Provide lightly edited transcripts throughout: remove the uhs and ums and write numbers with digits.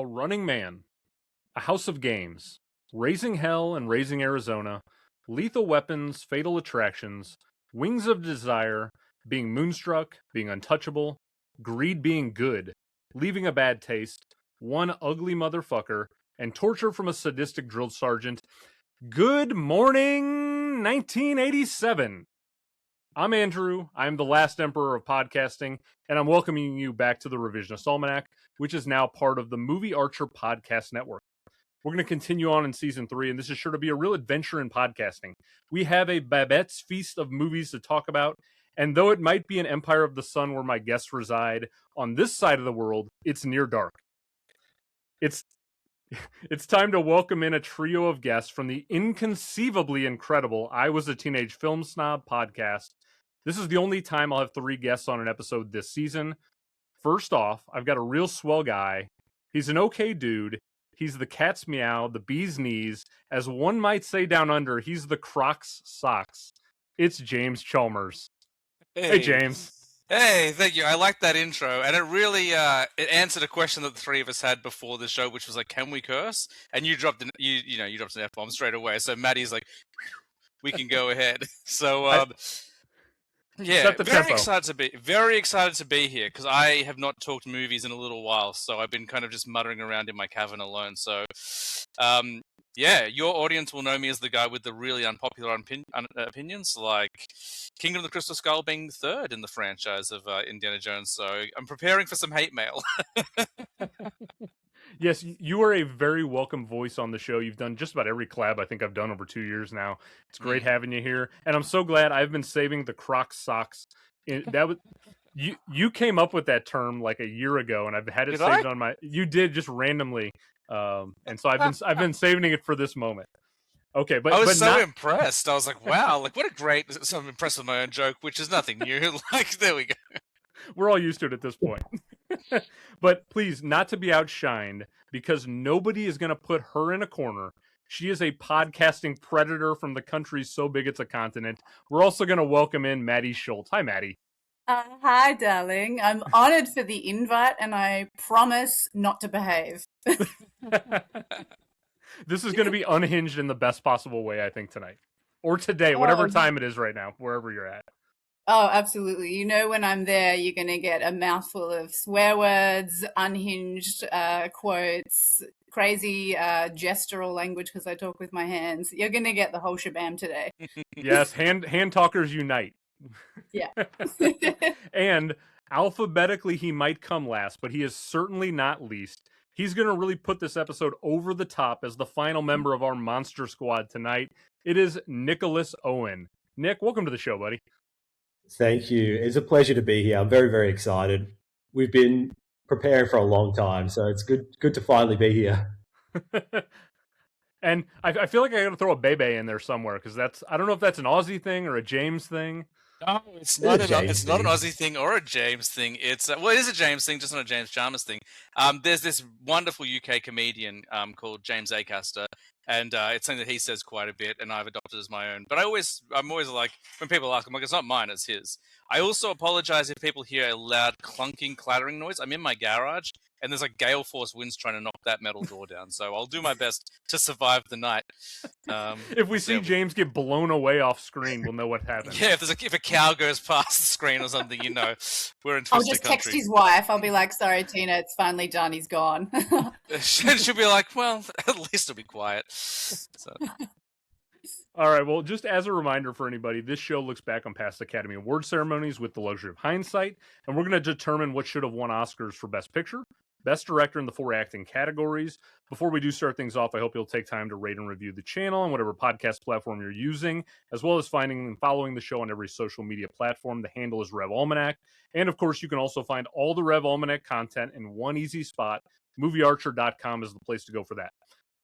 A Running Man, A House of Games, Raising Hell and Raising Arizona, Lethal Weapons, Fatal Attractions, Wings of Desire, Being Moonstruck, Being Untouchable, Greed Being Good, Leaving a Bad Taste, One Ugly Motherfucker, and Torture from a Sadistic Drill Sergeant. Good morning, 1987. I'm Andrew. I'm the last emperor of podcasting, and I'm welcoming you back to the Revisionist Almanac, which is now part of the Movie Archer Podcast Network. We're going to continue on in Season 3, and this is sure to be a real adventure in podcasting. We have a Babette's feast of movies to talk about, and though it might be an Empire of the Sun where my guests reside, on this side of the world, it's near dark. It's time to welcome in a trio of guests from the inconceivably incredible I Was a Teenage Film Snob podcast. This is the only time I'll have 3 guests on an episode this season. First off, I've got a real swell guy. He's an okay dude. He's the cat's meow, the bee's knees. As one might say down under, he's the Crocs socks. It's James Chalmers. Hey James. Hey, thank you. I like that intro, and it really it answered a question that the 3 of us had before the show, which was like, "Can we curse?" And you dropped you dropped an F-bomb straight away. So Maddie's like, "We can go ahead." So yeah, very excited to be here because I have not talked movies in a little while, so I've been kind of just muttering around in my cavern alone. So, yeah, your audience will know me as the guy with the really unpopular opinions, like Kingdom of the Crystal Skull being third in the franchise of Indiana Jones. So I'm preparing for some hate mail. Yes, you are a very welcome voice on the show. You've done just about every collab I think I've done over 2 years now. It's great having you here, and I'm so glad. I've been saving the Crocs socks. That was you came up with that term like a year ago, and I've had it saved on my. You did just randomly, and so I've been saving it for this moment. Okay, but I was impressed. I was like, wow, like what a great. So I'm impressed with my own joke, which is nothing new. Like there we go. We're all used to it at this point. But please, not to be outshined, because nobody is going to put her in a corner. She is a podcasting predator from the country so big it's a continent. We're also going to welcome in Maddie Schultz. Hi, Maddie. Hi, darling. I'm honored for the invite, and I promise not to behave. This is going to be unhinged in the best possible way, I think, tonight. Or today, whatever time it is right now, wherever you're at. Oh, absolutely. You know, when I'm there, you're going to get a mouthful of swear words, unhinged quotes, crazy gestural language because I talk with my hands. You're going to get the whole shabam today. Yes, hand talkers unite. Yeah. And alphabetically, he might come last, but he is certainly not least. He's going to really put this episode over the top as the final member of our monster squad tonight. It is Nicholas Owen. Nick, welcome to the show, buddy. Thank you. It's a pleasure to be here. I'm very, very excited. We've been preparing for a long time, so it's good to finally be here. And I feel like I got to throw a Bebe in there somewhere because I don't know if that's an Aussie thing or a James thing. No, it's not an Aussie thing or a James thing. It is a James thing, just not a James Chalmers thing. There's this wonderful UK comedian called James Acaster, and it's something that he says quite a bit, and I've adopted as my own. But I'm always like, when people ask, I'm like, it's not mine, it's his. I also apologize if people hear a loud clunking, clattering noise. I'm in my garage, and there's like gale force winds trying to knock that metal door down. So I'll do my best to survive the night. If we see James get blown away off screen, we'll know what happened. Yeah, if a cow goes past the screen or something, we're in twisted country. I'll just text his wife. I'll be like, sorry, Tina, it's finally done. He's gone. She'll be like, well, at least it'll be quiet. So. All right, well, just as a reminder for anybody, this show looks back on past Academy Award ceremonies with the luxury of hindsight, and we're going to determine what should have won Oscars for Best Picture, Best Director in the 4 acting categories. Before we do start things off, I hope you'll take time to rate and review the channel on whatever podcast platform you're using, as well as finding and following the show on every social media platform. The handle is Rev Almanac. And of course, you can also find all the Rev Almanac content in one easy spot. MovieArcher.com is the place to go for that.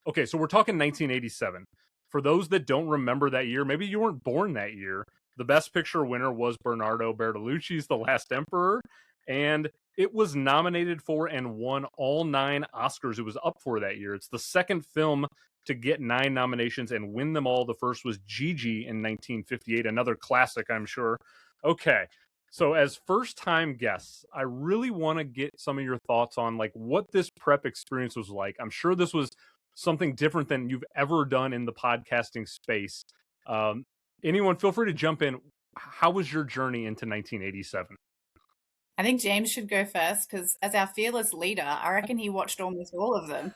Okay, so we're talking 1987. For those that don't remember that year, maybe you weren't born that year, the Best Picture winner was Bernardo Bertolucci's The Last Emperor, and it was nominated for and won all 9 Oscars it was up for that year. It's the second film to get 9 nominations and win them all. The first was Gigi in 1958, another classic, I'm sure. Okay, So as first-time guests, I really want to get some of your thoughts on like what this prep experience was like. I'm sure this was something different than you've ever done in the podcasting space. Anyone, feel free to jump in. How was your journey into 1987? I think James should go first because as our fearless leader, I reckon he watched almost all of them.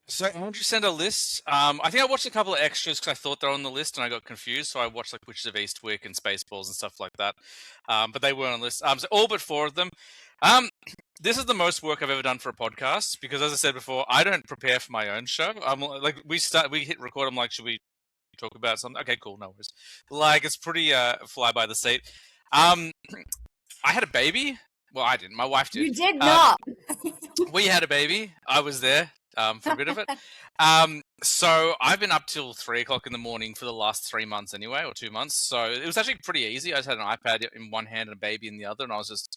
So Andrew sent a list. I think I watched a couple of extras because I thought they were on the list and I got confused. So I watched like Witches of Eastwick and Spaceballs and stuff like that. But they weren't on the list. So all but 4 of them. This is the most work I've ever done for a podcast because, as I said before, I don't prepare for my own show. I'm like, we hit record. I'm like, should we talk about something? Okay, cool, no worries. Like, it's pretty fly by the seat. I had a baby. Well, I didn't. My wife did. You did not. We had a baby. I was there for a bit of it. So I've been up till 3 o'clock in the morning for the last 3 months anyway, or 2 months. So it was actually pretty easy. I just had an iPad in one hand and a baby in the other, and I was just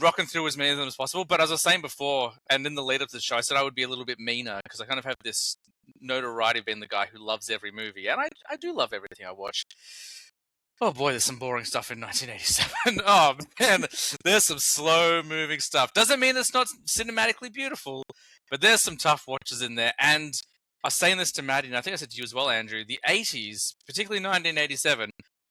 rocking through as many of them as possible. But as I was saying before, and in the lead up to the show, I said I would be a little bit meaner because I kind of have this notoriety of being the guy who loves every movie. And I do love everything I watch. Oh boy, there's some boring stuff in 1987. Oh man, there's some slow moving stuff. Doesn't mean it's not cinematically beautiful, but there's some tough watches in there. And I was saying this to Maddie, and I think I said to you as well, Andrew, the 80s, particularly 1987,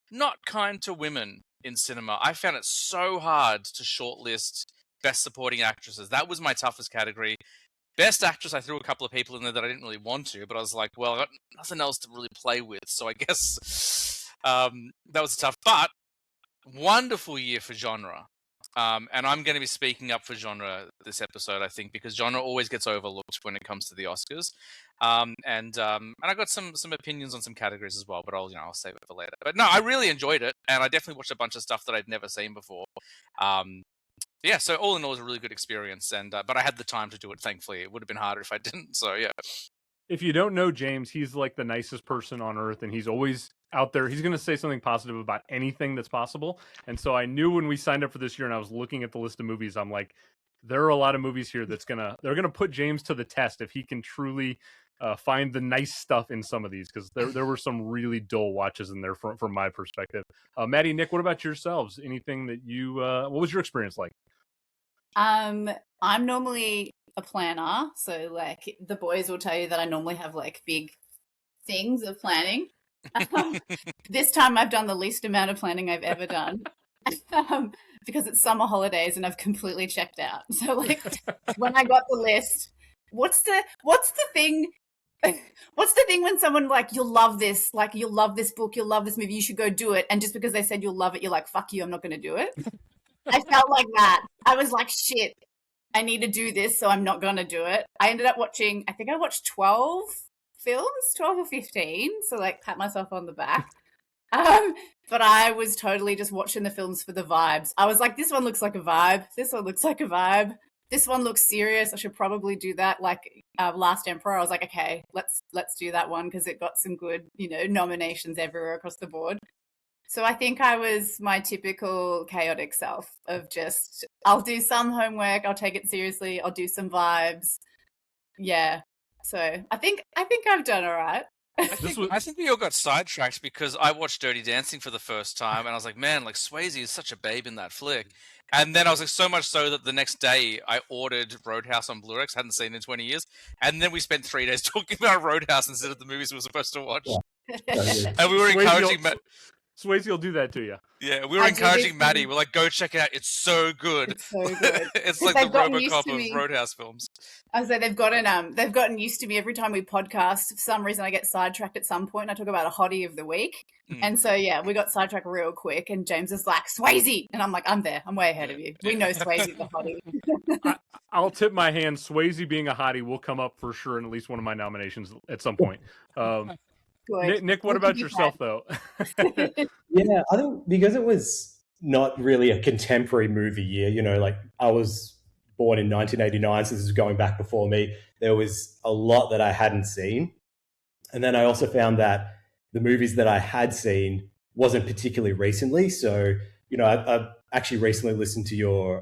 not kind to women in cinema. I found it so hard to shortlist Best Supporting Actresses. That was my toughest category. Best Actress, I threw a couple of people in there that I didn't really want to, but I was like, well, I got nothing else to really play with, so I guess that was tough. But wonderful year for genre. And I'm going to be speaking up for genre this episode, I think, because genre always gets overlooked when it comes to the Oscars. And I got some opinions on some categories as well, but I'll save it for later. But no, I really enjoyed it, and I definitely watched a bunch of stuff that I'd never seen before. Yeah, so all in all, it was a really good experience, and but I had the time to do it. Thankfully, it would have been harder if I didn't. So yeah. If you don't know James, he's like the nicest person on earth, and he's always out there. He's going to say something positive about anything that's possible. And so I knew when we signed up for this year and I was looking at the list of movies, I'm like, there are a lot of movies here they're going to put James to the test if he can truly find the nice stuff in some of these, because there were some really dull watches in there from my perspective. Maddie, Nick, what about yourselves? Anything that you, what was your experience like? I'm normally a planner, so like the boys will tell you that I normally have like big things of planning. This time I've done the least amount of planning I've ever done because it's summer holidays and I've completely checked out. So like when I got the list, what's the thing? What's the thing when someone like, you'll love this book, you'll love this movie, you should go do it, and just because they said you'll love it, you're like, fuck you, I'm not going to do it. I felt like that. I was like, shit, I need to do this, so I'm not going to do it. I ended up watching, I think I watched 12 films, 12 or 15, so like pat myself on the back. But I was totally just watching the films for the vibes. I was like, this one looks like a vibe. This one looks like a vibe. This one looks serious. I should probably do that. Like Last Emperor, I was like, okay, let's do that one because it got some good, nominations everywhere across the board. So I think I was my typical chaotic self of just, I'll do some homework, I'll take it seriously, I'll do some vibes. Yeah. So I think I've done all right. I think we all got sidetracked because I watched Dirty Dancing for the first time and I was like, man, like Swayze is such a babe in that flick. And then I was like, so much so that the next day I ordered Roadhouse on Blu-ray, hadn't seen it in 20 years. And then we spent 3 days talking about Roadhouse instead of the movies we were supposed to watch. Yeah. And we were encouraging Swayze will do that to you. Yeah, we were encouraging Maddie. We're like, go check it out. It's so good. It's so good. It's like the RoboCop of Roadhouse films. I was like, they've gotten used to me every time we podcast. For some reason, I get sidetracked at some point. And I talk about a hottie of the week. And so, yeah, we got sidetracked real quick. And James is like, Swayze. And I'm like, I'm there. I'm way ahead of you. We know Swayze's a hottie. I'll tip my hand. Swayze being a hottie will come up for sure in at least one of my nominations at some point. Nick, what about yourself, though? Yeah, I think because it was not really a contemporary movie year, like I was born in 1989, so this is going back before me. There was a lot that I hadn't seen. And then I also found that the movies that I had seen wasn't particularly recently. So, I actually recently listened to your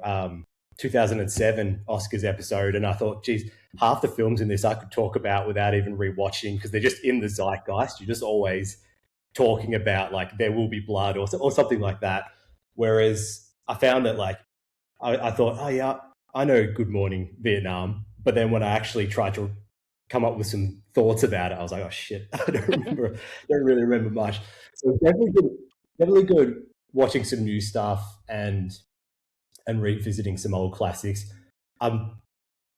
2007 Oscars episode, and I thought, geez, half the films in this I could talk about without even rewatching because they're just in the zeitgeist. You're just always talking about like There Will Be Blood or something like that. Whereas I found that like I thought, oh yeah, I know Good Morning Vietnam, but then when I actually tried to come up with some thoughts about it, I was like, oh shit, I don't really remember much. So definitely good watching some new stuff and revisiting some old classics.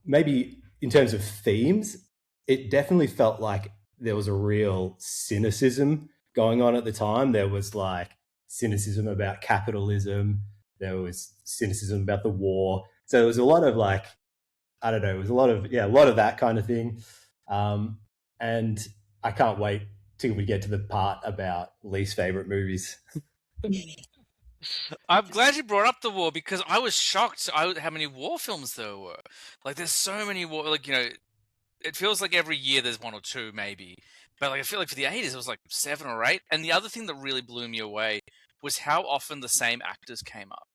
Maybe in terms of themes, it definitely felt like there was a real cynicism going on at the time. There was like cynicism about capitalism. There was cynicism about the war. So there was a lot of like, I don't know, it was a lot of that kind of thing. And I can't wait till we get to the part about least favorite movies. I'm glad you brought up the war because I was shocked how many war films there were. Like, there's so many war. Like, it feels like every year there's one or two, maybe. But like, I feel like for the 80s, it was like 7 or 8. And the other thing that really blew me away was how often the same actors came up.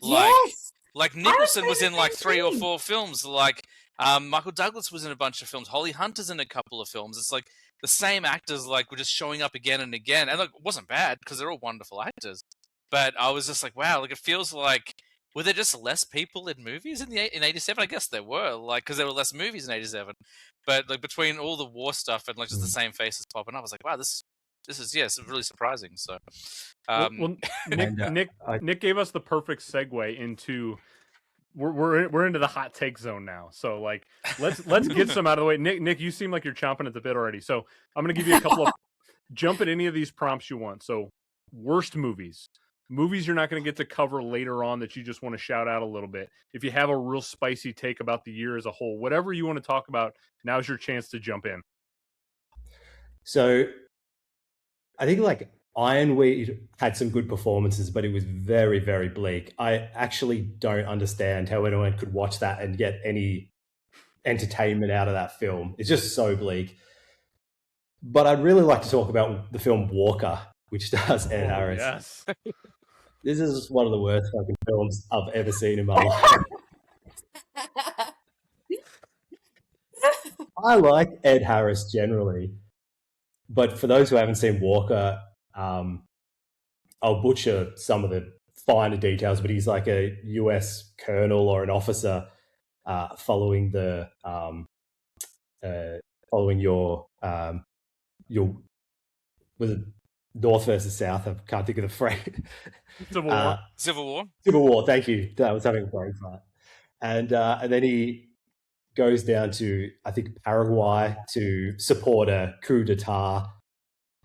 Yes! Like Nicholson was the in like same 3 or thing. 4 films. Like Michael Douglas was in a bunch of films. Holly Hunter's in a couple of films. It's like the same actors like were just showing up again and again. And like, it wasn't bad because they're all wonderful actors. But I was just like, wow, like it feels like were there just less people in movies in '87? I guess there were, like because there were less movies in '87. But like between all the war stuff and like just the same faces popping up, I was like, wow, this is it's really surprising. So, well, Nick gave us the perfect segue into we're into the hot take zone now. So like let's get some out of the way. Nick, you seem like you're chomping at the bit already. So I'm gonna give you a couple of jump at any of these prompts you want. So worst movies you're not going to get to cover later on that you just want to shout out a little bit. If you have a real spicy take about the year as a whole, whatever you want to talk about, now's your chance to jump in. So I think like Ironweed had some good performances, but it was very, very bleak. I actually don't understand how anyone could watch that and get any entertainment out of that film. It's just so bleak. But I'd really like to talk about the film Walker, which stars Ed Harris. Yes. This is one of the worst fucking films I've ever seen in my life. I like Ed Harris generally, but for those who haven't seen Walker, I'll butcher some of the finer details, but he's like a US colonel or an officer following your was it North versus South? I can't think of the phrase. Civil War. Civil War. Thank you. I was having a brain fart. And then he goes down to, I think, Paraguay to support a coup d'etat,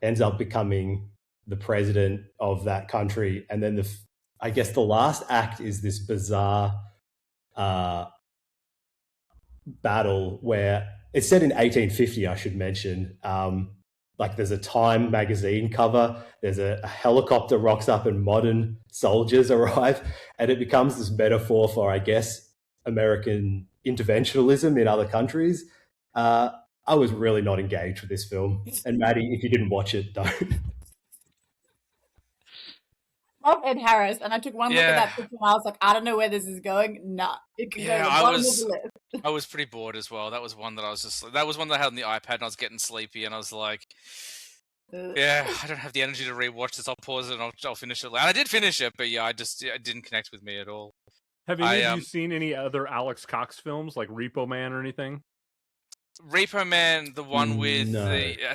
ends up becoming the president of that country. And then I guess the last act is this bizarre battle where it's set in 1850, I should mention. Like there's a Time magazine cover, there's a helicopter rocks up and modern soldiers arrive, and it becomes this metaphor for, I guess, American interventionism in other countries. I was really not engaged with this film. And Maddie, if you didn't watch it, don't. Love Ed Harris, and I took one look at that picture and I was like, I don't know where this is going. Nah, it can go to the bottom of the list. I was pretty bored as well. That was one that I was just that was one that I had on the iPad and I was getting sleepy and I was like, yeah, I don't have the energy to rewatch this. I'll pause it and I'll finish it. And I did finish it, but yeah, it didn't connect with me at all. Have any of you seen any other Alex Cox films like Repo Man or anything? Repo Man, the one with Emilio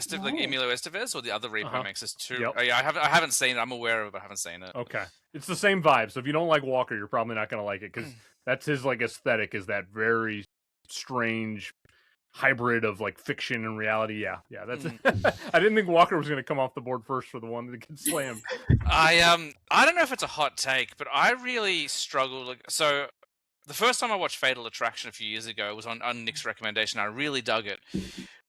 Estevez, or the other Repo Man? There's two. Yep. Oh, yeah, I haven't seen it. I'm aware of it, but I haven't seen it. Okay, it's the same vibe. So if you don't like Walker, you're probably not going to like it because that's his like aesthetic. Is that very strange hybrid of like fiction and reality? Yeah. That's. I didn't think Walker was going to come off the board first for the one that gets slammed. I don't know if it's a hot take, but I really struggled. So the first time I watched Fatal Attraction a few years ago, it was on Nick's recommendation. I really dug it.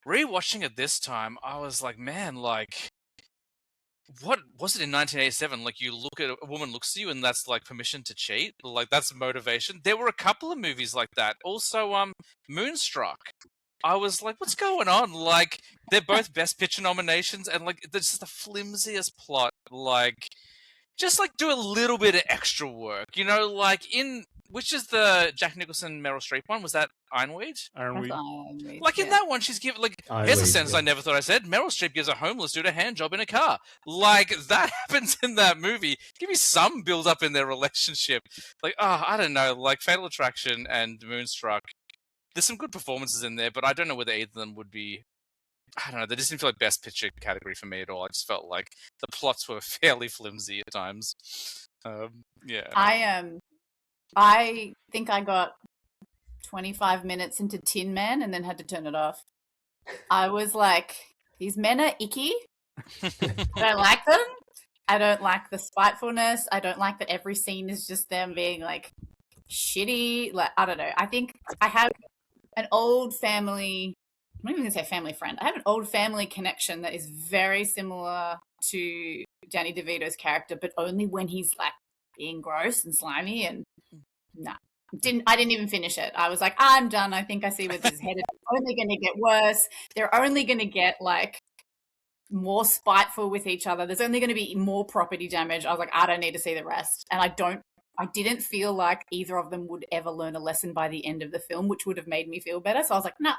Rewatching it this time, I was like, man, like, what was it in 1987? Like, you look at a woman looks at you, and that's like permission to cheat. Like, that's motivation. There were a couple of movies like that. Also, Moonstruck. I was like, what's going on? Like, they're both Best Picture nominations, and like, there's just the flimsiest plot. Like, just like do a little bit of extra work, like in which is the Jack Nicholson Meryl Streep one? Was that Ironweed? Ironweed. Like in that one, she's given here's a sentence I never thought I said. Meryl Streep gives a homeless dude a hand job in a car. Like that happens in that movie. Give me some build up in their relationship. Like, I don't know, like Fatal Attraction and Moonstruck. There's some good performances in there, but I don't know whether either of them would be. I don't know. They just didn't feel like best picture category for me at all. I just felt like the plots were fairly flimsy at times. Yeah. I think I got 25 minutes into Tin Man and then had to turn it off. I was like, these men are icky. I don't like them. I don't like the spitefulness. I don't like that every scene is just them being like shitty. Like, I don't know. I think I have an old family. I'm not even going to say family friend. I have an old family connection that is very similar to Danny DeVito's character, but only when he's like being gross and slimy and I didn't even finish it. I was like, I'm done. I think I see where this is headed. It's only going to get worse. They're only going to get like more spiteful with each other. There's only going to be more property damage. I was like, I don't need to see the rest. And I didn't feel like either of them would ever learn a lesson by the end of the film, which would have made me feel better. So I was like, nah,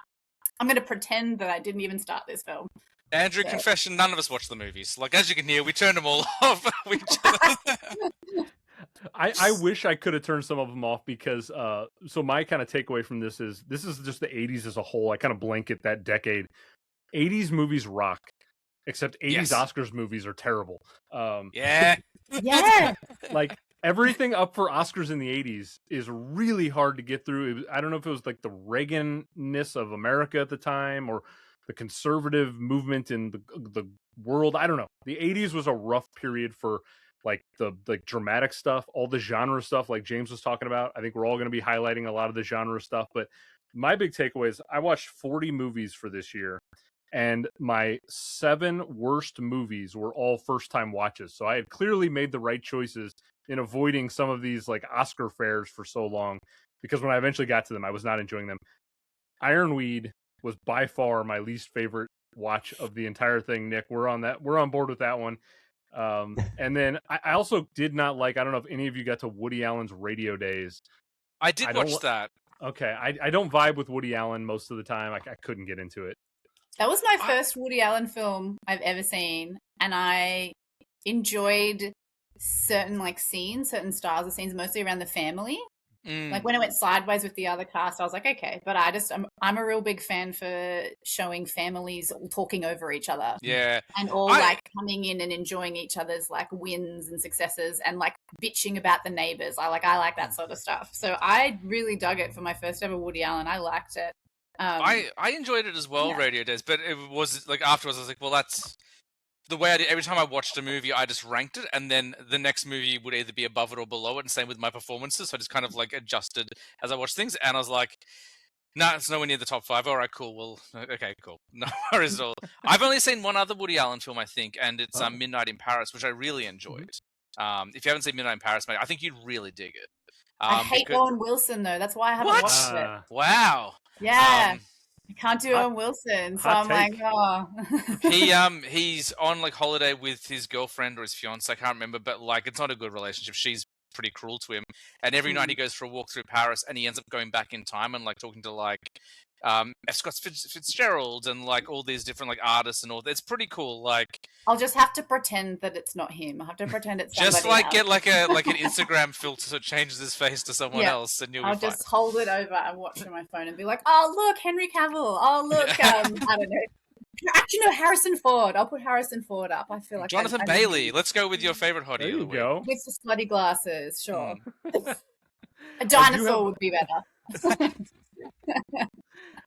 I'm going to pretend that I didn't even start this film. Andrew, confession, none of us watched the movies. Like, as you can hear, we turned them all off. I wish I could have turned some of them off because so my kind of takeaway from this is just the 80s as a whole. I kind of blanket that decade. 80s movies rock, except 80s Oscars movies are terrible. Yeah. Like everything up for Oscars in the 80s is really hard to get through. I don't know if it was like the Reagan-ness of America at the time or the conservative movement in the world. I don't know. The 80s was a rough period for like the dramatic stuff, all the genre stuff like James was talking about. I think we're all going to be highlighting a lot of the genre stuff, but my big takeaway is I watched 40 movies for this year, and my 7 worst movies were all first-time watches. So I had clearly made the right choices in avoiding some of these like Oscar fairs for so long, because when I eventually got to them, I was not enjoying them. Ironweed was by far my least favorite watch of the entire thing. Nick, we're on board with that one. And then I also did not like, I don't know if any of you got to Woody Allen's Radio Days. I did watch that. Okay. I don't vibe with Woody Allen most of the time. I couldn't get into it. That was my first Woody Allen film I've ever seen. And I enjoyed certain like scenes, certain styles of scenes, mostly around the family. Like when it went sideways with the other cast, I was like, okay. But I'm a real big fan for showing families all talking over each other. Yeah. And all like coming in and enjoying each other's like wins and successes and like bitching about the neighbors. I like that sort of stuff. So I really dug it for my first ever Woody Allen. I liked it. I enjoyed it as well, Radio Days, but it was like afterwards I was like, well, that's the way I did. Every time I watched a movie, I just ranked it, and then the next movie would either be above it or below it, and same with my performances. So I just kind of like adjusted as I watched things, and I was like, nah, it's nowhere near the top 5. All right, cool. Well, okay, cool. No worries at all. I've only seen one other Woody Allen film, I think, and it's Midnight in Paris, which I really enjoyed. If you haven't seen Midnight in Paris, mate, I think you'd really dig it. I hate Owen Wilson, though. That's why I haven't watched it. Wow. Yeah. I can't do Owen Wilson, so I'm like, oh. He's on like holiday with his girlfriend or his fiance, I can't remember, but like it's not a good relationship. She's pretty cruel to him, and every night he goes for a walk through Paris, and he ends up going back in time and like talking to like F. Scott Fitzgerald and like all these different like artists and all that. It's pretty cool. Like I'll just have to pretend that it's not him. I have to pretend it's somebody just like else. get like an Instagram filter so it changes his face to someone else, and I'll just hold it over and watch it on my phone and be like, oh look, Henry Cavill. Oh look, I don't know. Actually, no, Harrison Ford. I'll put Harrison Ford up. I feel like Jonathan Bailey. Let's go with your favorite hottie. There you go. With the slutty glasses, sure. A dinosaur would be better.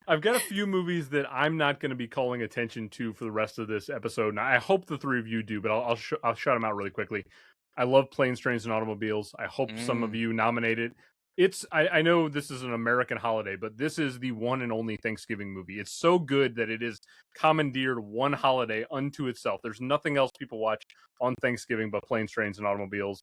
I've got a few movies that I'm not going to be calling attention to for the rest of this episode. And I hope the 3 of you do, but I'll shout them out really quickly. I love Planes, Trains, and Automobiles. I hope some of you nominate it. I know this is an American holiday, but this is the one and only Thanksgiving movie. It's so good that it is commandeered one holiday unto itself. There's nothing else people watch on Thanksgiving but Planes, Trains, and Automobiles.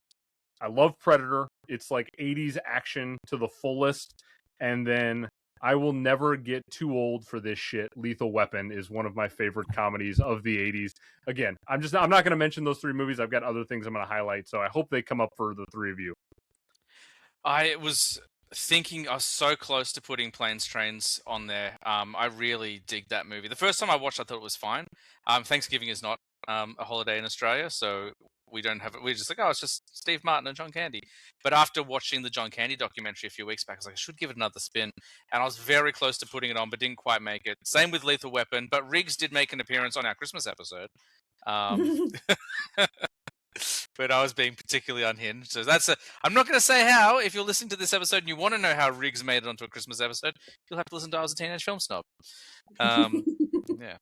I love Predator. It's like 80s action to the fullest. And then I will never get too old for this shit. Lethal Weapon is one of my favorite comedies of the 80s. Again, I'm not going to mention those 3 movies. I've got other things I'm going to highlight, so I hope they come up for the 3 of you. I was thinking I was so close to putting Planes, Trains on there. I really dig that movie. The first time I watched, I thought it was fine. Thanksgiving is not a holiday in Australia, so we don't have it. We're just like, oh, it's just Steve Martin and John Candy. But after watching the John Candy documentary a few weeks back, I was like, I should give it another spin. And I was very close to putting it on, but didn't quite make it. Same with Lethal Weapon, but Riggs did make an appearance on our Christmas episode. But I was being particularly unhinged. So I'm not going to say how. If you're listening to this episode and you want to know how Riggs made it onto a Christmas episode, you'll have to listen to I Was a Teenage Film Snob. Yeah.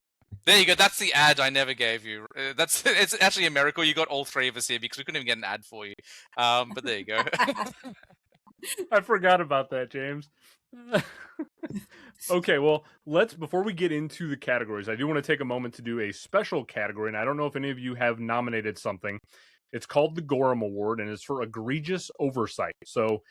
There you go. That's the ad I never gave you. It's actually a miracle you got all three of us here because we couldn't even get an ad for you. But there you go. I forgot about that, James. Okay, well, before we get into the categories, I do want to take a moment to do a special category, and I don't know if any of you have nominated something. It's called the Gorham Award, and it's for egregious oversight. So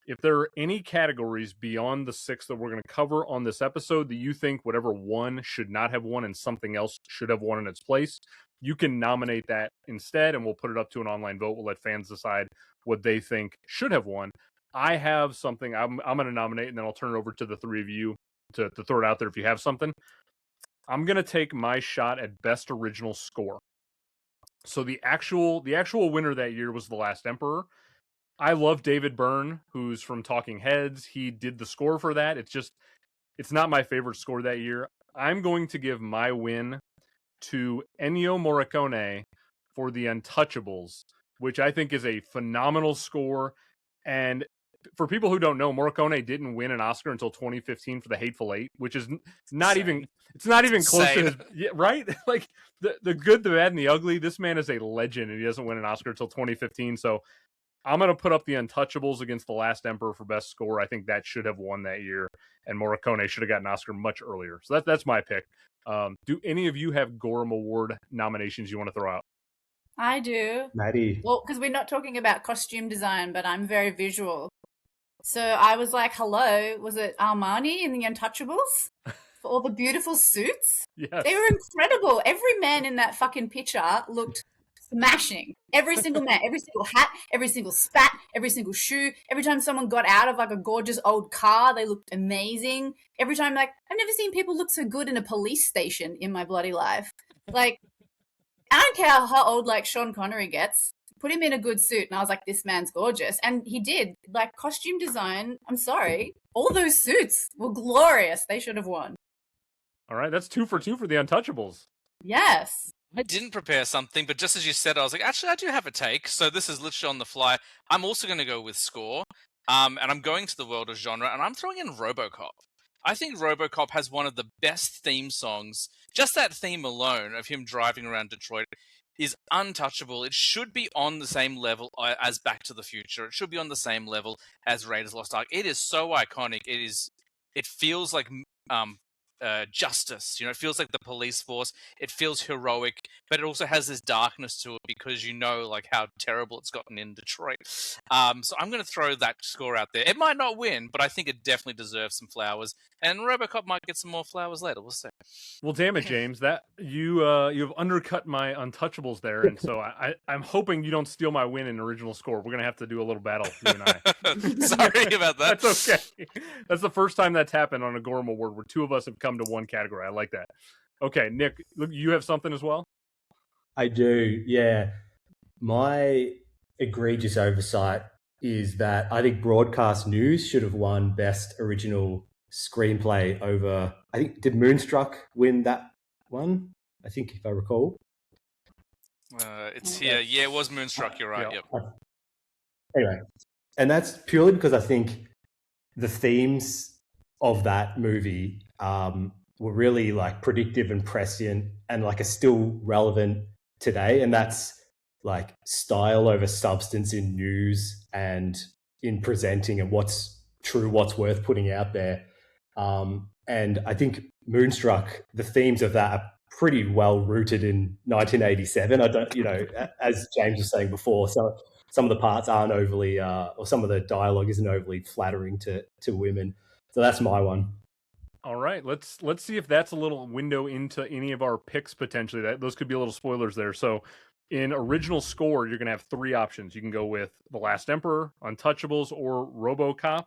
if there are any categories beyond the 6 that we're going to cover on this episode that you think whatever one should not have won and something else should have won in its place, you can nominate that instead, and we'll put it up to an online vote. We'll let fans decide what they think should have won. I have something I'm going to nominate, and then I'll turn it over to the three of you to throw it out there if you have something. I'm going to take my shot at Best Original Score. So the actual winner that year was The Last Emperor. I love David Byrne, who's from Talking Heads. He did the score for that. It's not my favorite score that year. I'm going to give my win to Ennio Morricone for The Untouchables, which I think is a phenomenal score. And for people who don't know, Morricone didn't win an Oscar until 2015 for The Hateful Eight, which is not even close to his, right? Like the good, the bad, and the ugly. This man is a legend, and he doesn't win an Oscar until 2015. So I'm going to put up The Untouchables against The Last Emperor for best score. I think that should have won that year, and Morricone should have gotten an Oscar much earlier. So that's my pick. Do any of you have Gorham Award nominations you want to throw out? I do. Maddie. Well, because we're not talking about costume design, but I'm very visual. So I was like, hello, was it Armani in The Untouchables? For all the beautiful suits? Yes. They were incredible. Every man in that fucking picture looked smashing. Every single man, every single hat, every single spat, every single shoe. Every time someone got out of like a gorgeous old car, they looked amazing. Every time, like, I've never seen people look so good in a police station in my bloody life. Like, I don't care how old like Sean Connery gets. Put him in a good suit, and I was like, this man's gorgeous. And he did. Like, costume design, I'm sorry, all those suits were glorious. They should have won. All right, that's 2 for 2 for The Untouchables. Yes. I didn't prepare something, but just as you said, I was like, actually, I do have a take. So this is literally on the fly. I'm also going to go with score, and I'm going to the world of genre, and I'm throwing in RoboCop. I think RoboCop has one of the best theme songs. Just that theme alone of him driving around Detroit is untouchable. It should be on the same level as Back to the Future. It should be on the same level as Raiders Lost Ark. It is so iconic. It feels like justice. You know, it feels like the police force. It feels heroic, but it also has this darkness to it because you know, like, how terrible it's gotten in Detroit. So I'm going to throw that score out there. It might not win, but I think it definitely deserves some flowers. And RoboCop might get some more flowers later. We'll see. Well, damn it, James, that you've undercut my Untouchables there, and so I'm hoping you don't steal my win in original score. We're gonna have to do a little battle, you and I. Sorry about that. That's okay. That's the first time that's happened on a Gorham Award where two of us have come to one category. I like that. Okay, Nick, you have something as well? I do, yeah. My egregious oversight is that I think Broadcast News should have won Best Original Screenplay over, I think, did Moonstruck win that one? I think, if I recall. It's here. Yeah, it was Moonstruck. You're right. Yeah. Yep. Anyway, and that's purely because I think the themes of that movie were really like predictive and prescient and like are still relevant today. And that's like style over substance in news and in presenting and what's true, what's worth putting out there. And I think Moonstruck, the themes of that are pretty well rooted in 1987. I don't, as James was saying before, so some of the parts aren't overly, or some of the dialogue isn't overly flattering to women. So that's my one. All right, let's see if that's a little window into any of our picks potentially. Those could be a little spoilers there. So in original score, you're going to have three options. You can go with The Last Emperor, Untouchables, or RoboCop.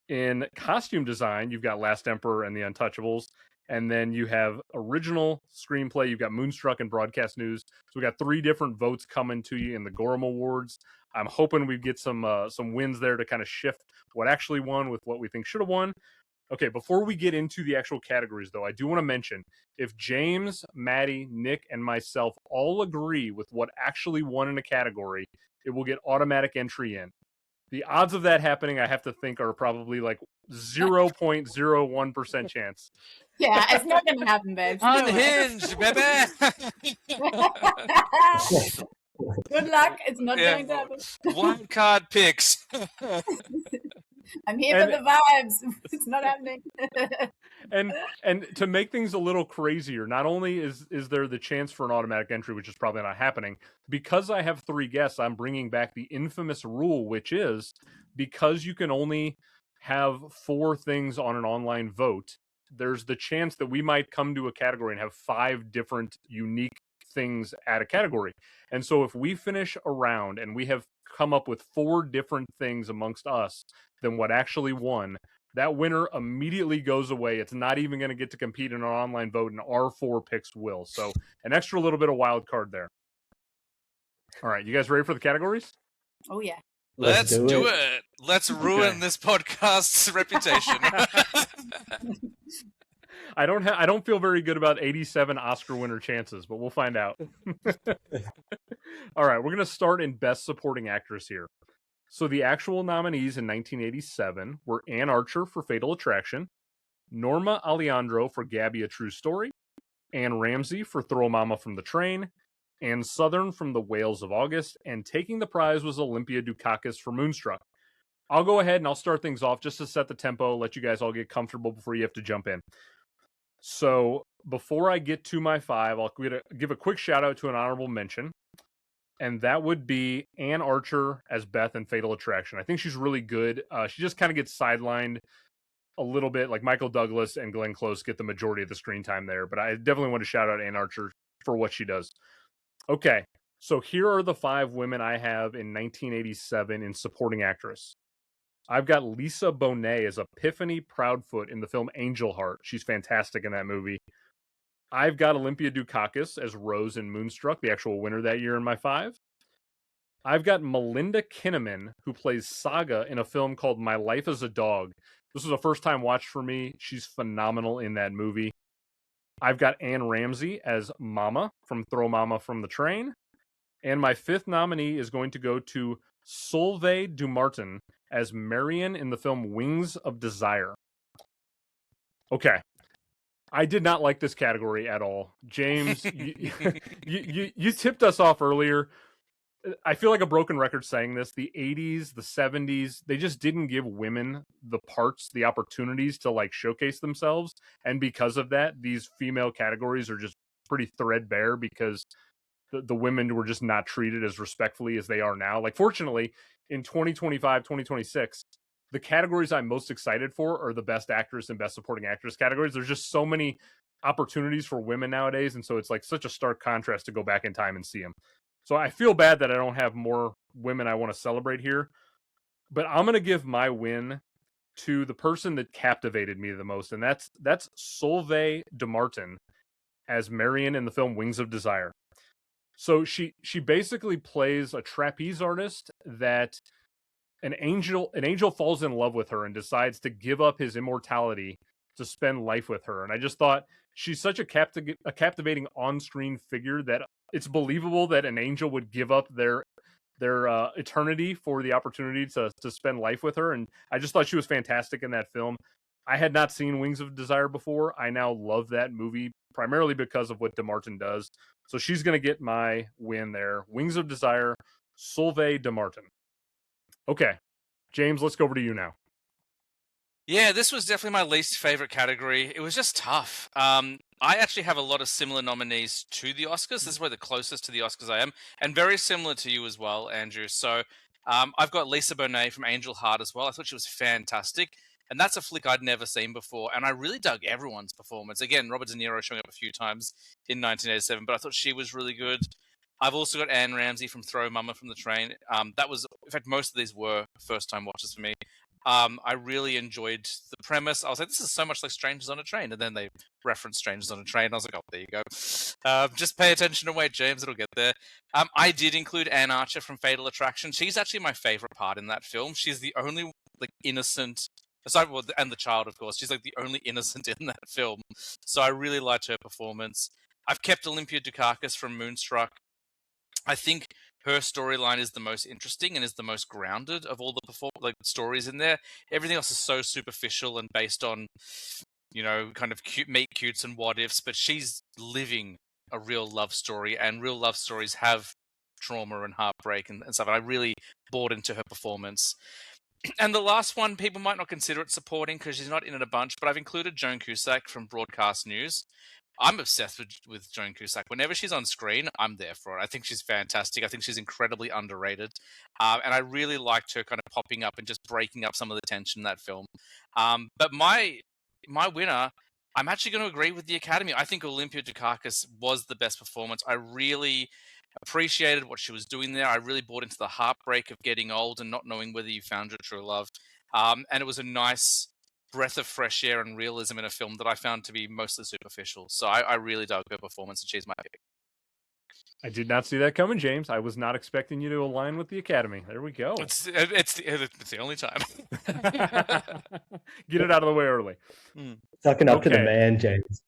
In costume design, you've got Last Emperor and The Untouchables. And then you have original screenplay. You've got Moonstruck and Broadcast News. So we got 3 different votes coming to you in the Gorham Awards. I'm hoping we get some wins there to kind of shift what actually won with what we think should have won. Okay, before we get into the actual categories, though, I do want to mention, if James, Maddie, Nick, and myself all agree with what actually won in a category, it will get automatic entry in. The odds of that happening, I have to think, are probably like 0.01% chance. Yeah, it's not going to happen, babe. Unhinged, baby. Good luck. It's not Yeah. going to happen. Wild card picks. I'm here for the vibes. It's not happening. And to make things a little crazier, not only is there the chance for an automatic entry, which is probably not happening, because I have 3 guests, I'm bringing back the infamous rule, which is because you can only have 4 things on an online vote, there's the chance that we might come to a category and have 5 different unique things at a category. And so if we finish a round and we have come up with 4 different things amongst us than what actually won, that winner immediately goes away. It's not even going to get to compete in an online vote, and our 4 picks will. So an extra little bit of wild card there. All right, you guys ready for the categories? Oh, yeah. Let's do it. Let's ruin this podcast's reputation. I don't feel very good about 87 Oscar winner chances, but we'll find out. All right, we're going to start in Best Supporting Actress here. So the actual nominees in 1987 were Anne Archer for Fatal Attraction, Norma Aleandro for Gabby, A True Story, Anne Ramsey for Throw Mama from the Train, Anne Southern from The Whales of August, and taking the prize was Olympia Dukakis for Moonstruck. I'll go ahead and I'll start things off just to set the tempo, let you guys all get comfortable before you have to jump in. So before I get to my 5, I'll give a quick shout out to an honorable mention. And that would be Anne Archer as Beth in Fatal Attraction. I think she's really good. She just kind of gets sidelined a little bit. Like Michael Douglas and Glenn Close get the majority of the screen time there. But I definitely want to shout out Anne Archer for what she does. Okay, so here are the 5 women I have in 1987 in supporting actress. I've got Lisa Bonet as Epiphany Proudfoot in the film Angel Heart. She's fantastic in that movie. I've got Olympia Dukakis as Rose in Moonstruck, the actual winner that year in my 5. I've got Melinda Kinnaman, who plays Saga in a film called My Life as a Dog. This was a first-time watch for me. She's phenomenal in that movie. I've got Anne Ramsey as Mama from Throw Mama from the Train. And my 5th nominee is going to go to Solveig Dumartin as Marion in the film Wings of Desire. Okay. I did not like this category at all. James, you tipped us off earlier. I feel like a broken record saying this. The 80s, the 70s, they just didn't give women the parts, the opportunities to like showcase themselves. And because of that, these female categories are just pretty threadbare because the women were just not treated as respectfully as they are now. Like, fortunately, in 2025, 2026, the categories I'm most excited for are the Best Actress and Best Supporting Actress categories. There's just so many opportunities for women nowadays, and so it's like such a stark contrast to go back in time and see them. So I feel bad that I don't have more women I want to celebrate here, but I'm going to give my win to the person that captivated me the most, and that's Solveig Dumartin as Marion in the film Wings of Desire. So she basically plays a trapeze artist that an angel falls in love with her and decides to give up his immortality to spend life with her. And I just thought she's such a captivating on-screen figure that it's believable that an angel would give up their eternity for the opportunity to spend life with her. And I just thought she was fantastic in that film. I had not seen Wings of Desire before. I now love that movie primarily because of what Dumartin does. So she's going to get my win there. Wings of Desire, Solveig Dumartin. Okay, James, let's go over to you now. Yeah, this was definitely my least favorite category. It was just tough. I actually have a lot of similar nominees to the Oscars. This is where the closest to the Oscars I am, and very similar to you as well, Andrew. So I've got Lisa Bonet from Angel Heart as well. I thought she was fantastic, and that's a flick I'd never seen before, and I really dug everyone's performance. Again, Robert De Niro showing up a few times in 1987, but I thought she was really good. I've also got Anne Ramsey from Throw Mama from the Train. That was, in fact, most of these were first-time watches for me. I really enjoyed the premise. I was like, this is so much like Strangers on a Train. And then they referenced Strangers on a Train. I was like, oh, there you go. Just pay attention and wait, James. It'll get there. I did include Anne Archer from Fatal Attraction. She's actually my favorite part in that film. She's the only like innocent, aside well, and the child, of course. She's like the only innocent in that film. So I really liked her performance. I've kept Olympia Dukakis from Moonstruck. I think her storyline is the most interesting and is the most grounded of all the stories in there. Everything else is so superficial and based on, kind of cute meet cutes and what ifs. But she's living a real love story, and real love stories have trauma and heartbreak and stuff. And I really bought into her performance. And the last one, people might not consider it supporting because she's not in it a bunch, but I've included Joan Cusack from Broadcast News. I'm obsessed with Joan Cusack. Whenever she's on screen, I'm there for it. I think she's fantastic. I think she's incredibly underrated. And I really liked her kind of popping up and just breaking up some of the tension in that film. But my winner, I'm actually going to agree with the Academy. I think Olympia Dukakis was the best performance. I really appreciated what she was doing there. I really bought into the heartbreak of getting old and not knowing whether you found your true love. And it was a nice breath of fresh air and realism in a film that I found to be mostly superficial. So I really dug her performance, and she's my pick. I did not see that coming, James. I was not expecting you to align with the Academy. There we go. It's the only time. Get it out of the way early. Sucking up to the man, James.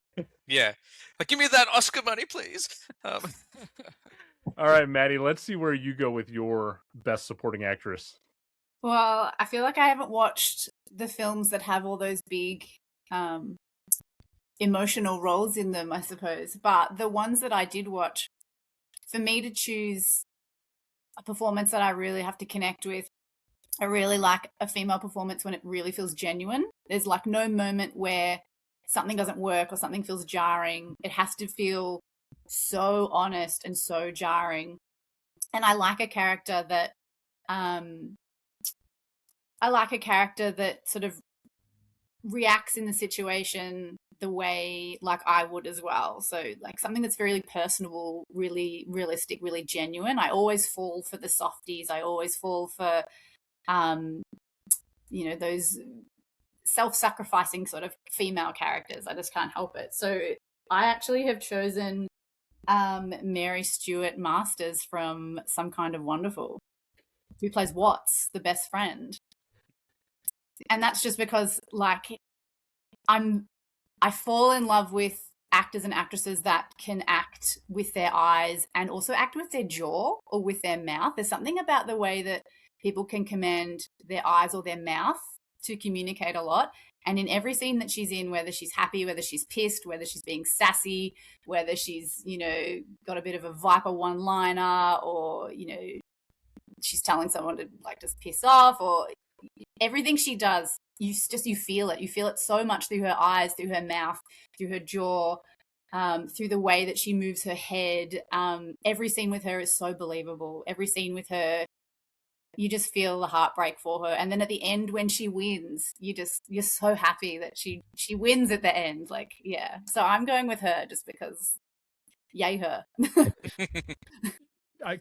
Yeah. Give me that Oscar money, please. All right, Maddie, let's see where you go with your best supporting actress. Well, I feel like I haven't watched the films that have all those big emotional roles in them, I suppose. But the ones that I did watch, for me to choose a performance that I really have to connect with, I really like a female performance when it really feels genuine. There's like no moment where something doesn't work or something feels jarring. It has to feel so honest and so jarring. And I like a character that sort of reacts in the situation the way like I would as well. So like something that's very personable, really realistic, really genuine. I always fall for the softies. I always fall for, those self-sacrificing sort of female characters. I just can't help it. So I actually have chosen Mary Stuart Masters from Some Kind of Wonderful, who plays Watts, the best friend. And that's just because like I fall in love with actors and actresses that can act with their eyes and also act with their jaw or with their mouth. There's something about the way that people can command their eyes or their mouth to communicate a lot. And in every scene that she's in, whether she's happy, whether she's pissed, whether she's being sassy, whether she's, got a bit of a Viper one-liner or, she's telling someone to like just piss off, or everything she does, you feel it. You feel it so much through her eyes, through her mouth, through her jaw, through the way that she moves her head. Every scene with her is so believable. Every scene with her, you just feel the heartbreak for her. And then at the end when she wins, you're so happy that she wins at the end. Like, yeah. So I'm going with her just because yay her.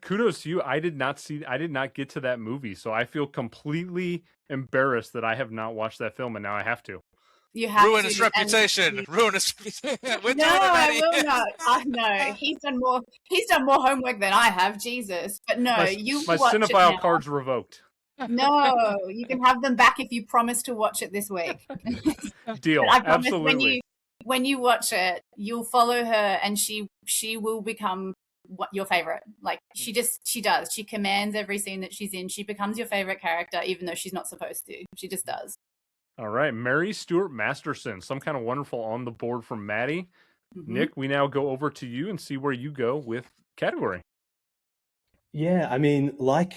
Kudos to you. I did not get to that movie, so I feel completely embarrassed that I have not watched that film, and now I have to. You have ruin his reputation. Ruin his reputation. No, I will not. No, he's done more homework than I have. Jesus, but no, my cinephile card's revoked. No, you can have them back if you promise to watch it this week. Deal. Absolutely. When you watch it, you'll follow her, and she will become your favorite. Like she does. She commands every scene that she's in. She becomes your favorite character, even though she's not supposed to. She just does. All right, Mary Stuart Masterson, Some Kind of Wonderful on the board from Maddie. Mm-hmm. Nick, we now go over to you and see where you go with category. Yeah, I mean, like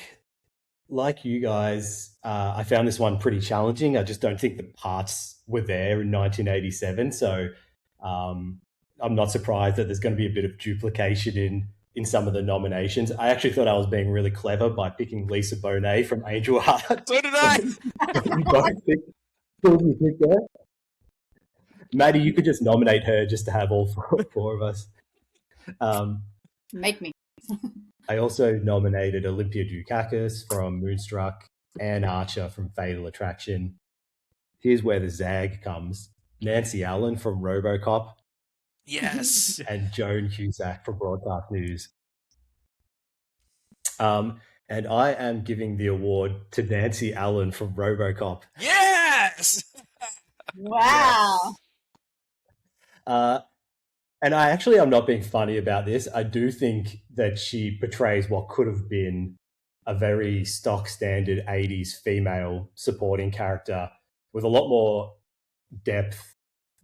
you guys, I found this one pretty challenging. I just don't think the parts were there in 1987, so I'm not surprised that there's going to be a bit of duplication in some of the nominations. I actually thought I was being really clever by picking Lisa Bonet from Angel Heart. So did I. Maddie, you could just nominate her just to have all four of us. Make me. I also nominated Olympia Dukakis from Moonstruck. Anne Archer from Fatal Attraction. Here's where the zag comes. Nancy Allen from RoboCop. Yes. And Joan Cusack from Broadcast News. And I am giving the award to Nancy Allen from RoboCop. Yes. Wow. And I'm not being funny about this. I do think that she portrays what could have been a very stock standard 80s female supporting character with a lot more depth,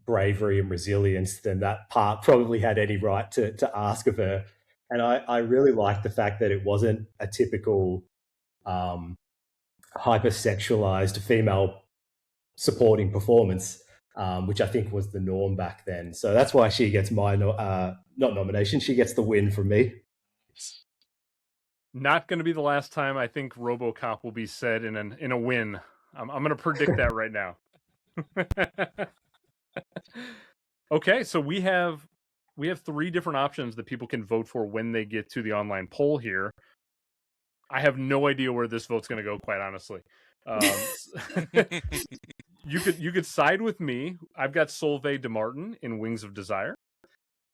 bravery, and resilience than that part probably had any right to ask of her. And I really like the fact that it wasn't a typical hypersexualized female supporting performance, which I think was the norm back then. So that's why she gets my not nomination. She gets the win from me. Not going to be the last time I think RoboCop will be said in a win. I'm going to predict that right now. Okay, so we have 3 different options that people can vote for when they get to the online poll here. I have no idea where this vote's going to go, quite honestly. You could side with me. I've got Solveig DeMartin in Wings of Desire.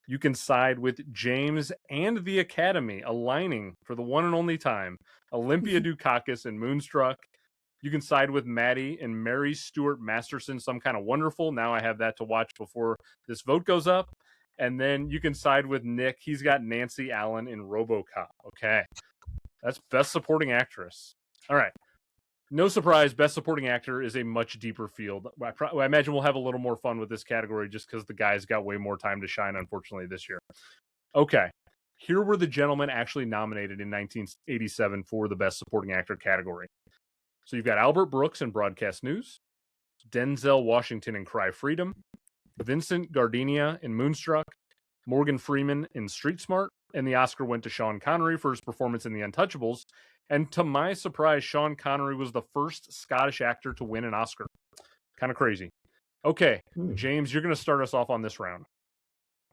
You can side with James and the Academy, aligning for the one and only time, Olympia Dukakis in Moonstruck. You can side with Maddie and Mary Stuart Masterson, Some Kind of Wonderful. Now I have that to watch before this vote goes up. And then you can side with Nick. He's got Nancy Allen in RoboCop. Okay. That's Best Supporting Actress. All right. No surprise, Best Supporting Actor is a much deeper field. I imagine we'll have a little more fun with this category just because the guys got way more time to shine, unfortunately, this year. Okay. Here were the gentlemen actually nominated in 1987 for the Best Supporting Actor category. So you've got Albert Brooks in Broadcast News, Denzel Washington in Cry Freedom, Vincent Gardenia in Moonstruck, Morgan Freeman in Street Smart, and the Oscar went to Sean Connery for his performance in The Untouchables. And to my surprise, Sean Connery was the first Scottish actor to win an Oscar. Kind of crazy. Okay, James, you're going to start us off on this round.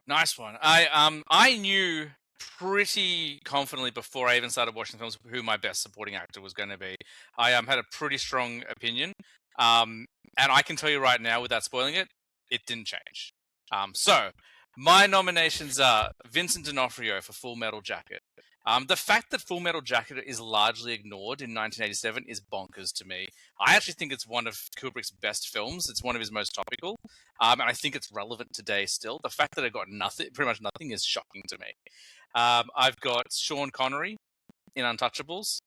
Nice one. I knew pretty confidently before I even started watching films who my best supporting actor was going to be. I had a pretty strong opinion, and I can tell you right now, without spoiling it, it didn't change. So my nominations are Vincent D'Onofrio for Full Metal Jacket. The fact that Full Metal Jacket is largely ignored in 1987 is bonkers to me. I actually think it's one of Kubrick's best films. It's one of his most topical, and I think it's relevant today still. The fact that it got pretty much nothing, is shocking to me. I've got Sean Connery in Untouchables.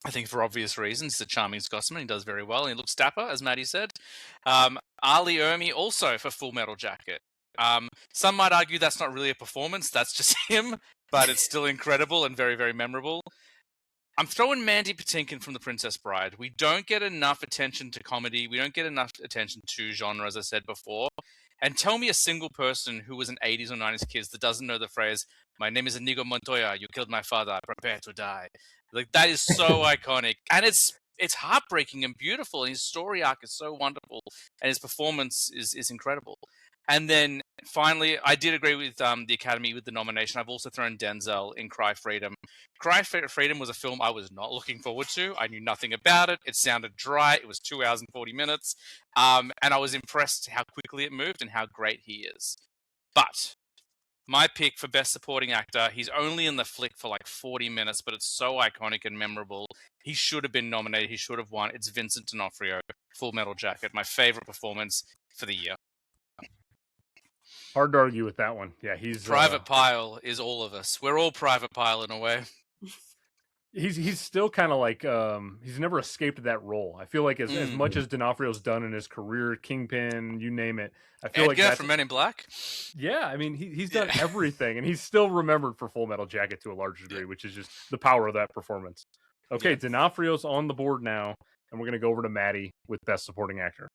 I think for obvious reasons. He's a charming Scotsman. He does very well. And he looks dapper, as Maddie said. Ali Ermey also for Full Metal Jacket. Some might argue that's not really a performance. That's just him. But it's still incredible and very, very memorable. I'm throwing Mandy Patinkin from The Princess Bride. We don't get enough attention to comedy. We don't get enough attention to genre, as I said before. And tell me a single person who was an 80s or 90s kid that doesn't know the phrase, "My name is Inigo Montoya, you killed my father, prepare to die." Like, that is so iconic. And it's heartbreaking and beautiful. And his story arc is so wonderful. And his performance is incredible. And then finally, I did agree with the Academy with the nomination. I've also thrown Denzel in Cry Freedom. Cry Freedom was a film I was not looking forward to. I knew nothing about it. It sounded dry. It was 2 hours and 40 minutes. And I was impressed how quickly it moved and how great he is. But my pick for Best Supporting Actor, he's only in the flick for like 40 minutes, but it's so iconic and memorable. He should have been nominated. He should have won. It's Vincent D'Onofrio, Full Metal Jacket, my favorite performance for the year. Hard to argue with that one. Yeah, he's Private Pile is all of us. We're all Private Pile in a way. He's still kind of like he's never escaped that role. I feel like as much as D'Onofrio's done in his career, Kingpin, you name it. I feel Edgar like that's from Men in Black. Yeah, I mean he's done everything, and he's still remembered for Full Metal Jacket to a large degree, which is just the power of that performance. Okay, D'Onofrio's on the board now, and we're gonna go over to Maddie with Best Supporting Actor.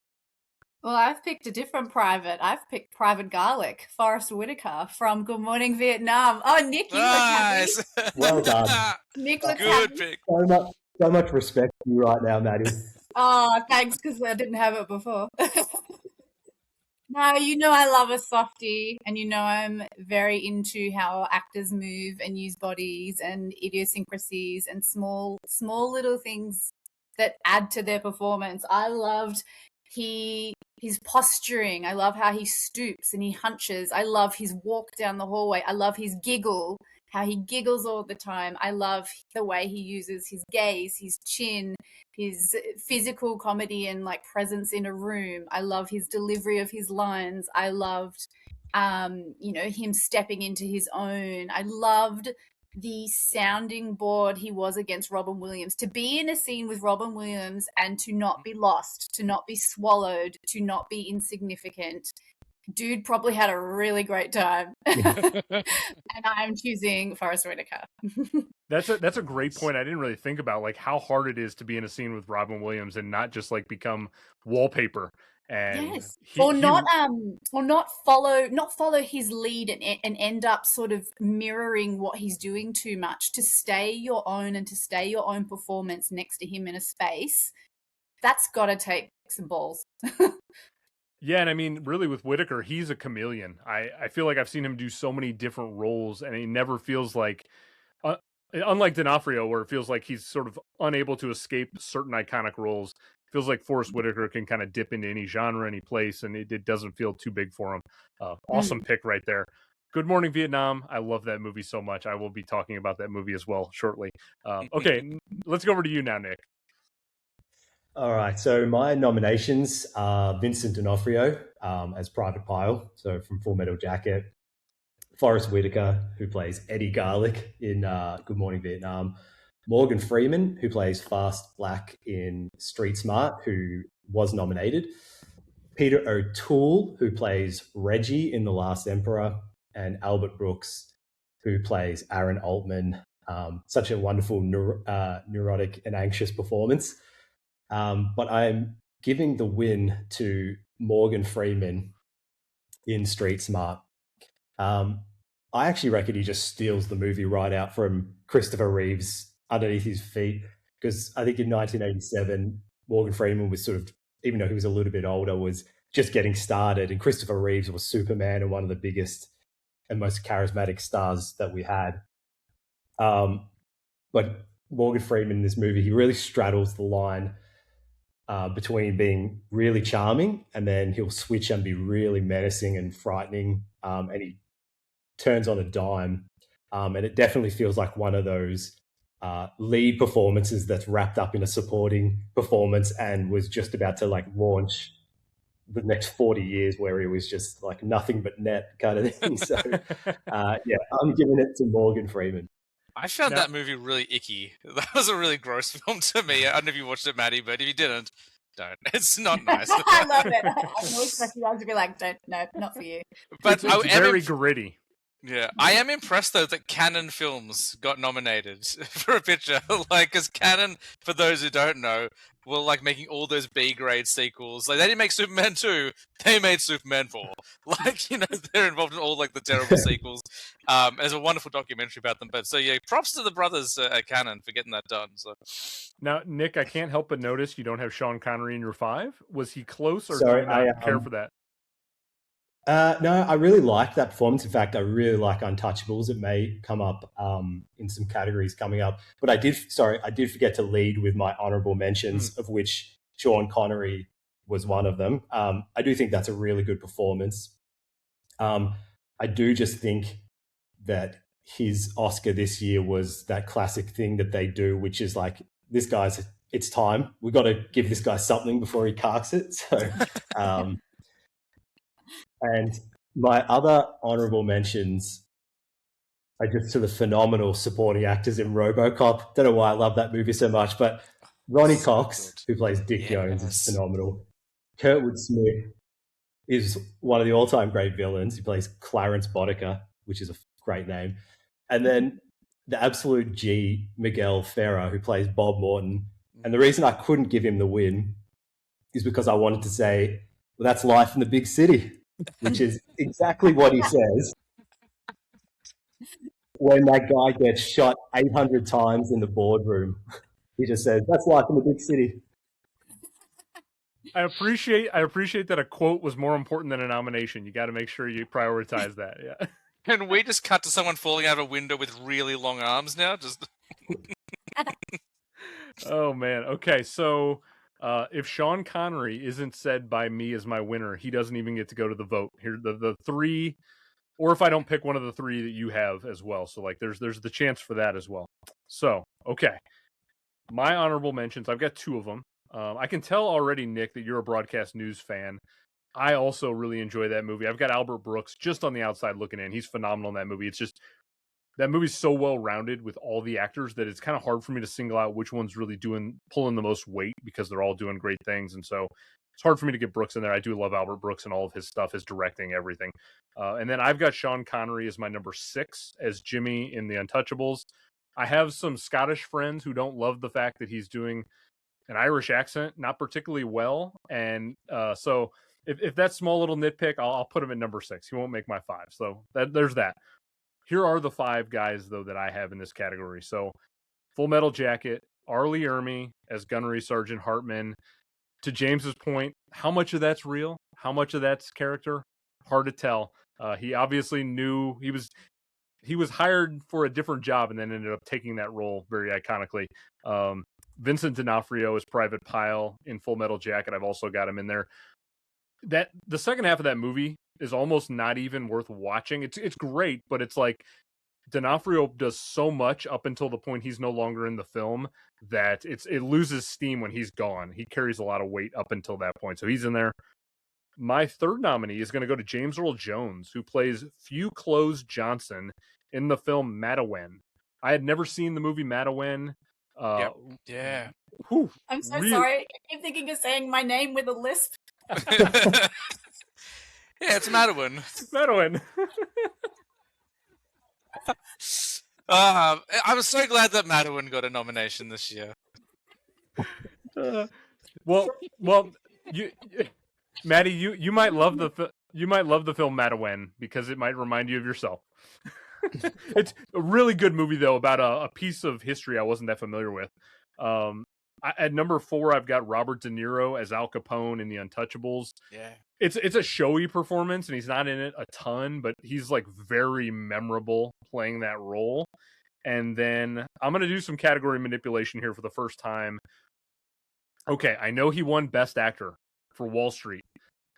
Well, I've picked a different private. I've picked Private Garlic, Forrest Whitaker from Good Morning Vietnam. Oh, Nick, you look happy. Well done. Nick looks Good happy. pick. So much respect for you right now, Maddie. Oh, thanks, because I didn't have it before. No, you know I love a softie, and you know I'm very into how actors move and use bodies and idiosyncrasies and small little things that add to their performance. I loved his posturing. I love how he stoops and he hunches. I love his walk down the hallway. I love his giggle, how he giggles all the time. I love the way he uses his gaze, his chin, his physical comedy and like presence in a room. I love his delivery of his lines. I loved him stepping into his own. I loved the sounding board he was against Robin Williams. To be in a scene with Robin Williams and to not be lost, to not be swallowed, to not be insignificant. Dude probably had a really great time. And I'm choosing Forrest Whitaker. That's a great point. I didn't really think about like how hard it is to be in a scene with Robin Williams and not just like become wallpaper. And yes, not follow his lead and end up sort of mirroring what he's doing too much. To stay your own and to stay your own performance next to him in a space, that's got to take some balls. Yeah, and I mean, really with Whitaker, he's a chameleon. I feel like I've seen him do so many different roles, and he never feels like, unlike D'Onofrio, where it feels like he's sort of unable to escape certain iconic roles. Feels like Forrest Whitaker can kind of dip into any genre, any place, and it doesn't feel too big for him. Awesome pick right there. Good Morning Vietnam. I love that movie so much. I will be talking about that movie as well shortly. Okay, let's go over to you now, Nick. All right, so my nominations are Vincent D'Onofrio as Private Pyle, so from Full Metal Jacket, Forrest Whitaker, who plays Eddie Garlic in Good Morning Vietnam, Morgan Freeman, who plays Fast Black in Street Smart, who was nominated, Peter O'Toole, who plays Reggie in The Last Emperor, and Albert Brooks, who plays Aaron Altman. Such a wonderful, neurotic and anxious performance. But I'm giving the win to Morgan Freeman in Street Smart. I actually reckon he just steals the movie right out from Christopher Reeves underneath his feet, because I think in 1987, Morgan Freeman was sort of, even though he was a little bit older, was just getting started, and Christopher Reeves was Superman and one of the biggest and most charismatic stars that we had. But Morgan Freeman in this movie, he really straddles the line between being really charming and then he'll switch and be really menacing and frightening, and he turns on a dime. And it definitely feels like one of those lead performances that's wrapped up in a supporting performance and was just about to like launch the next 40 years where he was just like nothing but net kind of thing. So yeah, I'm giving it to Morgan Freeman. I found that movie really icky. That was a really gross film to me. I don't know if you watched it, Maddie, but if you didn't, don't. It's not nice. I love it. I always expect you guys to be like, don't, no, not for you. But it's very gritty. Yeah, I am impressed though that Cannon Films got nominated for a picture. Like, because Cannon, for those who don't know, were like making all those B-grade sequels. Like, they didn't make Superman 2, they made Superman 4. Like, you know, they're involved in all like the terrible sequels. There's a wonderful documentary about them. But so yeah, props to the brothers at Cannon for getting that done. So now, Nick, I can't help but notice you don't have Sean Connery in your 5. Was he close, or Sorry, do you not care for that? No, I really like that performance. In fact, I really like Untouchables. It may come up in some categories coming up. But I did forget to lead with my honorable mentions, of which Sean Connery was one of them. I do think that's a really good performance. I do just think that his Oscar this year was that classic thing that they do, which is like, it's time. We've got to give this guy something before he carks it. So... And my other honorable mentions are just to the phenomenal supporting actors in RoboCop. Don't know why I love that movie so much, but Ronnie Cox, who plays Dick Jones, is phenomenal. Kurtwood Smith is one of the all-time great villains. He plays Clarence Boddicker, which is a great name. And then the absolute G, Miguel Ferrer, who plays Bob Morton. And the reason I couldn't give him the win is because I wanted to say, well, that's life in the big city, which is exactly what he says when that guy gets shot 800 times in the boardroom. He just says, that's life in the big city. I appreciate that a quote was more important than a nomination. You got to make sure you prioritize that. Yeah. Can we just cut to someone falling out of a window with really long arms now? Just Oh man. Okay, so if Sean Connery isn't said by me as my winner, he doesn't even get to go to the vote. Here, the three, or if I don't pick one of the three that you have as well. So like, there's the chance for that as well. So okay, my honorable mentions. I've got two of them. I can tell already, Nick, that you're a broadcast news fan. I also really enjoy that movie. I've got Albert Brooks just on the outside looking in. He's phenomenal in that movie. It's just that movie's so well rounded with all the actors that it's kind of hard for me to single out which one's really pulling the most weight because they're all doing great things. And so it's hard for me to get Brooks in there. I do love Albert Brooks and all of his stuff, his directing, everything. And then I've got Sean Connery as my number 6 as Jimmy in The Untouchables. I have some Scottish friends who don't love the fact that he's doing an Irish accent, not particularly well. And so if that small little nitpick, I'll put him at number 6. He won't make my 5. So there's that. Here are the 5 guys, though, that I have in this category. So Full Metal Jacket, Arlie Ermy as Gunnery Sergeant Hartman. To James's point, how much of that's real? How much of that's character? Hard to tell. He obviously knew he was hired for a different job and then ended up taking that role very iconically. Vincent D'Onofrio as Private Pyle in Full Metal Jacket. I've also got him in there. That the second half of that movie is almost not even worth watching. It's great, but it's like D'Onofrio does so much up until the point he's no longer in the film that it loses steam when he's gone. He carries a lot of weight up until that point. So he's in there. My third nominee is going to go to James Earl Jones, who plays Few Clothes Johnson in the film Madawen. I had never seen the movie Madawen. Yep. Yeah. I'm so sorry. I keep thinking of saying my name with a lisp. Yeah, it's Madeline. Madeline. I was so glad that Madeline got a nomination this year. Well, Maddie, you might love the film Madeline because it might remind you of yourself. It's a really good movie though about a piece of history I wasn't that familiar with. At number 4, I've got Robert De Niro as Al Capone in The Untouchables. Yeah. It's a showy performance, and he's not in it a ton, but he's like very memorable playing that role. And then I'm going to do some category manipulation here for the first time. Okay, I know he won Best Actor for Wall Street.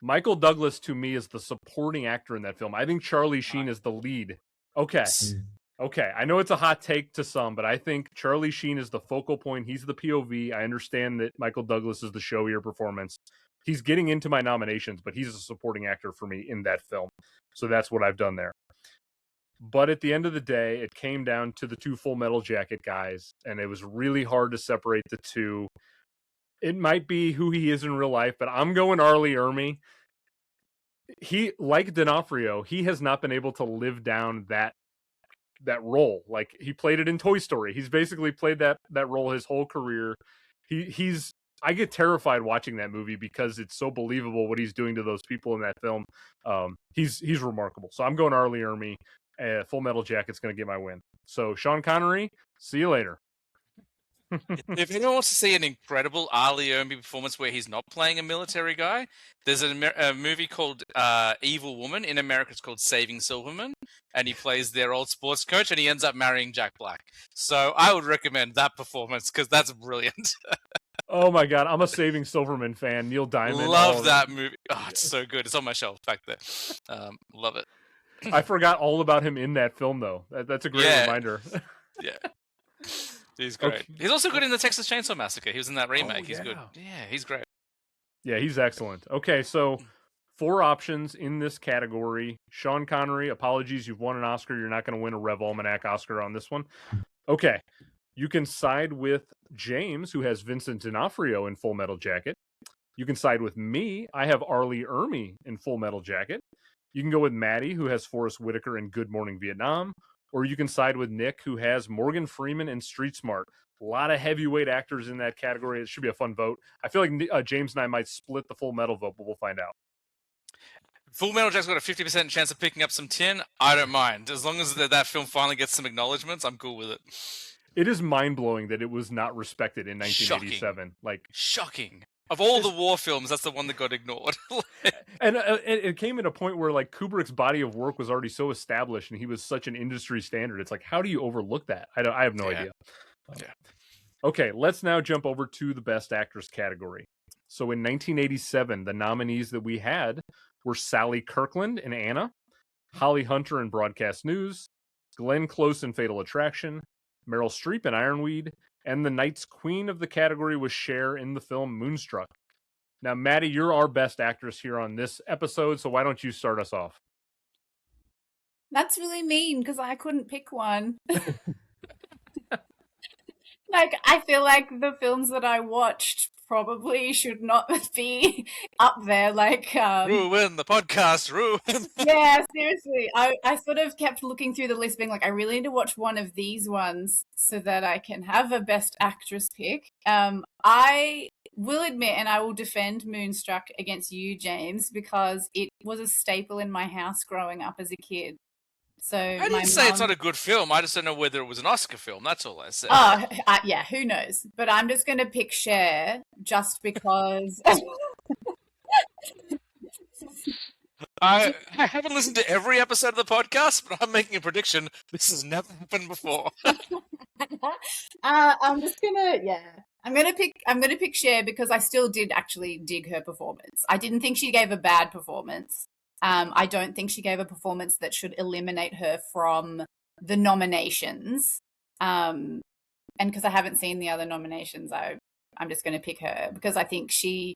Michael Douglas, to me, is the supporting actor in that film. I think Charlie Sheen is the lead. Okay, I know it's a hot take to some, but I think Charlie Sheen is the focal point. He's the POV. I understand that Michael Douglas is the showier performance. He's getting into my nominations, but he's a supporting actor for me in that film. So that's what I've done there. But at the end of the day, it came down to the 2 Full Metal Jacket guys, and it was really hard to separate the two. It might be who he is in real life, but I'm going Arlie Ermy. He, like D'Onofrio, he has not been able to live down that role. Like, he played it in Toy Story. He's basically played that role his whole career. I get terrified watching that movie because it's so believable what he's doing to those people in that film. He's remarkable. So I'm going Arlie Ermy. Full Metal Jacket's going to get my win. So Sean Connery, see you later. If anyone wants to see an incredible Arlie Ermy performance where he's not playing a military guy, there's a movie called Evil Woman. In America, it's called Saving Silverman, and he plays their old sports coach, and he ends up marrying Jack Black. So I would recommend that performance because that's brilliant. Oh my God, I'm a Saving Silverman fan. Neil Diamond. Love that movie. Oh, it's so good. It's on my shelf back there. Love it. I forgot all about him in that film, though. That's a great reminder. Yeah. He's great. Okay. He's also good in the Texas Chainsaw Massacre. He was in that remake. He's good. Yeah, he's great. Yeah, he's excellent. Okay, so 4 options in this category. Sean Connery, apologies, you've won an Oscar. You're not going to win a Rev Almanac Oscar on this one. Okay, you can side with James, who has Vincent D'Onofrio in Full Metal Jacket. You can side with me. I have Arlie Ermy in Full Metal Jacket. You can go with Maddie, who has Forrest Whitaker in Good Morning Vietnam. Or you can side with Nick, who has Morgan Freeman and Street Smart. A lot of heavyweight actors in that category. It should be a fun vote. I feel like James and I might split the Full Metal vote, but we'll find out. Full Metal Jack's got a 50% chance of picking up some tin. I don't mind. As long as that film finally gets some acknowledgements, I'm cool with it. It is mind-blowing that it was not respected in 1987. Shocking. Of all the war films, that's the one that got ignored. And it came at a point where like Kubrick's body of work was already so established, and he was such an industry standard. It's like, how do you overlook that? I have no idea. Yeah. Okay, let's now jump over to the Best Actress category. So in 1987, the nominees that we had were Sally Kirkland in Anna, Holly Hunter in Broadcast News, Glenn Close in Fatal Attraction, Meryl Streep in Ironweed, and the night's queen of the category was Cher in the film Moonstruck. Now, Maddie, you're our Best Actress here on this episode, so why don't you start us off? That's really mean because I couldn't pick one. Like, I feel like the films that I watched probably should not be up there. Like, Ruin the podcast, ruin. Yeah, seriously. I sort of kept looking through the list being like, I really need to watch one of these ones so that I can have a Best Actress pick. I will admit, and I will defend Moonstruck against you, James, because it was a staple in my house growing up as a kid. So I didn't say it's not a good film. I just don't know whether it was an Oscar film. That's all I said. Oh, yeah, who knows? But I'm just going to pick Cher just because. I haven't listened to every episode of the podcast, but I'm making a prediction. This has never happened before. I'm just gonna, I'm gonna pick Cher because I still did actually dig her performance. I didn't think she gave a bad performance. I don't think she gave a performance that should eliminate her from the nominations. And because I haven't seen the other nominations, I'm just going to pick her because I think she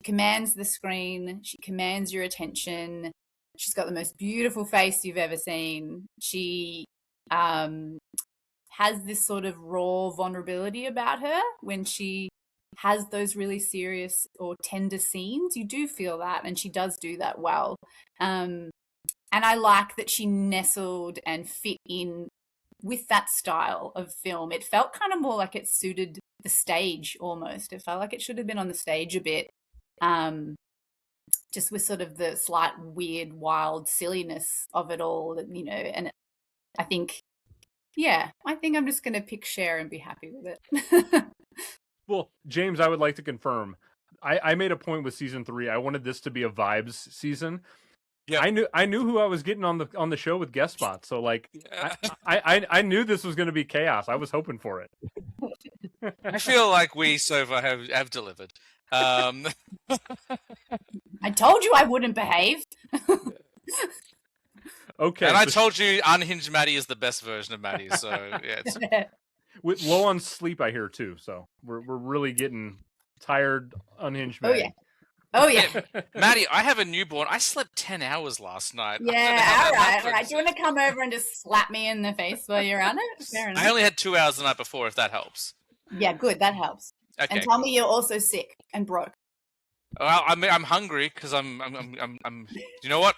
commands the screen. She commands your attention. She's got the most beautiful face you've ever seen. She has this sort of raw vulnerability about her when she has those really serious or tender scenes. You do feel that, and she does do that well. And I like that she nestled and fit in with that style of film. It felt kind of more like it suited the stage almost. It felt like it should have been on the stage a bit, just with sort of the slight weird, wild silliness of it all, you know. And I think I'm just going to pick Cher and be happy with it. Well, James, I would like to confirm. I made a point with season 3. I wanted this to be a vibes season. Yeah, I knew who I was getting on the show with guest spots. So like, I knew this was going to be chaos. I was hoping for it. I feel like we so far have delivered. I told you I wouldn't behave. Okay, and I told you Unhinged Maddie is the best version of Maddie. So yeah. With low on sleep, I hear too. So we're really getting tired. Unhinged Maddie. Oh yeah. Maddie, I have a newborn. I slept 10 hours last night. Yeah, all right. Do you want to come over and just slap me in the face while you're on it? Fair enough. I only had 2 hours the night before, if that helps. Yeah, good. That helps. Okay. And tell me you're also sick and broke. Well, I'm hungry because I'm. You know what?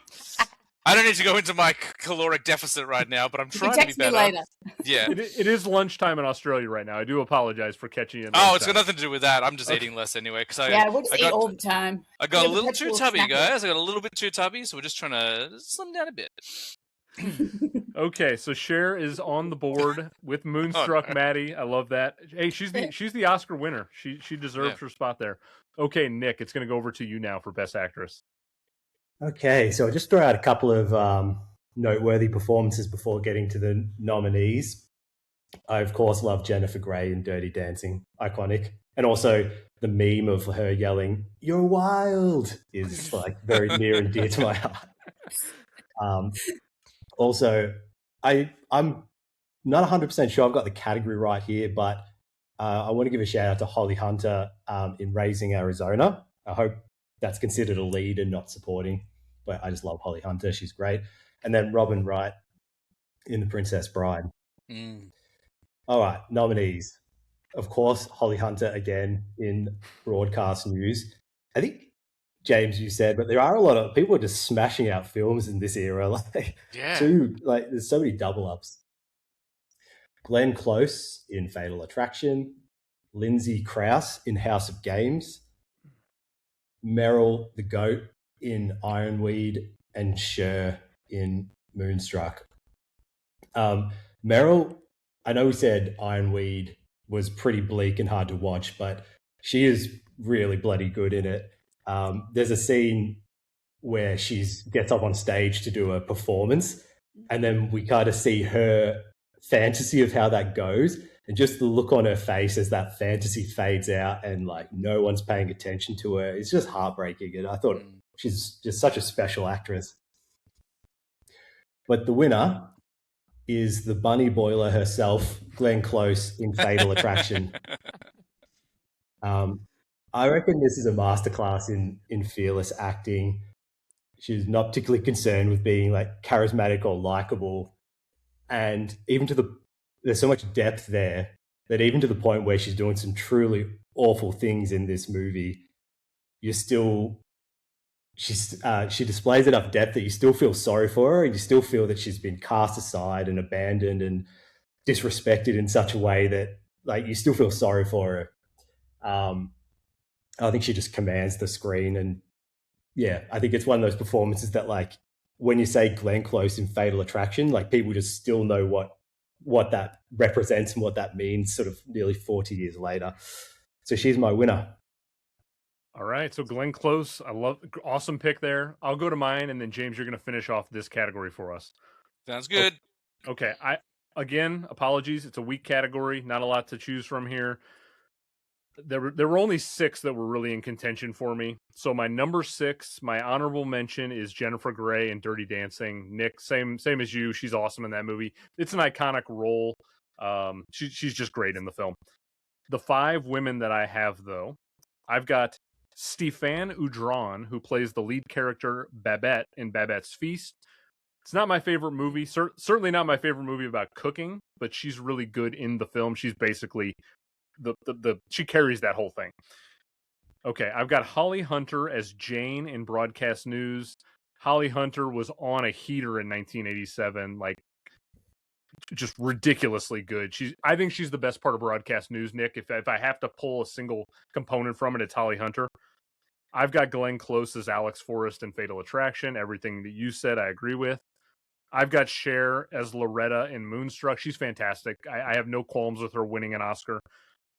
I don't need to go into my caloric deficit right now, but I'm trying to be better. Me later. Yeah. It is lunchtime in Australia right now. I do apologize for catching you. Oh, it's got nothing to do with that. I'm just eating less anyway. We'll just eat all the time. I got a little too tubby, guys. I got a little bit too tubby, so we're just trying to slim down a bit. Okay, so Cher is on the board with Moonstruck. Maddie, I love that. Hey, she's the Oscar winner. She deserves her spot there. Okay, Nick, it's going to go over to you now for Best Actress. Okay, so I'll just throw out a couple of noteworthy performances before getting to the nominees. I, of course, love Jennifer Grey in Dirty Dancing, iconic. And also the meme of her yelling, "You're wild," is like very near and dear to my heart. Also, I'm not 100% sure I've got the category right here, but I want to give a shout out to Holly Hunter in Raising Arizona. I hope that's considered a lead and not supporting, but I just love Holly Hunter. She's great. And then Robin Wright in The Princess Bride. All right, nominees. Of course, Holly Hunter again in Broadcast News. I think, James, you said, but there are a lot of people just smashing out films in this era. There's so many double ups. Glenn Close in Fatal Attraction. Lindsay Krause in House of Games. Meryl the Goat in Ironweed, and Cher in Moonstruck. Meryl, I know we said Ironweed was pretty bleak and hard to watch, but she is really bloody good in it. There's a scene where she gets up on stage to do a performance, and then we kind of see her fantasy of how that goes. And just the look on her face as that fantasy fades out and like no one's paying attention to her, it's just heartbreaking. And I thought she's just such a special actress. But the winner is the bunny boiler herself, Glenn Close in Fatal Attraction. I reckon this is a masterclass in fearless acting. She's not particularly concerned with being like charismatic or likable. And even there's so much depth there that even to the point where she's doing some truly awful things in this movie, she displays enough depth that you still feel sorry for her, and you still feel that she's been cast aside and abandoned and disrespected in such a way that like you still feel sorry for her. I think she just commands the screen, and yeah, I think it's one of those performances that like when you say Glenn Close in Fatal Attraction, like people just still know what that represents and what that means sort of nearly 40 years later. So she's my winner. Mm. All right, so Glenn Close, awesome pick there. I'll go to mine, and then James, you're going to finish off this category for us. Sounds good. Okay, apologies. It's a weak category, not a lot to choose from here. There were only 6 that were really in contention for me. So my number 6, my honorable mention is Jennifer Grey in Dirty Dancing. Nick, same as you. She's awesome in that movie. It's an iconic role. She's just great in the film. The 5 women that I have, though, I've got Stéphane Oudron, who plays the lead character Babette in Babette's Feast. It's not my favorite movie. Certainly not my favorite movie about cooking, but she's really good in the film. She's basically she carries that whole thing. Okay, I've got Holly Hunter as Jane in Broadcast News. Holly Hunter was on a heater in 1987, like just ridiculously good. I think she's the best part of Broadcast News, Nick. If I have to pull a single component from it, it's Holly Hunter. I've got Glenn Close as Alex Forrest in Fatal Attraction. Everything that you said, I agree with. I've got Cher as Loretta in Moonstruck. She's fantastic. I have no qualms with her winning an Oscar.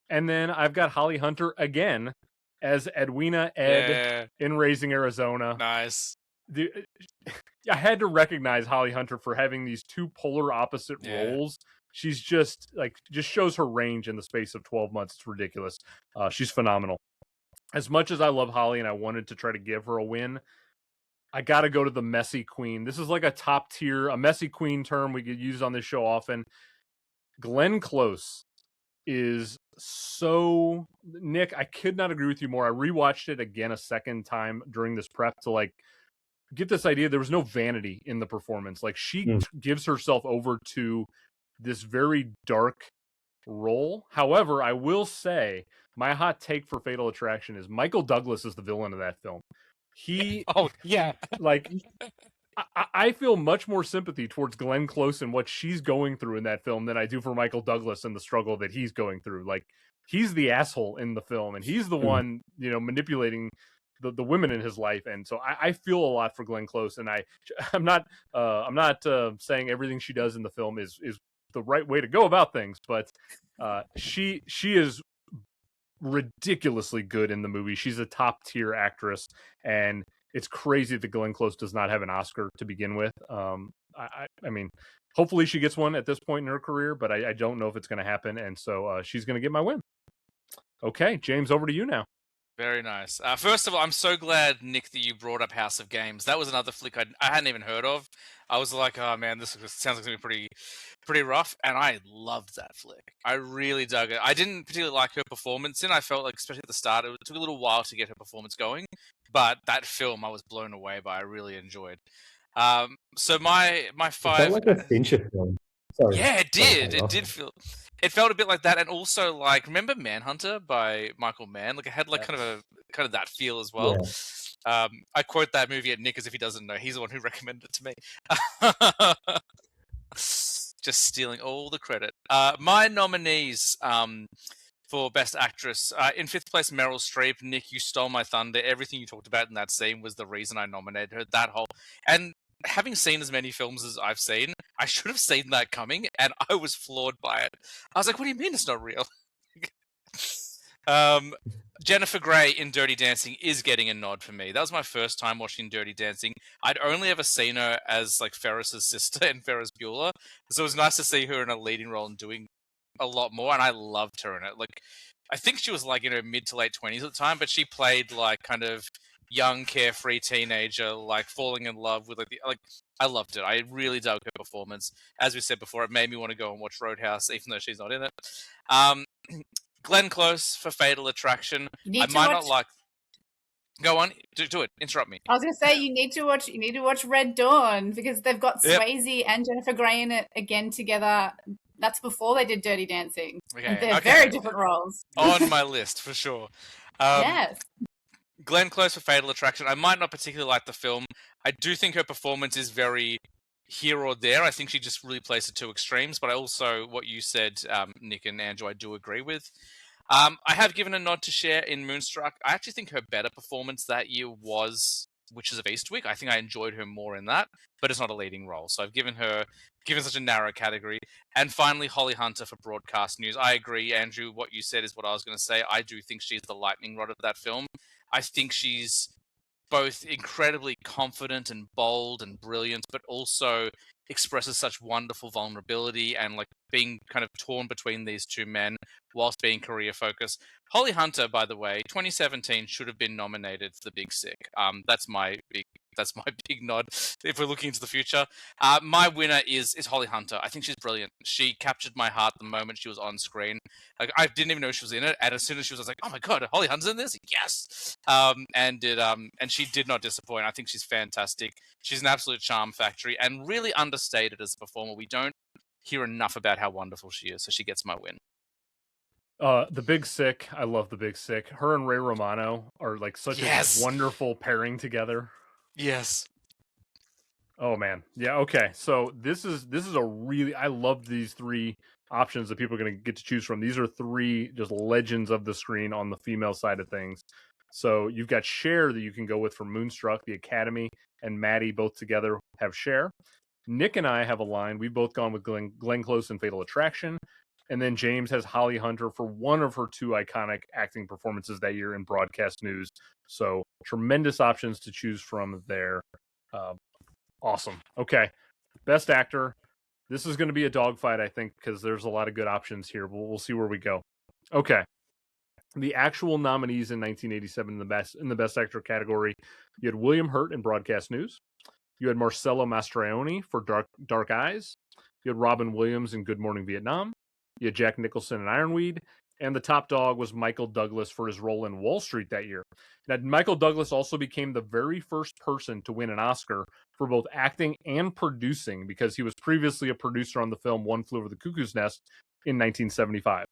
And then I've got Holly Hunter again as Edwina in Raising Arizona. Nice. I had to recognize Holly Hunter for having these 2 polar opposite roles. She's just shows her range in the space of 12 months. It's ridiculous. She's phenomenal. As much as I love Holly and I wanted to try to give her a win, I got to go to the messy queen. This is like a top tier, a messy queen term we could use on this show often. Glenn Close is so, Nick, I could not agree with you more. I rewatched it again a second time during this prep to like get this idea. There was no vanity in the performance. Like she gives herself over to this very dark role. However, I will say my hot take for Fatal Attraction is Michael Douglas is the villain of that film. Like I feel much more sympathy towards Glenn Close and what she's going through in that film than I do for Michael Douglas and the struggle that he's going through. Like he's the asshole in the film, and he's the one, manipulating the women in his life. And so I feel a lot for Glenn Close, and I'm not saying everything she does in the film is the right way to go about things, but she is ridiculously good in the movie. She's a top tier actress, and it's crazy that Glenn Close does not have an Oscar to begin with. I mean, hopefully she gets one at this point in her career, but I don't know if it's going to happen. And so she's going to get my win. Okay, James, over to you now. Very nice. First of all, I'm so glad, Nick, that you brought up House of Games. That was another flick I hadn't even heard of. I was like, oh man, this sounds like it's going to be pretty rough. And I loved that flick. I really dug it. I didn't particularly like her performance in. I felt like, especially at the start, it took a little while to get her performance going. But that film I was blown away by. I really enjoyed. So my 5... It felt like a Fincher film. Sorry. Yeah, it did. It felt a bit like that, and also like, remember Manhunter by Michael Mann? Like it had like kind of that feel as well. Yeah. I quote that movie at Nick as if he doesn't know. He's the one who recommended it to me. Just stealing all the credit. My nominees for Best Actress. In 5th place, Meryl Streep. Nick, you stole my thunder. Everything you talked about in that scene was the reason I nominated her. And having seen as many films as I've seen, I should have seen that coming, and I was floored by it. I was like, what do you mean it's not real? Jennifer Grey in Dirty Dancing is getting a nod for me. That was my first time watching Dirty Dancing. I'd only ever seen her as like Ferris's sister in Ferris Bueller, so it was nice to see her in a leading role and doing a lot more, and I loved her in it. Like, I think she was like in her mid to late 20s at the time, but she played like kind of young, carefree teenager, like falling in love with like I loved it. I really dug her performance. As we said before, it made me want to go and watch Roadhouse, even though she's not in it. Glenn Close for Fatal Attraction. I might not like. Go on, do it. Interrupt me. I was going to say you need to watch Red Dawn because they've got Swayze and Jennifer Grey in it again together. That's before they did Dirty Dancing. Okay. And they're very different roles. On my list for sure. Yes. Glenn Close for Fatal Attraction. I might not particularly like the film. I do think her performance is very here or there. I think she just really plays the two extremes. But I also, what you said, Nick and Andrew, I do agree with. I have given a nod to Cher in Moonstruck. I actually think her better performance that year was Witches of Eastwick. I think I enjoyed her more in that, but it's not a leading role. So I've given such a narrow category. And finally, Holly Hunter for Broadcast News. I agree, Andrew. What you said is what I was going to say. I do think she's the lightning rod of that film. I think she's both incredibly confident and bold and brilliant, but also expresses such wonderful vulnerability and like being kind of torn between these two men whilst being career focused. Holly Hunter, by the way, 2017 should have been nominated for The Big Sick. That's my big nod if we're looking into the future. My winner is Holly Hunter. I think she's brilliant. She captured my heart the moment she was on screen. Like, I didn't even know she was in it, and as soon as she was, I was like, "Oh my god, Holly Hunter's in this!" Yes, and she did not disappoint. I think she's fantastic. She's an absolute charm factory and really understated as a performer. We don't hear enough about how wonderful she is, so she gets my win. The Big Sick. I love The Big Sick. Her and Ray Romano are like such a wonderful pairing together. Yes. Oh man. Yeah, okay. So this is a really, I love these three options that people are going to get to choose from. These are three just legends of the screen on the female side of things. So you've got Cher that you can go with for Moonstruck. The Academy and Maddie both together have Cher. Nick and I have a line. We've both gone with Glenn Close in Fatal Attraction. And then James has Holly Hunter for one of her two iconic acting performances that year in Broadcast News. So tremendous options to choose from there. Awesome. Okay. Best actor. This is going to be a dogfight, I think, because there's a lot of good options here. We'll see where we go. Okay. The actual nominees in 1987 in the best actor category, you had William Hurt in Broadcast News. You had Marcello Mastroianni for Dark Eyes. You had Robin Williams in Good Morning Vietnam. You had Jack Nicholson in Ironweed. And the top dog was Michael Douglas for his role in Wall Street that year. Now, Michael Douglas also became the very first person to win an Oscar for both acting and producing because he was previously a producer on the film One Flew Over the Cuckoo's Nest in 1975.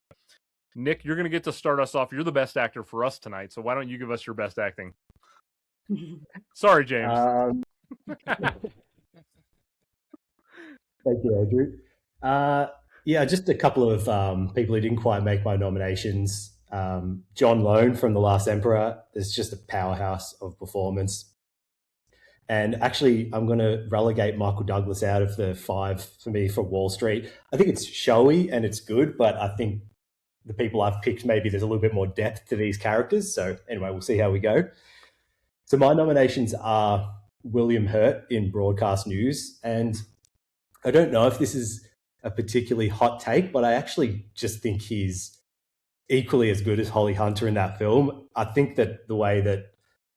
Nick, you're going to get to start us off. You're the best actor for us tonight, so why don't you give us your best acting? Sorry, James. Thank you, Andrew. Yeah, just a couple of people who didn't quite make my nominations. John Lone from The Last Emperor is just a powerhouse of performance. And actually, I'm going to relegate Michael Douglas out of the 5 for me for Wall Street. I think it's showy and it's good, but I think the people I've picked, maybe there's a little bit more depth to these characters. So anyway, we'll see how we go. So my nominations are William Hurt in Broadcast News. And I don't know if this is a particularly hot take, but I actually just think he's equally as good as Holly Hunter in that film. I think that the way that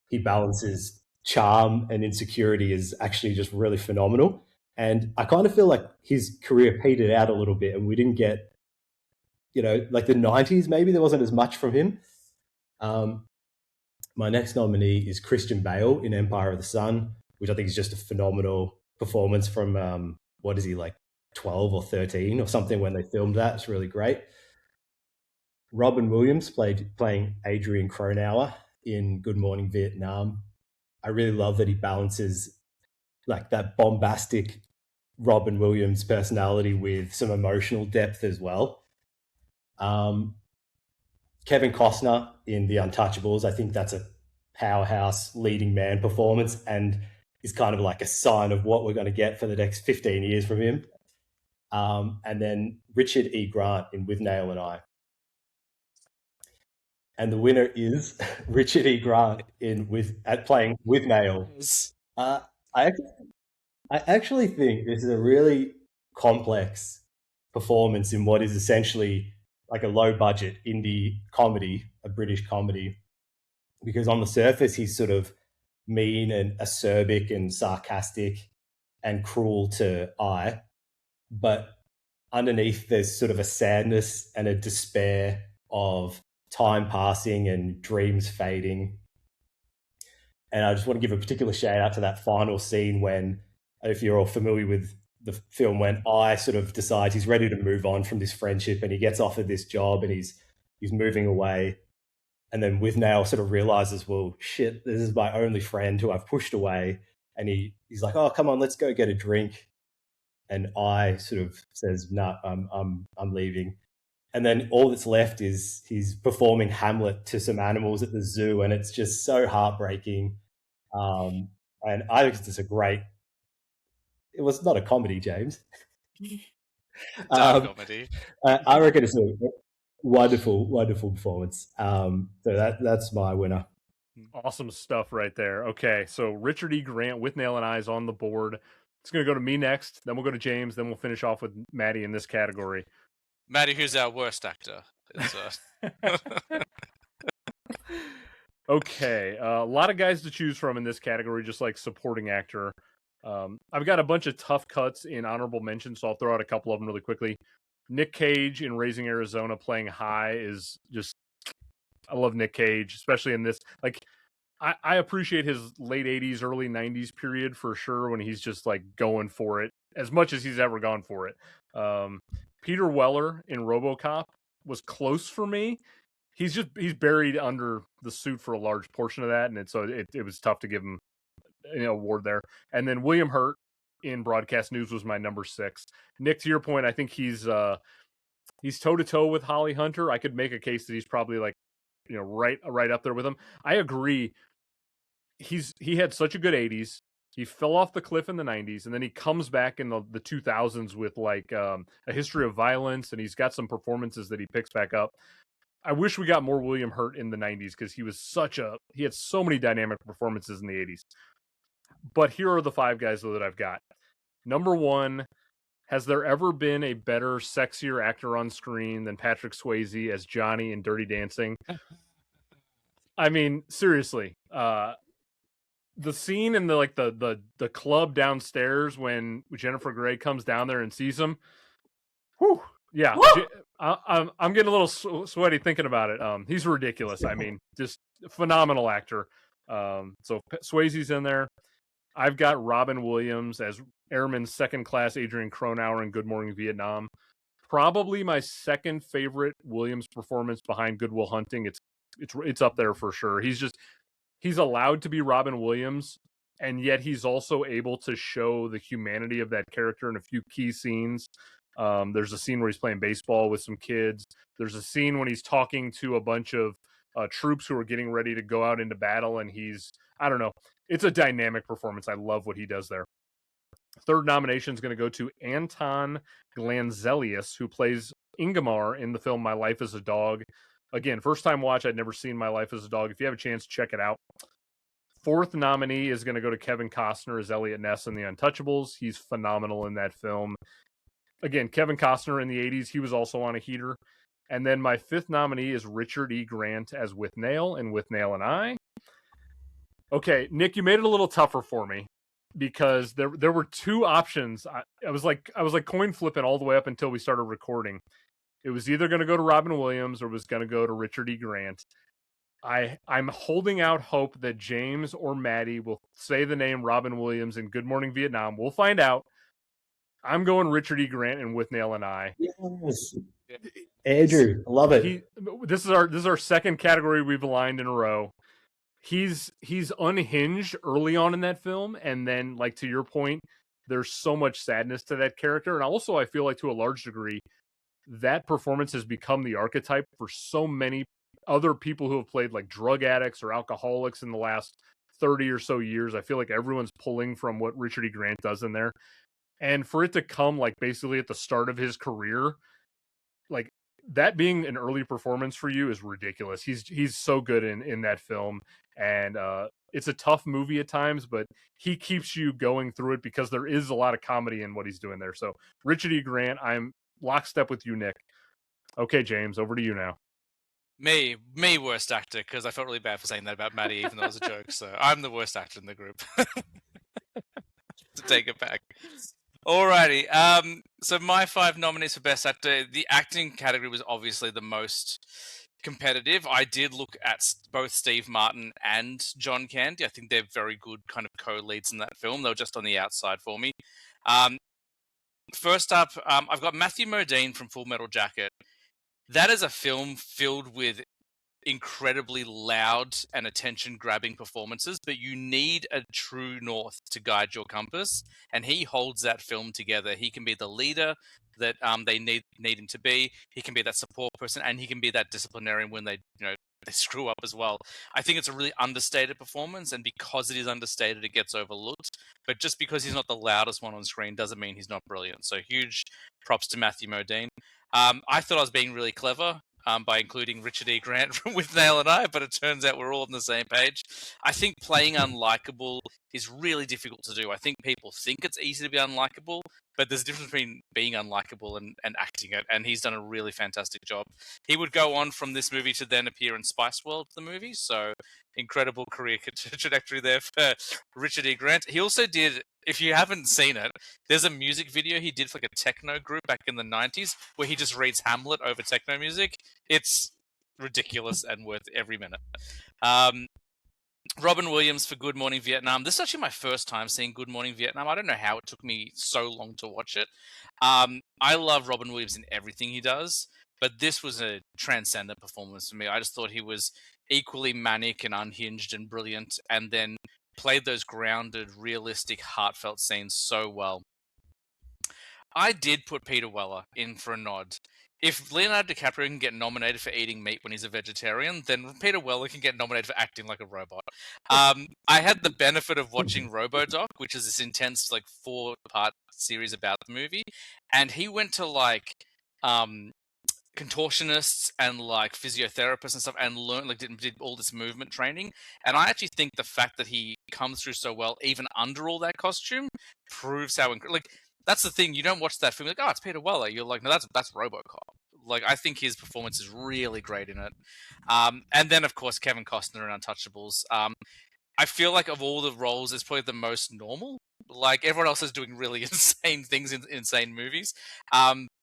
he balances charm and insecurity is actually just really phenomenal. And I kind of feel like his career petered out a little bit and we didn't get, like the 90s, maybe there wasn't as much from him. My next nominee is Christian Bale in Empire of the Sun, which I think is just a phenomenal performance from, 12 or 13 or something when they filmed that. It's really great. Robin Williams playing Adrian Cronauer in Good Morning Vietnam. I really love that he balances like that bombastic Robin Williams personality with some emotional depth as well. Kevin Costner in The Untouchables. I think that's a powerhouse leading man performance and is kind of like a sign of what we're going to get for the next 15 years from him. And then Richard E. Grant in With Nail and I. And the winner is Richard E. Grant playing With Nail. I actually think this is a really complex performance in what is essentially like a low budget indie comedy, a British comedy, because on the surface he's sort of mean and acerbic and sarcastic and cruel to eye, but underneath there's sort of a sadness and a despair of time passing and dreams fading. And I just want to give a particular shout out to that final scene when, if you're all familiar with the film, when I sort of decides he's ready to move on from this friendship and he gets offered this job and he's moving away. And then Withnail sort of realizes, well, shit, this is my only friend who I've pushed away. And he's like, oh, come on, let's go get a drink. And I sort of says, no, I'm leaving. And then all that's left is he's performing Hamlet to some animals at the zoo, and it's just so heartbreaking. And I think it's just a great. It was not a comedy, James. Comedy. I reckon it's a wonderful, wonderful performance. So that's my winner. Awesome stuff right there. Okay, so Richard E. Grant, Withnail and I is on the board. It's going to go to me next, then we'll go to James, then we'll finish off with Maddie in this category. Maddie, who's our worst actor? Okay, a lot of guys to choose from in this category, just like supporting actor. I've got a bunch of tough cuts in honorable mention, so I'll throw out a couple of them really quickly. Nick Cage in Raising Arizona playing High is just... I love Nick Cage, especially in this. Like, I appreciate his late 80s, early 90s period for sure, when he's just like going for it as much as he's ever gone for it. Peter Weller in RoboCop was close for me. He's buried under the suit for a large portion of that, and it was tough to give him an award there. And then William Hurt in Broadcast News was my number 6. Nick, to your point, I think he's toe to toe with Holly Hunter. I could make a case that he's probably like, right up there with him. I agree. He had such a good 80s. He fell off the cliff in the 90s, and then he comes back in the 2000s with like A History of Violence, and he's got some performances that he picks back up. I wish we got more William Hurt in the 90s because he had so many dynamic performances in the 80s. But here are the 5 guys though that I've got. Number 1, has there ever been a better, sexier actor on screen than Patrick Swayze as Johnny in Dirty Dancing? I mean, seriously. The scene in the club downstairs when Jennifer Grey comes down there and sees him. Whew, yeah, woo! I'm getting a little sweaty thinking about it. He's ridiculous. I mean, just a phenomenal actor. So Swayze's in there. I've got Robin Williams as Airman Second Class Adrian Cronauer in Good Morning Vietnam. Probably my second favorite Williams performance behind Good Will Hunting. It's up there for sure. He's allowed to be Robin Williams, and yet he's also able to show the humanity of that character in a few key scenes. There's a scene where he's playing baseball with some kids. There's a scene when he's talking to a bunch of troops who are getting ready to go out into battle, and I don't know. It's a dynamic performance. I love what he does there. Third nomination is going to go to Anton Glanzelius, who plays Ingmar in the film My Life as a Dog. Again, first time watch. I'd never seen My Life as a Dog. If you have a chance, check it out. Fourth nominee is going to go to Kevin Costner as Elliot Ness in The Untouchables. He's phenomenal in that film. Again, Kevin Costner in the 80s, he was also on a heater. And then my fifth nominee is Richard E. Grant as Withnail in Withnail and I. Okay, Nick, you made it a little tougher for me because there were 2 options. I was like coin flipping all the way up until we started recording. It was either going to go to Robin Williams or it was going to go to Richard E. Grant. I'm holding out hope that James or Maddie will say the name Robin Williams in Good Morning Vietnam. We'll find out. I'm going Richard E. Grant and Withnail and I. Yes. Andrew, I love it. This is our second category we've aligned in a row. He's unhinged early on in that film, and then, like, to your point, there's so much sadness to that character. And also, I feel like to a large degree, that performance has become the archetype for so many other people who have played like drug addicts or alcoholics in the last 30 or so years. I feel like everyone's pulling from what Richard E. Grant does in there. And for it to come like basically at the start of his career, like that being an early performance for you is ridiculous. He's so good in that film. And it's a tough movie at times, but he keeps you going through it because there is a lot of comedy in what he's doing there. So Richard E. Grant, I'm lockstep with you, Nick. Okay, James, over to you now. Me worst actor, because I felt really bad for saying that about Maddie, even though it was a joke. So I'm the worst actor in the group. To take it back. Alrighty. So my 5 nominees for Best Actor, the acting category was obviously the most competitive. I did look at both Steve Martin and John Candy. I think they're very good kind of co-leads in that film. They were just on the outside for me. First up, I've got Matthew Modine from Full Metal Jacket. That is a film filled with incredibly loud and attention-grabbing performances, but you need a true north to guide your compass, and he holds that film together. He can be the leader that they need him to be. He can be that support person, and he can be that disciplinarian when they screw up as well. I think it's a really understated performance, and because it is understated, it gets overlooked. But just because he's not the loudest one on screen doesn't mean he's not brilliant. So huge props to Matthew Modine. I thought I was being really clever by including Richard E. Grant with Nail and I, but it turns out we're all on the same page. I think playing unlikable is really difficult to do. I think people think it's easy to be unlikable, but there's a difference between being unlikable and acting it, and he's done a really fantastic job. He would go on from this movie to then appear in Spice World, the movie, so incredible career trajectory there for Richard E. Grant. He also did, if you haven't seen it, there's a music video he did for like a techno group back in the 90s where he just reads Hamlet over techno music. It's ridiculous and worth every minute. Robin Williams for Good Morning Vietnam. This is actually my first time seeing Good Morning Vietnam. I don't know how it took me so long to watch it. I love Robin Williams in everything he does, but this was a transcendent performance for me. I just thought he was equally manic and unhinged and brilliant, and then played those grounded, realistic, heartfelt scenes so well. I did put Peter Weller in for a nod. If Leonardo DiCaprio can get nominated for eating meat when he's a vegetarian, then Peter Weller can get nominated for acting like a robot. I had the benefit of watching RoboDoc, which is this intense, like, 4-part series about the movie, and he went to, like, contortionists and like physiotherapists and stuff and learned, like, did all this movement training. And I actually think the fact that he comes through so well, even under all that costume, proves how like, that's the thing. You don't watch that film like, oh, it's Peter Weller. You're like, no, that's RoboCop. Like, I think his performance is really great in it. And then of course Kevin Costner in Untouchables. I feel like of all the roles, it's probably the most normal. Like, everyone else is doing really insane things in insane movies.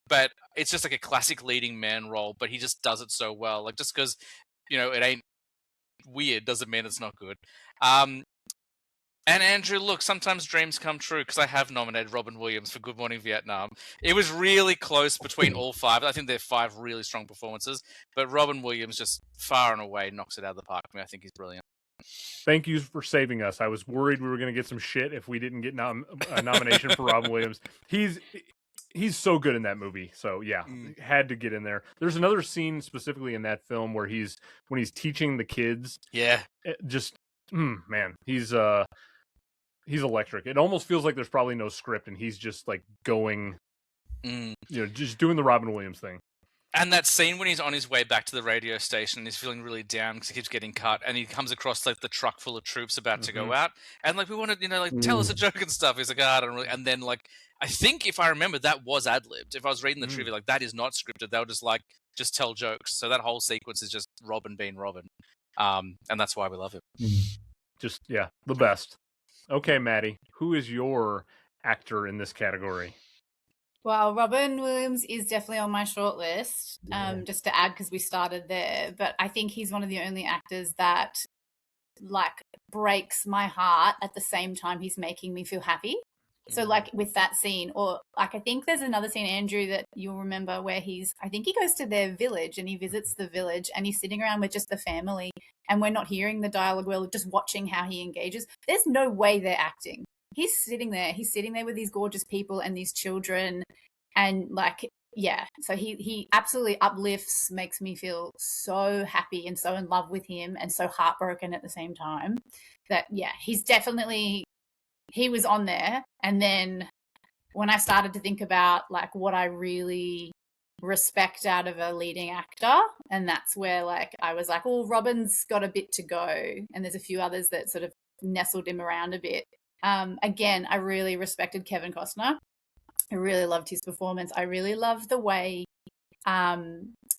But it's just like a classic leading man role, but he just does it so well. Like, just because, it ain't weird doesn't mean it's not good. And Andrew, look, sometimes dreams come true, because I have nominated Robin Williams for Good Morning Vietnam. It was really close between all 5. I think they're 5 really strong performances, but Robin Williams just far and away knocks it out of the park for me. I think he's brilliant. Thank you for saving us. I was worried we were going to get some shit if we didn't get a nomination for Robin Williams. He's so good in that movie. So yeah, had to get in there. There's another scene specifically in that film where when he's teaching the kids. Yeah. Man, he's electric. It almost feels like there's probably no script and he's just like going, just doing the Robin Williams thing. And that scene when he's on his way back to the radio station and he's feeling really down because he keeps getting cut, and he comes across like the truck full of troops about to go out, and like, we want to, tell us a joke and stuff. He's like, I don't really. And then, like, I think if I remember, that was ad-libbed. If I was reading the trivia, like, that is not scripted. They'll just tell jokes. So that whole sequence is just Robin being Robin, and that's why we love him. Just the best. Okay, Maddie, who is your actor in this category? Well, Robin Williams is definitely on my short list, just to add, because we started there. But I think he's one of the only actors that, like, breaks my heart at the same time he's making me feel happy. So, like, with that scene, or, like, I think there's another scene, Andrew, that you'll remember where I think he goes to their village and he visits the village and he's sitting around with just the family and we're not hearing the dialogue, we're just watching how he engages. There's no way they're acting. He's sitting there with these gorgeous people and these children, and like, so he absolutely uplifts, makes me feel so happy and so in love with him and so heartbroken at the same time. That he's definitely, he was on there. And then when I started to think about like what I really respect out of a leading actor, and that's where like I was like, oh, Robin's got a bit to go, and there's a few others that sort of nestled him around a bit. Again, I really respected Kevin Costner. I really loved his performance. I really love the way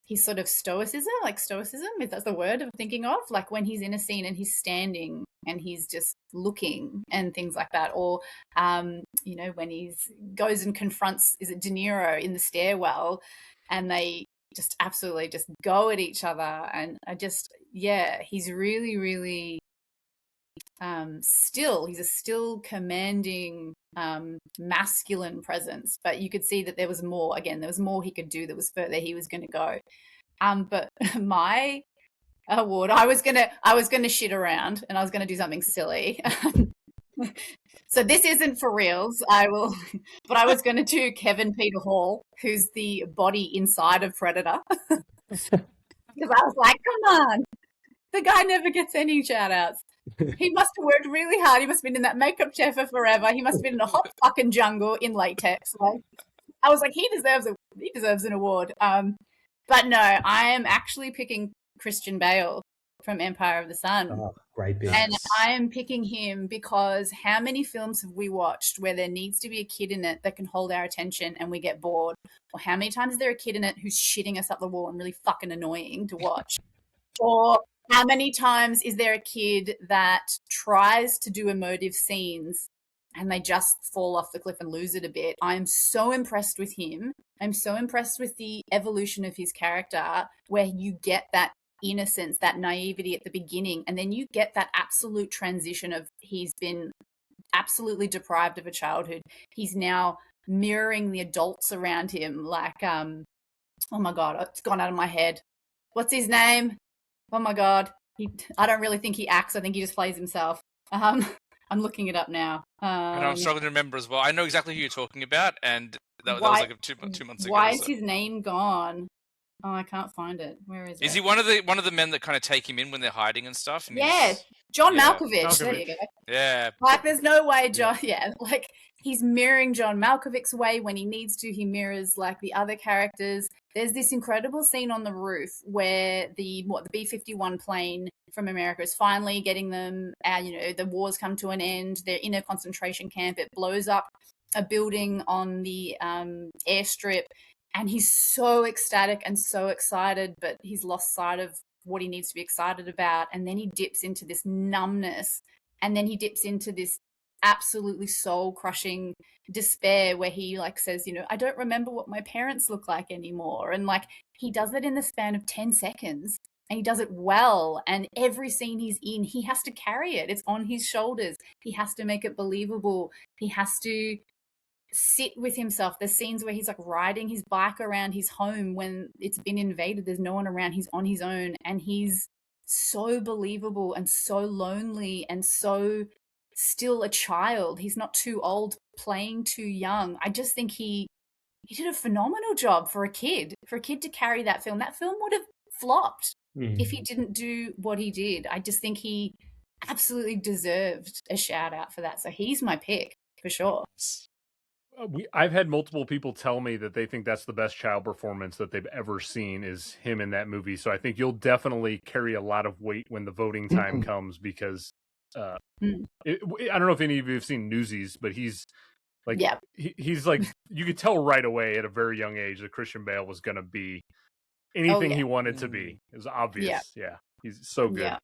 his sort of stoicism, if that's the word I'm thinking of, like when he's in a scene and he's standing and he's just looking and things like that, or when he's goes and confronts, is it De Niro in the stairwell, and they just absolutely just go at each other, and he's really, really he's a still commanding masculine presence, but you could see that there was more he could do, that was further he was going to go. But my award, I was gonna shit around and I was gonna do something silly. So this isn't for reals, but I was gonna do Kevin Peter Hall, who's the body inside of Predator. Because I was like, come on, the guy never gets any shout outs. He must have worked really hard. He must have been in that makeup chair for forever. He must have been in a hot fucking jungle in latex. Like, I was like, he deserves an award. But no, I am actually picking Christian Bale from Empire of the Sun. Oh, great pick. And I am picking him because how many films have we watched where there needs to be a kid in it that can hold our attention and we get bored? Or how many times is there a kid in it who's shitting us up the wall and really fucking annoying to watch? Or how many times is there a kid that tries to do emotive scenes and they just fall off the cliff and lose it a bit? I'm so impressed with him. I'm so impressed with the evolution of his character, where you get that innocence, that naivety at the beginning, and then you get that absolute transition of he's been absolutely deprived of a childhood. He's now mirroring the adults around him, like, oh my God, it's gone out of my head. What's his name? Oh my God. I don't really think he acts. I think he just plays himself. I'm looking it up now. I know, I'm struggling to remember as well. I know exactly who you're talking about, and that was like 2 months ago. Why is his name gone? Oh, I can't find it. Where is it? Is he one of the men that kind of take him in when they're hiding and stuff? And yeah, John Malkovich. There you go. Yeah. Like, there's no way John. Yeah, like he's mirroring John Malkovich's way when he needs to. He mirrors like the other characters. There's this incredible scene on the roof where the B-51 plane from America is finally getting them. The war's come to an end. They're in a concentration camp. It blows up a building on the airstrip, and he's so ecstatic and so excited, but he's lost sight of what he needs to be excited about. And then he dips into this numbness, and then he dips into this absolutely soul-crushing despair where he like says, I don't remember what my parents look like anymore. And like he does it in the span of 10 seconds, and he does it well. And every scene he's in, he has to carry it. It's on his shoulders. He has to make it believable. He has to sit with himself. There's scenes where he's like riding his bike around his home when it's been invaded. There's no one around. He's on his own, and he's so believable and so lonely and so still a child. He's not too old playing too young. I just think he did a phenomenal job for a kid to carry that film. That film would have flopped if he didn't do what he did. I just think he absolutely deserved a shout out for that. So he's my pick for sure. I've had multiple people tell me that they think that's the best child performance that they've ever seen is him in that movie. So I think you'll definitely carry a lot of weight when the voting time comes, because I don't know if any of you have seen Newsies, but he's like, he's like, you could tell right away at a very young age that Christian Bale was going to be anything he wanted to be. It was obvious. Yeah. He's so good. Yeah.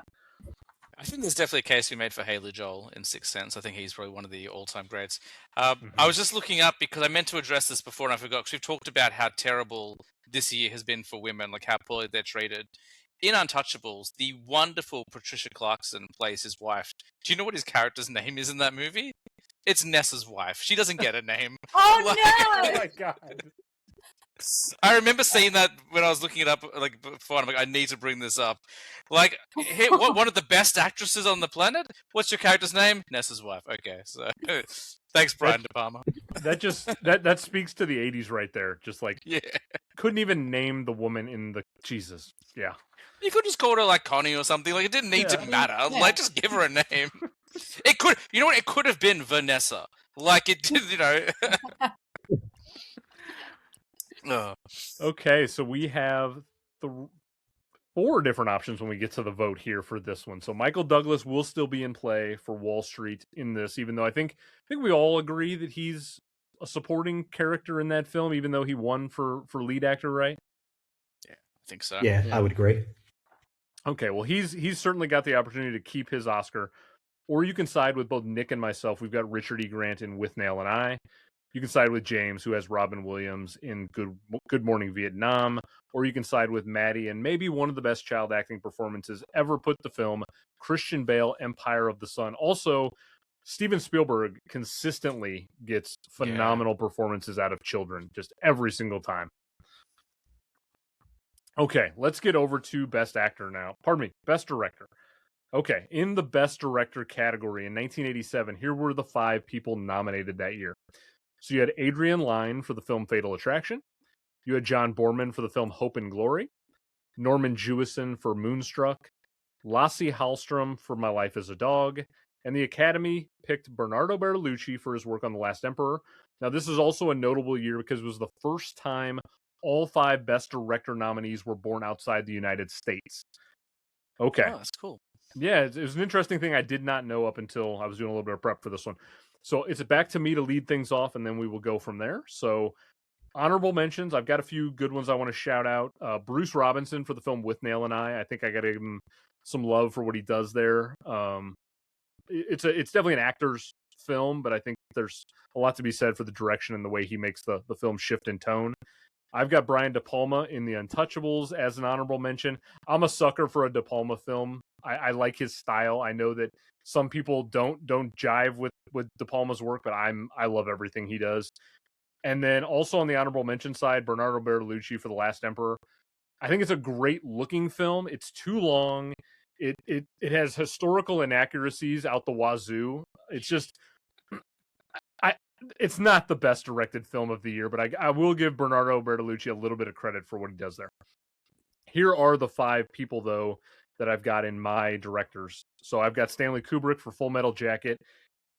I think there's definitely a case we made for Haley Joel in Sixth Sense. I think he's probably one of the all-time greats. I was just looking up because I meant to address this before and I forgot, because we've talked about how terrible this year has been for women, like how poorly they're treated. In Untouchables, the wonderful Patricia Clarkson plays his wife. Do you know what his character's name is in that movie? It's Nessa's wife. She doesn't get a name. Oh, no! Oh, my God. I remember seeing that when I was looking it up like before. I'm like, I need to bring this up. Like, one of the best actresses on the planet. What's your character's name? Nessa's wife. Okay, so thanks, Brian De Palma. That speaks to the '80s right there. Just like, yeah, couldn't even name the woman in the Jesus. Yeah, you could just call her like Connie or something. Like, it didn't need to matter. Yeah. Like, just give her a name. It could, you know what? It could have been Vanessa. Like it did, Okay, so we have 4 different options when we get to the vote here for this one. So Michael Douglas will still be in play for Wall Street in this, even though I think we all agree that he's a supporting character in that film, even though he won for lead actor, right? Yeah, I think so. Yeah, I would agree. Okay, well, he's certainly got the opportunity to keep his Oscar. Or you can side with both Nick and myself. We've got Richard E. Grant in With Nail and I. You can side with James, who has Robin Williams in Good Morning Vietnam. Or you can side with Maddie and maybe one of the best child acting performances ever put to film, Christian Bale, Empire of the Sun. Also, Steven Spielberg consistently gets phenomenal performances out of children, just every single time. Okay, let's get over to Best Actor now. Pardon me, Best Director. Okay, in the Best Director category in 1987, here were the 5 people nominated that year. So you had Adrian Lyne for the film Fatal Attraction. You had John Boorman for the film Hope and Glory. Norman Jewison for Moonstruck. Lasse Hallström for My Life as a Dog. And the Academy picked Bernardo Bertolucci for his work on The Last Emperor. Now, this is also a notable year because it was the first time all 5 Best Director nominees were born outside the United States. Okay. Oh, that's cool. Yeah, it was an interesting thing I did not know up until I was doing a little bit of prep for this one. So it's back to me to lead things off, and then we will go from there. So honorable mentions, I've got a few good ones I want to shout out. Bruce Robinson for the film With Nail and I think I got to give him some love for what he does there. It's definitely an actor's film, but I think there's a lot to be said for the direction and the way he makes the film shift in tone. I've got Brian De Palma in The Untouchables as an honorable mention. I'm a sucker for a De Palma film. I like his style. I know that some people don't jive with De Palma's work, but I love everything he does. And then also on the honorable mention side, Bernardo Bertolucci for The Last Emperor. I think it's a great looking film. It's too long. It has historical inaccuracies out the wazoo. It's just it's not the best directed film of the year, but I will give Bernardo Bertolucci a little bit of credit for what he does there. Here are the 5 people, though, that I've got in my directors. So I've got Stanley Kubrick for Full Metal Jacket.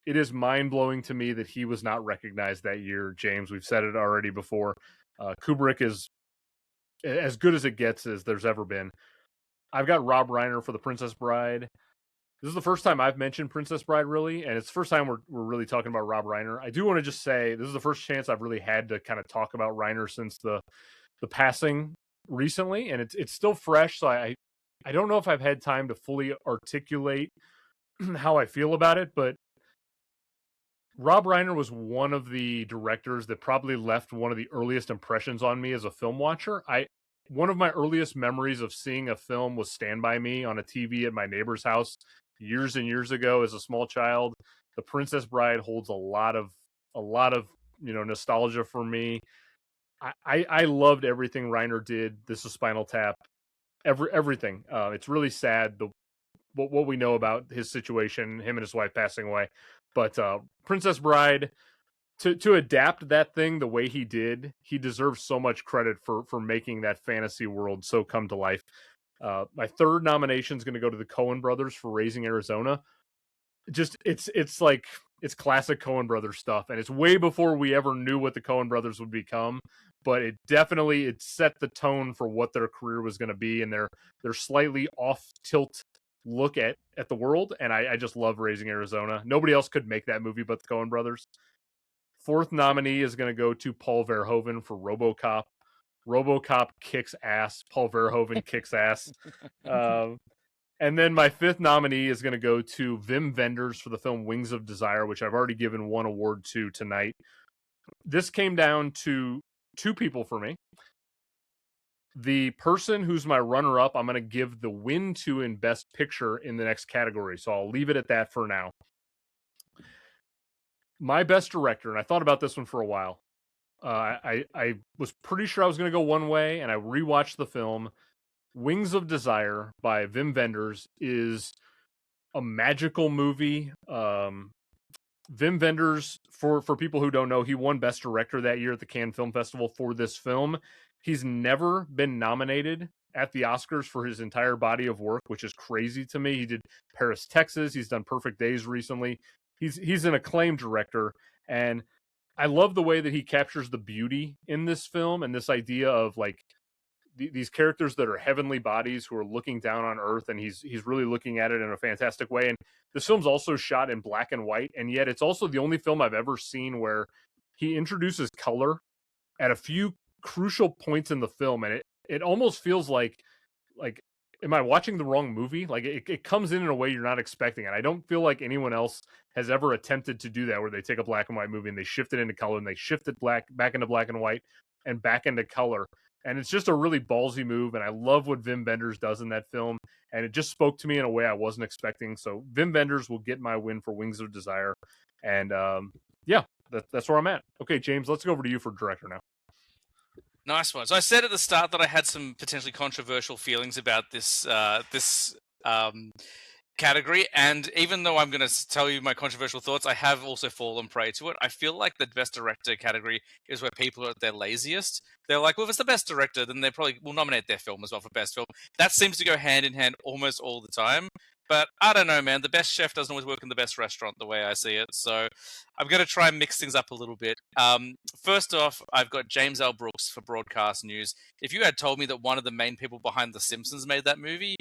It is mind-blowing to me that he was not recognized that year, James. We've said it already before. Kubrick is as good as it gets as there's ever been. I've got Rob Reiner for The Princess Bride. This is the first time I've mentioned Princess Bride, really, and it's the first time we're really talking about Rob Reiner. I do want to just say this is the first chance I've really had to kind of talk about Reiner since the passing recently, and it's still fresh, so I don't know if I've had time to fully articulate how I feel about it, but Rob Reiner was one of the directors that probably left one of the earliest impressions on me as a film watcher. One of my earliest memories of seeing a film was Stand By Me on a TV at my neighbor's house years and years ago as a small child. The Princess Bride holds a lot of nostalgia for me. I loved everything Reiner did. This is Spinal Tap, everything. It's really sad what we know about his situation, him and his wife passing away. But Princess Bride, to adapt that thing the way he did, he deserves so much credit for making that fantasy world so come to life. My third nomination is going to go to the Coen brothers for Raising Arizona. Just it's classic Coen brothers stuff, and it's way before we ever knew what the Coen brothers would become. But it set the tone for what their career was going to be, and their slightly off tilt look at the world. And I just love Raising Arizona. Nobody else could make that movie but the Coen brothers. Fourth nominee is going to go to Paul Verhoeven for RoboCop. RoboCop kicks ass. Paul Verhoeven kicks ass. And then my fifth nominee is going to go to Wim Wenders for the film Wings of Desire, which I've already given one award to tonight. This came down to 2 people for me. The person who's my runner-up, I'm going to give the win to in Best Picture in the next category. So I'll leave it at that for now. My Best Director, and I thought about this one for a while. I was pretty sure I was going to go one way, and I rewatched the film. Wings of Desire by Wim Wenders is a magical movie. Wim Wenders, for people who don't know, he won Best Director that year at the Cannes Film Festival for this film. He's never been nominated at the Oscars for his entire body of work, which is crazy to me. He did Paris, Texas. He's done Perfect Days recently. He's an acclaimed director, and I love the way that he captures the beauty in this film and this idea of like these characters that are heavenly bodies who are looking down on Earth, and he's really looking at it in a fantastic way. And this film's also shot in black and white, and yet it's also the only film I've ever seen where he introduces color at a few crucial points in the film, and it almost feels like am I watching the wrong movie? Like it comes in a way you're not expecting, and I don't feel like anyone else has ever attempted to do that, where they take a black and white movie and they shift it into color, and they shift it back into black and white and back into color. And it's just a really ballsy move, and I love what Wim Wenders does in that film, and it just spoke to me in a way I wasn't expecting. So Wim Wenders will get my win for Wings of Desire, and yeah, that's where I'm at. Okay, James, let's go over to you for director now. Nice one. So I said at the start that I had some potentially controversial feelings about this category, and even though I'm going to tell you my controversial thoughts, I have also fallen prey to it. I feel like the best director category is where people are at their laziest. They're like, well, if it's the best director, then they probably will nominate their film as well for best film. That seems to go hand in hand almost all the time. But I don't know, man. The best chef doesn't always work in the best restaurant, the way I see it. So I'm going to try and mix things up a little bit. First off, I've got James L. Brooks for broadcast news. If you had told me that one of the main people behind The Simpsons made that movie,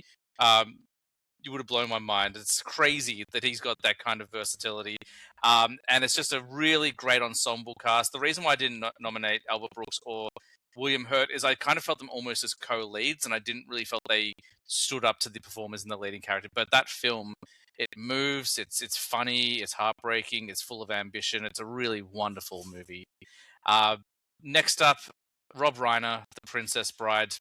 you would have blown my mind. It's crazy that he's got that kind of versatility. And it's just a really great ensemble cast. The reason why I didn't nominate Albert Brooks or William Hurt is I kind of felt them almost as co-leads, and I didn't really felt they stood up to the performers in the leading character. But that film, it moves, it's funny, it's heartbreaking, it's full of ambition. It's a really wonderful movie. Next up, Rob Reiner, The Princess Bride.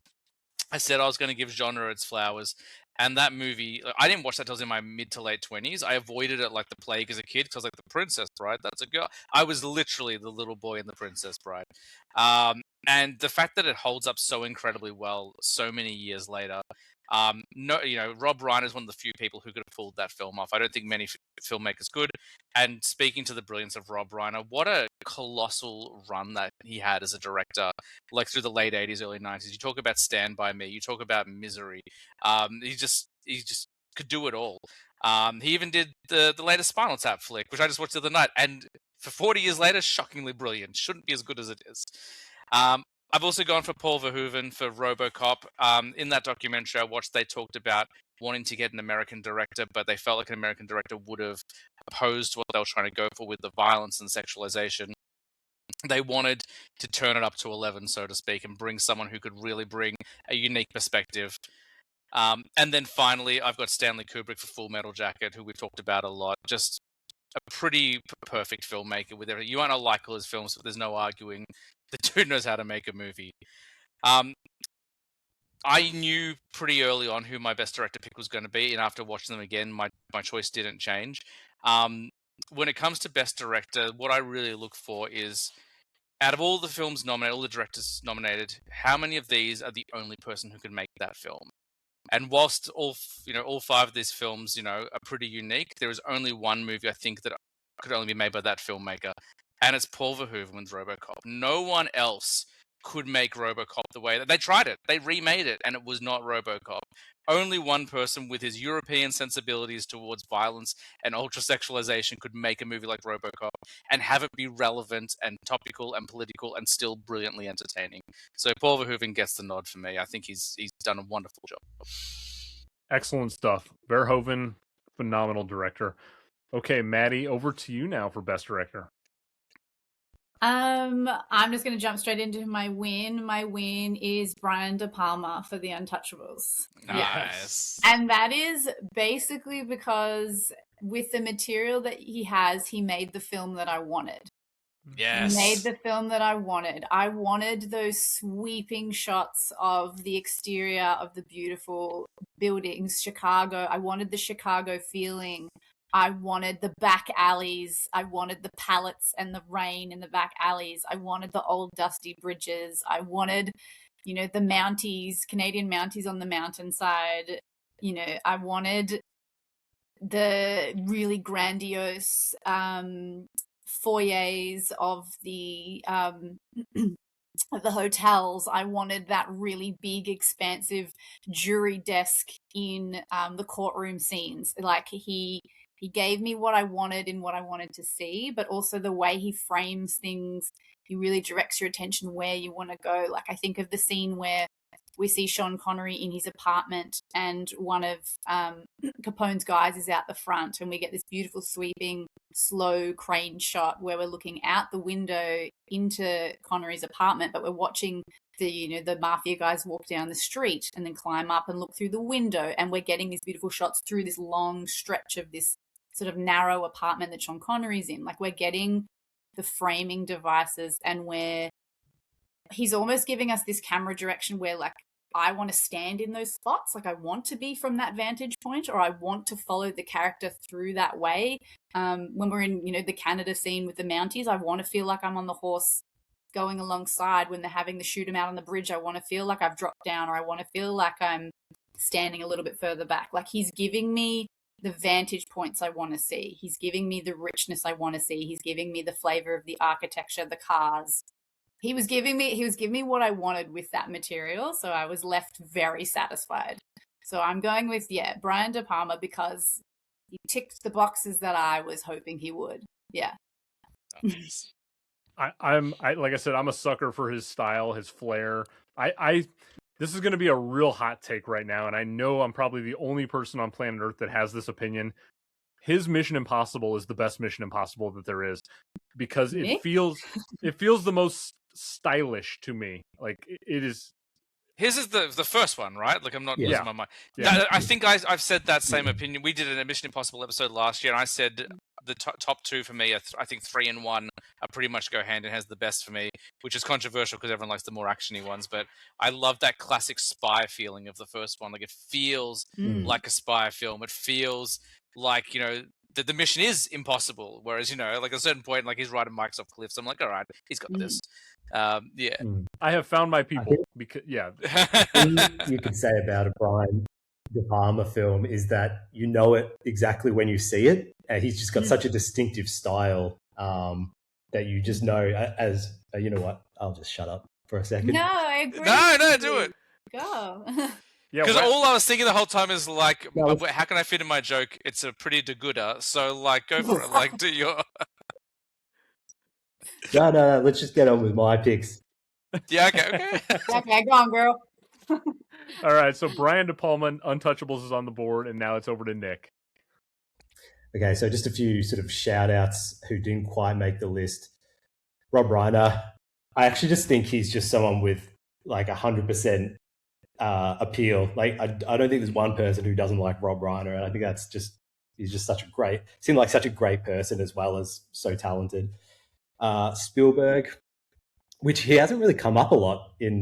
I said I was going to give genre its flowers. And that movie, I didn't watch that until I was in my mid to late 20s. I avoided it like the plague as a kid because I was like, The Princess Bride, that's a girl. I was literally the little boy in The Princess Bride. And the fact that it holds up so incredibly well so many years later. Rob Reiner is one of the few people who could have pulled that film off. I don't think many filmmakers could. And speaking to the brilliance of Rob Reiner, what a colossal run that he had as a director, like through the late 80s, early 90s. You talk about Stand By Me, you talk about Misery. He just could do it all. He even did the latest Spinal Tap flick, which I just watched the other night, and for 40 years later, shockingly brilliant. Shouldn't be as good as it is. I've also gone for Paul Verhoeven for RoboCop. In that documentary I watched, they talked about wanting to get an American director, but they felt like an American director would have opposed what they were trying to go for with the violence and sexualization. They wanted to turn it up to 11, so to speak, and bring someone who could really bring a unique perspective. And then finally, I've got Stanley Kubrick for Full Metal Jacket, who we've talked about a lot. Just a pretty perfect filmmaker with everything. You might not like all his films, but there's no arguing. The dude knows how to make a movie. I knew pretty early on who my best director pick was going to be, and after watching them again, my choice didn't change. When it comes to best director, what I really look for is, out of all the films nominated, all the directors nominated, how many of these are the only person who could make that film? And whilst all five of these films, are pretty unique, there is only one movie I think that could only be made by that filmmaker, and it's Paul Verhoeven with RoboCop. No one else could make RoboCop the way that they tried it. They remade it, and it was not RoboCop. Only one person with his European sensibilities towards violence and ultra-sexualization could make a movie like RoboCop and have it be relevant and topical and political and still brilliantly entertaining. So Paul Verhoeven gets the nod for me. I think he's done a wonderful job. Excellent stuff. Verhoeven, phenomenal director. Okay, Maddie, over to you now for best director. I'm just going to jump straight into my win. My win is Brian De Palma for The Untouchables. Nice. Yes. And that is basically because with the material that he has, he made the film that I wanted. Yes. He made the film that I wanted. I wanted those sweeping shots of the exterior of the beautiful buildings, Chicago. I wanted the Chicago feeling. I wanted the back alleys. I wanted the pallets and the rain in the back alleys. I wanted the old dusty bridges. I wanted, the Mounties, Canadian Mounties on the mountainside. I wanted the really grandiose foyers of the hotels. I wanted that really big, expansive jury desk in the courtroom scenes. Like he gave me what I wanted in what I wanted to see, but also the way he frames things, he really directs your attention where you want to go. Like I think of the scene where we see Sean Connery in his apartment and one of Capone's guys is out the front, and we get this beautiful sweeping slow crane shot where we're looking out the window into Connery's apartment, but we're watching the mafia guys walk down the street and then climb up and look through the window, and we're getting these beautiful shots through this long stretch of this sort of narrow apartment that Sean Connery's in. Like, we're getting the framing devices, and he's almost giving us this camera direction where, like, I want to stand in those spots. Like, I want to be from that vantage point, or I want to follow the character through that way. When we're in, the Canada scene with the Mounties, I want to feel like I'm on the horse going alongside. When they're having to shoot him out on the bridge, I want to feel like I've dropped down, or I want to feel like I'm standing a little bit further back. Like, he's giving me the vantage points I want to see. He's giving me the richness I want to see. He's giving me the flavor of the architecture, the cars. He was giving me what I wanted with that material, so I was left very satisfied. So I'm going with, Brian De Palma, because he ticked the boxes that I was hoping he would. Yeah. I'm like I said, I'm a sucker for his style, his flair. This is going to be a real hot take right now, and I know I'm probably the only person on planet Earth that has this opinion. His Mission Impossible is the best Mission Impossible that there is, because it feels the most stylish to me. Like, it is. His is the first one, right? Like, I'm not losing my mind. Yeah. I think I've said that same opinion. We did a Mission Impossible episode last year, and I said the top two for me are, I think 3 and 1 are pretty much go hand in hand, the best for me, which is controversial because everyone likes the more actiony ones. But I love that classic spy feeling of the first one. Like, it feels like a spy film. It feels like, that the mission is impossible. Whereas, like, at a certain point, like, he's riding Mike's off cliffs. I'm like, all right, he's got this. I have found my people. Because the thing you could say about a Brian De Palma film is that you know it exactly when you see it, and he's just got such a distinctive style that you just know. As you know what, I'll just shut up for a second. No, I agree. No, do it. Go. Because all I was thinking the whole time is, like, how can I fit in my joke? It's a pretty de gooder, so, like, go for it. Like, do your. No. Let's just get on with my picks. Yeah, okay. Okay, go on, girl. All right, so Brian De Palma, Untouchables is on the board, and now it's over to Nick. Okay, so just a few sort of shout-outs who didn't quite make the list. Rob Reiner. I actually just think he's just someone with, like, 100% appeal. Like, I don't think there's one person who doesn't like Rob Reiner, and I think he's just seemed like such a great person as well as so talented. Spielberg, which he hasn't really come up a lot in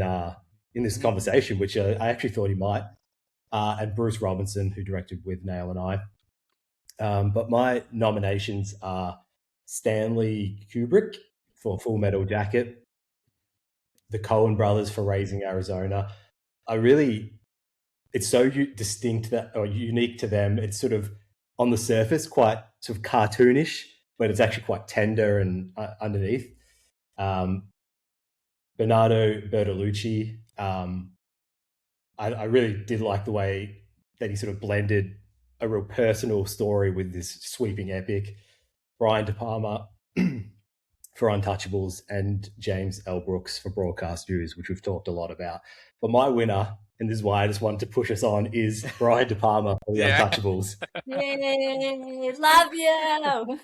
this conversation, which I actually thought he might, and Bruce Robinson, who directed With Nail and I. But my nominations are Stanley Kubrick for Full Metal Jacket, the Coen brothers for Raising Arizona. It's so distinct or unique to them. It's sort of on the surface quite sort of cartoonish, but it's actually quite tender and underneath. Bernardo Bertolucci. I really did like the way that he sort of blended a real personal story with this sweeping epic. Brian De Palma for Untouchables, and James L. Brooks for Broadcast News, which we've talked a lot about. But my winner, and this is why I just wanted to push us on, is Brian De Palma for The Untouchables. Yay, love you.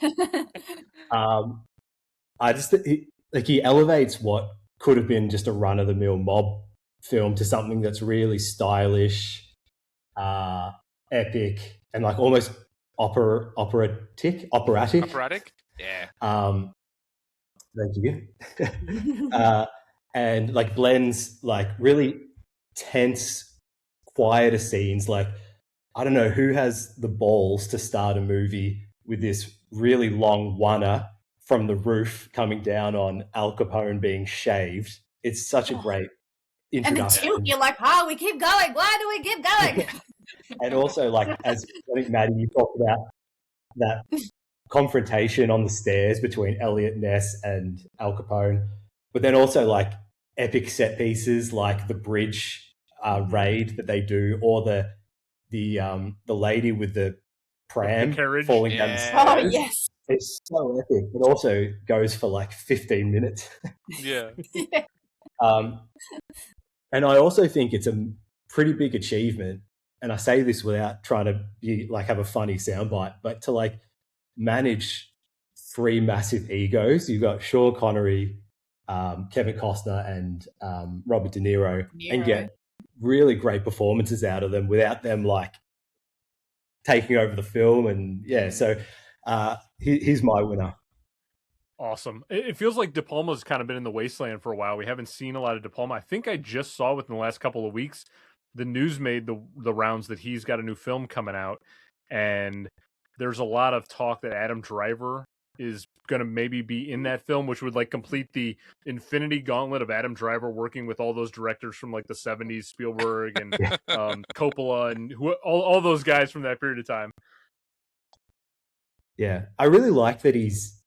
He elevates what could have been just a run-of-the-mill mob film to something that's really stylish, epic, and like almost operatic. Operatic? Yeah. Thank you. And like blends like really tense, quieter scenes. Like, I don't know who has the balls to start a movie with this really long oneer from the roof coming down on Al Capone being shaved. It's such a great introduction. And the tilt, you're like, we keep going. Why do we keep going? And also, like, as I think, Maddie, you talked about that confrontation on the stairs between Elliot Ness and Al Capone, but then also like epic set pieces like the bridge raid that they do, or the lady with the pram falling down the stairs. Oh yes, it's so epic. It also goes for like 15 minutes. Yeah. And I also think it's a pretty big achievement, and I say this without trying to be like have a funny soundbite, but to like manage three massive egos. You've got Sean Connery, Kevin Costner, and Robert De Niro, and get really great performances out of them without them like taking over the film. And yeah, so he's my winner. Awesome. It feels like De Palma's kind of been in the wasteland for a while. We haven't seen a lot of De Palma. I think I just saw within the last couple of weeks, the news made the rounds that he's got a new film coming out, and there's a lot of talk that Adam Driver is going to maybe be in that film, which would like complete the infinity gauntlet of Adam Driver working with all those directors from like the 70s, Spielberg and Coppola and all those guys from that period of time. Yeah, I really like that he's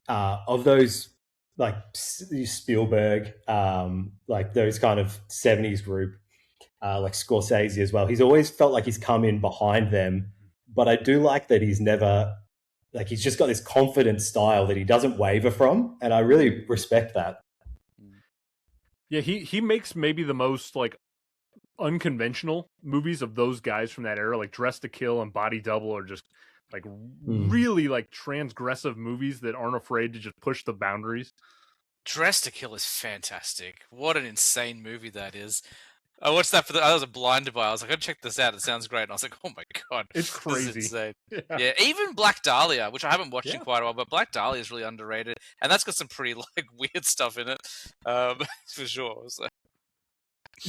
of those like Spielberg, like those kind of 70s group, like Scorsese as well. He's always felt like he's come in behind them, but I do like that he's never like he's just got this confident style that he doesn't waver from, and I really respect that. Yeah, he makes maybe the most like unconventional movies of those guys from that era, like Dress to Kill and Body Double are just like really like transgressive movies that aren't afraid to just push the boundaries. Dress to Kill is fantastic. What an insane movie that is. I watched that I was blinded by it. I was like, I'll check this out. It sounds great. And I was like, oh my God. It's crazy. This is insane. Yeah, even Black Dahlia, which I haven't watched in quite a while, but Black Dahlia is really underrated. And that's got some pretty like weird stuff in it, for sure. So.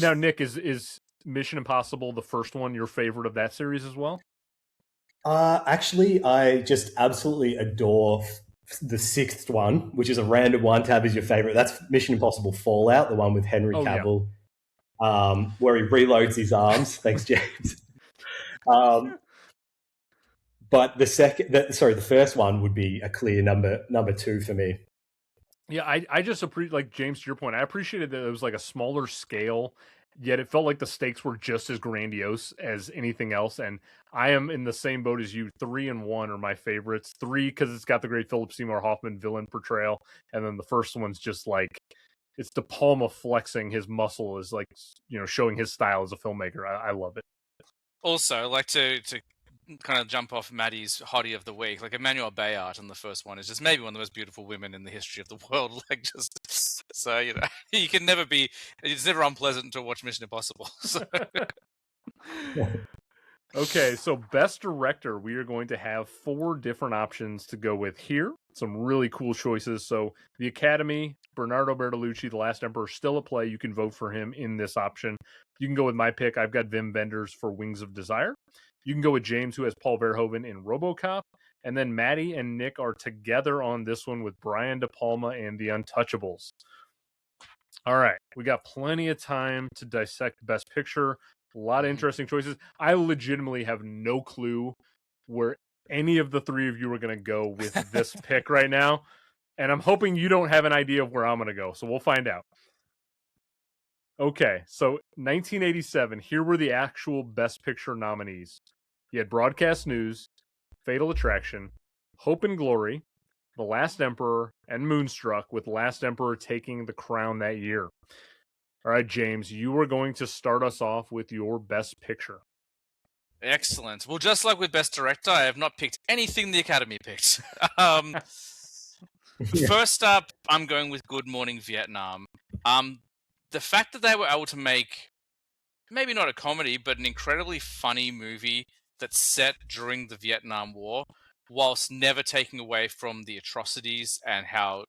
Now, Nick, is Mission Impossible, the first one, your favorite of that series as well? Actually, I just absolutely adore the sixth one, which is a random one to have as your favorite. That's Mission Impossible Fallout, the one with Henry Cavill, where he reloads his arms. Thanks, James. But the first one would be a clear number two for me. Yeah, I just appreciate, like James, to your point, I appreciated that it was like a smaller scale, yet it felt like the stakes were just as grandiose as anything else. And I am in the same boat as you. 3 and 1 are my favorites. 3 because it's got the great Philip Seymour Hoffman villain portrayal, and then the first one's just like it's De Palma flexing his muscle, is like showing his style as a filmmaker. I love it. Also, I like to kind of jump off Maddie's hottie of the week. Like Emmanuelle Bayard in the first one is just maybe one of the most beautiful women in the history of the world. Like just so you can never be. It's never unpleasant to watch Mission Impossible. So. Okay, so best director, we are going to have 4 different options to go with here. Some really cool choices. So the Academy, Bernardo Bertolucci, The Last Emperor, still at play. You can vote for him in this option. You can go with my pick. I've got Wim Wenders for Wings of Desire. You can go with James, who has Paul Verhoeven in RoboCop. And then Maddie and Nick are together on this one with Brian De Palma and The Untouchables. All right, we got plenty of time to dissect Best Picture. A lot of interesting choices. I legitimately have no clue where any of the 3 of you are going to go with this pick right now. And I'm hoping you don't have an idea of where I'm going to go. So we'll find out. Okay, so 1987, here were the actual Best Picture nominees. You had Broadcast News, Fatal Attraction, Hope and Glory, The Last Emperor, and Moonstruck, with Last Emperor taking the crown that year. All right, James, you are going to start us off with your Best Picture. Excellent. Well, just like with Best Director, I have not picked anything the Academy picked. First up, I'm going with Good Morning Vietnam. The fact that they were able to make, maybe not a comedy, but an incredibly funny movie that's set during the Vietnam War, whilst never taking away from the atrocities and how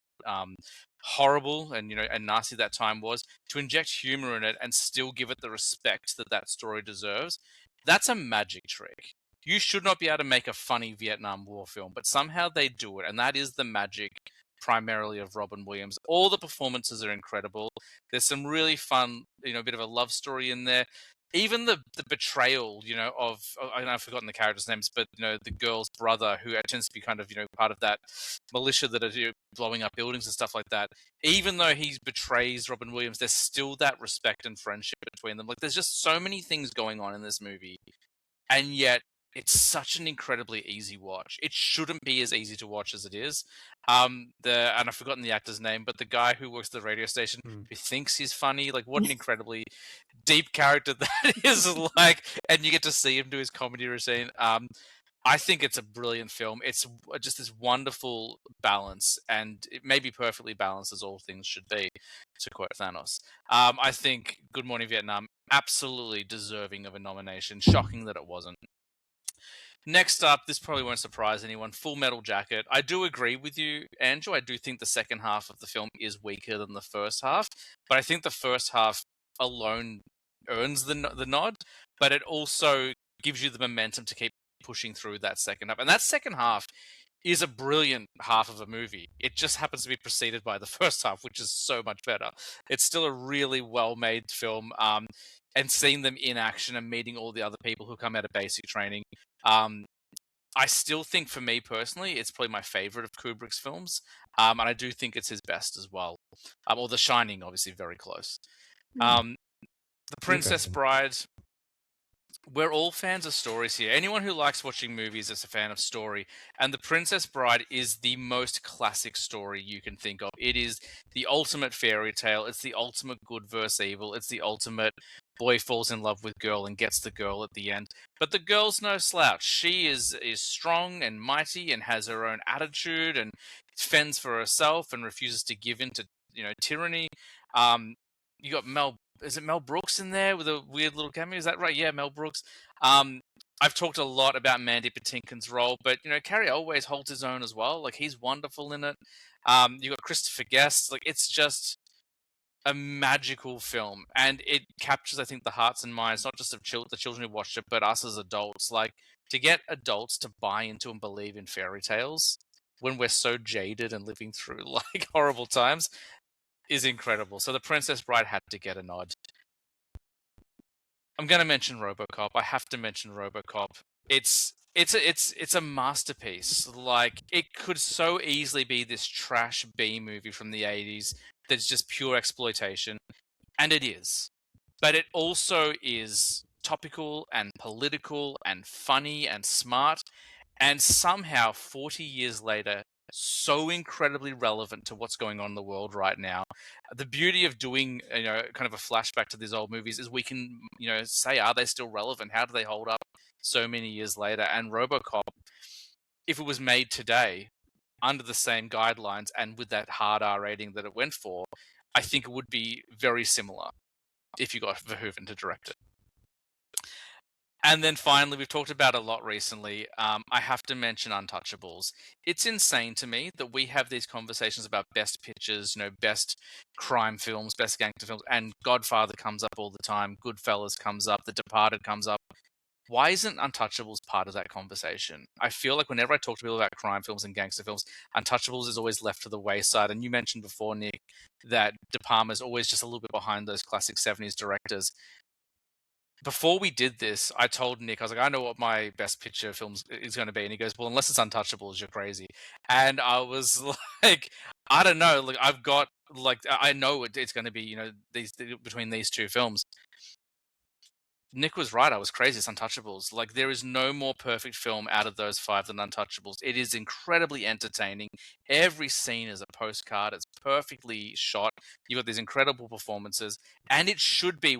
horrible and and nasty that time was, to inject humor in it and still give it the respect that story deserves. That's a magic trick. You should not be able to make a funny Vietnam War film, but somehow they do it, and that is the magic primarily of Robin Williams. All the performances are incredible. There's some really fun, a bit of a love story in there. Even the betrayal, of, I've forgotten the characters' names, but, the girl's brother, who tends to be kind of, part of that militia that are blowing up buildings and stuff like that. Even though he betrays Robin Williams, there's still that respect and friendship between them. Like, there's just so many things going on in this movie. And yet, it's such an incredibly easy watch. It shouldn't be as easy to watch as it is. And I've forgotten the actor's name, but the guy who works at the radio station who thinks he's funny, like what an incredibly deep character that is like, and you get to see him do his comedy routine. I think it's a brilliant film. It's just this wonderful balance, and it may be perfectly balanced as all things should be, to quote Thanos. I think Good Morning Vietnam, absolutely deserving of a nomination. Shocking that it wasn't. Next up, this probably won't surprise anyone, Full Metal Jacket. I do agree with you, Andrew. I do think the second half of the film is weaker than the first half, but I think the first half alone earns the nod, but it also gives you the momentum to keep pushing through that second half. And that second half is a brilliant half of a movie. It just happens to be preceded by the first half, which is so much better. It's still a really well-made film, and seeing them in action and meeting all the other people who come out of basic training. I still think, for me personally, it's probably my favorite of Kubrick's films, and I do think it's his best as well. Or The Shining, obviously, very close. The Princess Bride. We're all fans of stories here. Anyone who likes watching movies is a fan of story. And The Princess Bride is the most classic story you can think of. It is the ultimate fairy tale. It's the ultimate good versus evil. It's the ultimate boy falls in love with girl and gets the girl at the end. But the girl's no slouch. She is strong and mighty and has her own attitude and fends for herself and refuses to give in to, tyranny. You got Is it Mel Brooks in there with a weird little cameo? Is that right? Yeah, Mel Brooks. I've talked a lot about Mandy Patinkin's role, but Carrie always holds his own as well. Like, he's wonderful in it. You got Christopher Guest. Like, it's just a magical film, and it captures, I think, the hearts and minds not just of the children who watched it, but us as adults. Like, to get adults to buy into and believe in fairy tales when we're so jaded and living through like horrible times is incredible. So The Princess Bride had to get a nod. I'm going to mention RoboCop. I have to mention RoboCop. It's a masterpiece. Like, it could so easily be this trash B movie from the 80s that's just pure exploitation, and it is. But it also is topical and political and funny and smart, and somehow 40 years later, so incredibly relevant to what's going on in the world right now. The beauty of doing, kind of a flashback to these old movies is we can, say, are they still relevant? How do they hold up so many years later? And RoboCop, if it was made today under the same guidelines and with that hard R rating that it went for, I think it would be very similar if you got Verhoeven to direct it. And then finally, we've talked about it a lot recently. I have to mention Untouchables. It's insane to me that we have these conversations about best pictures, best crime films, best gangster films, and Godfather comes up all the time. Goodfellas comes up. The Departed comes up. Why isn't Untouchables part of that conversation? I feel like whenever I talk to people about crime films and gangster films, Untouchables is always left to the wayside. And you mentioned before, Nick, that De Palma's always just a little bit behind those classic 70s directors. Before we did this, I told Nick, I was like, I know what my best picture films is going to be. And he goes, well, unless it's Untouchables, you're crazy. And I was like, I don't know. Like, I've got, I know it's going to be, between these two films. Nick was right. I was crazy. It's Untouchables. Like, there is no more perfect film out of those five than Untouchables. It is incredibly entertaining. Every scene is a postcard. It's perfectly shot. You've got these incredible performances. And it should be.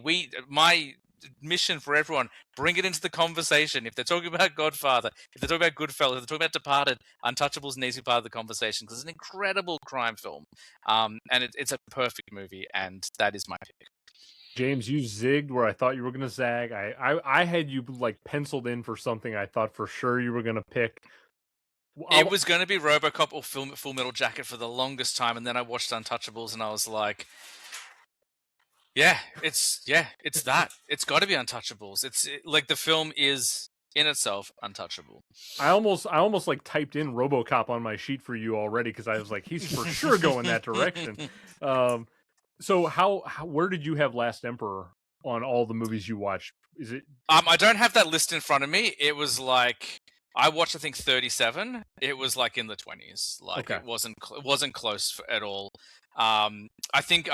My mission for everyone, bring it into the conversation. If they're talking about Godfather, if they're talking about Goodfellas, if they're talking about Departed, Untouchables needs to be part of the conversation because it's an incredible crime film. And it's a perfect movie, and that is my pick. James, you zigged where I thought you were going to zag. I had you penciled in for something I thought for sure you were going to pick. It was going to be RoboCop or Full Metal Jacket for the longest time, and then I watched Untouchables, and I was like, it's that. It's got to be Untouchables. It's like the film is in itself untouchable. I almost typed in RoboCop on my sheet for you already because I was like, he's for sure going that direction. So where did you have Last Emperor on all the movies you watched? Is it? I don't have that list in front of me. It was like I watched, I think, 37. It was like in the 20s. Like, okay. It wasn't close at all. I think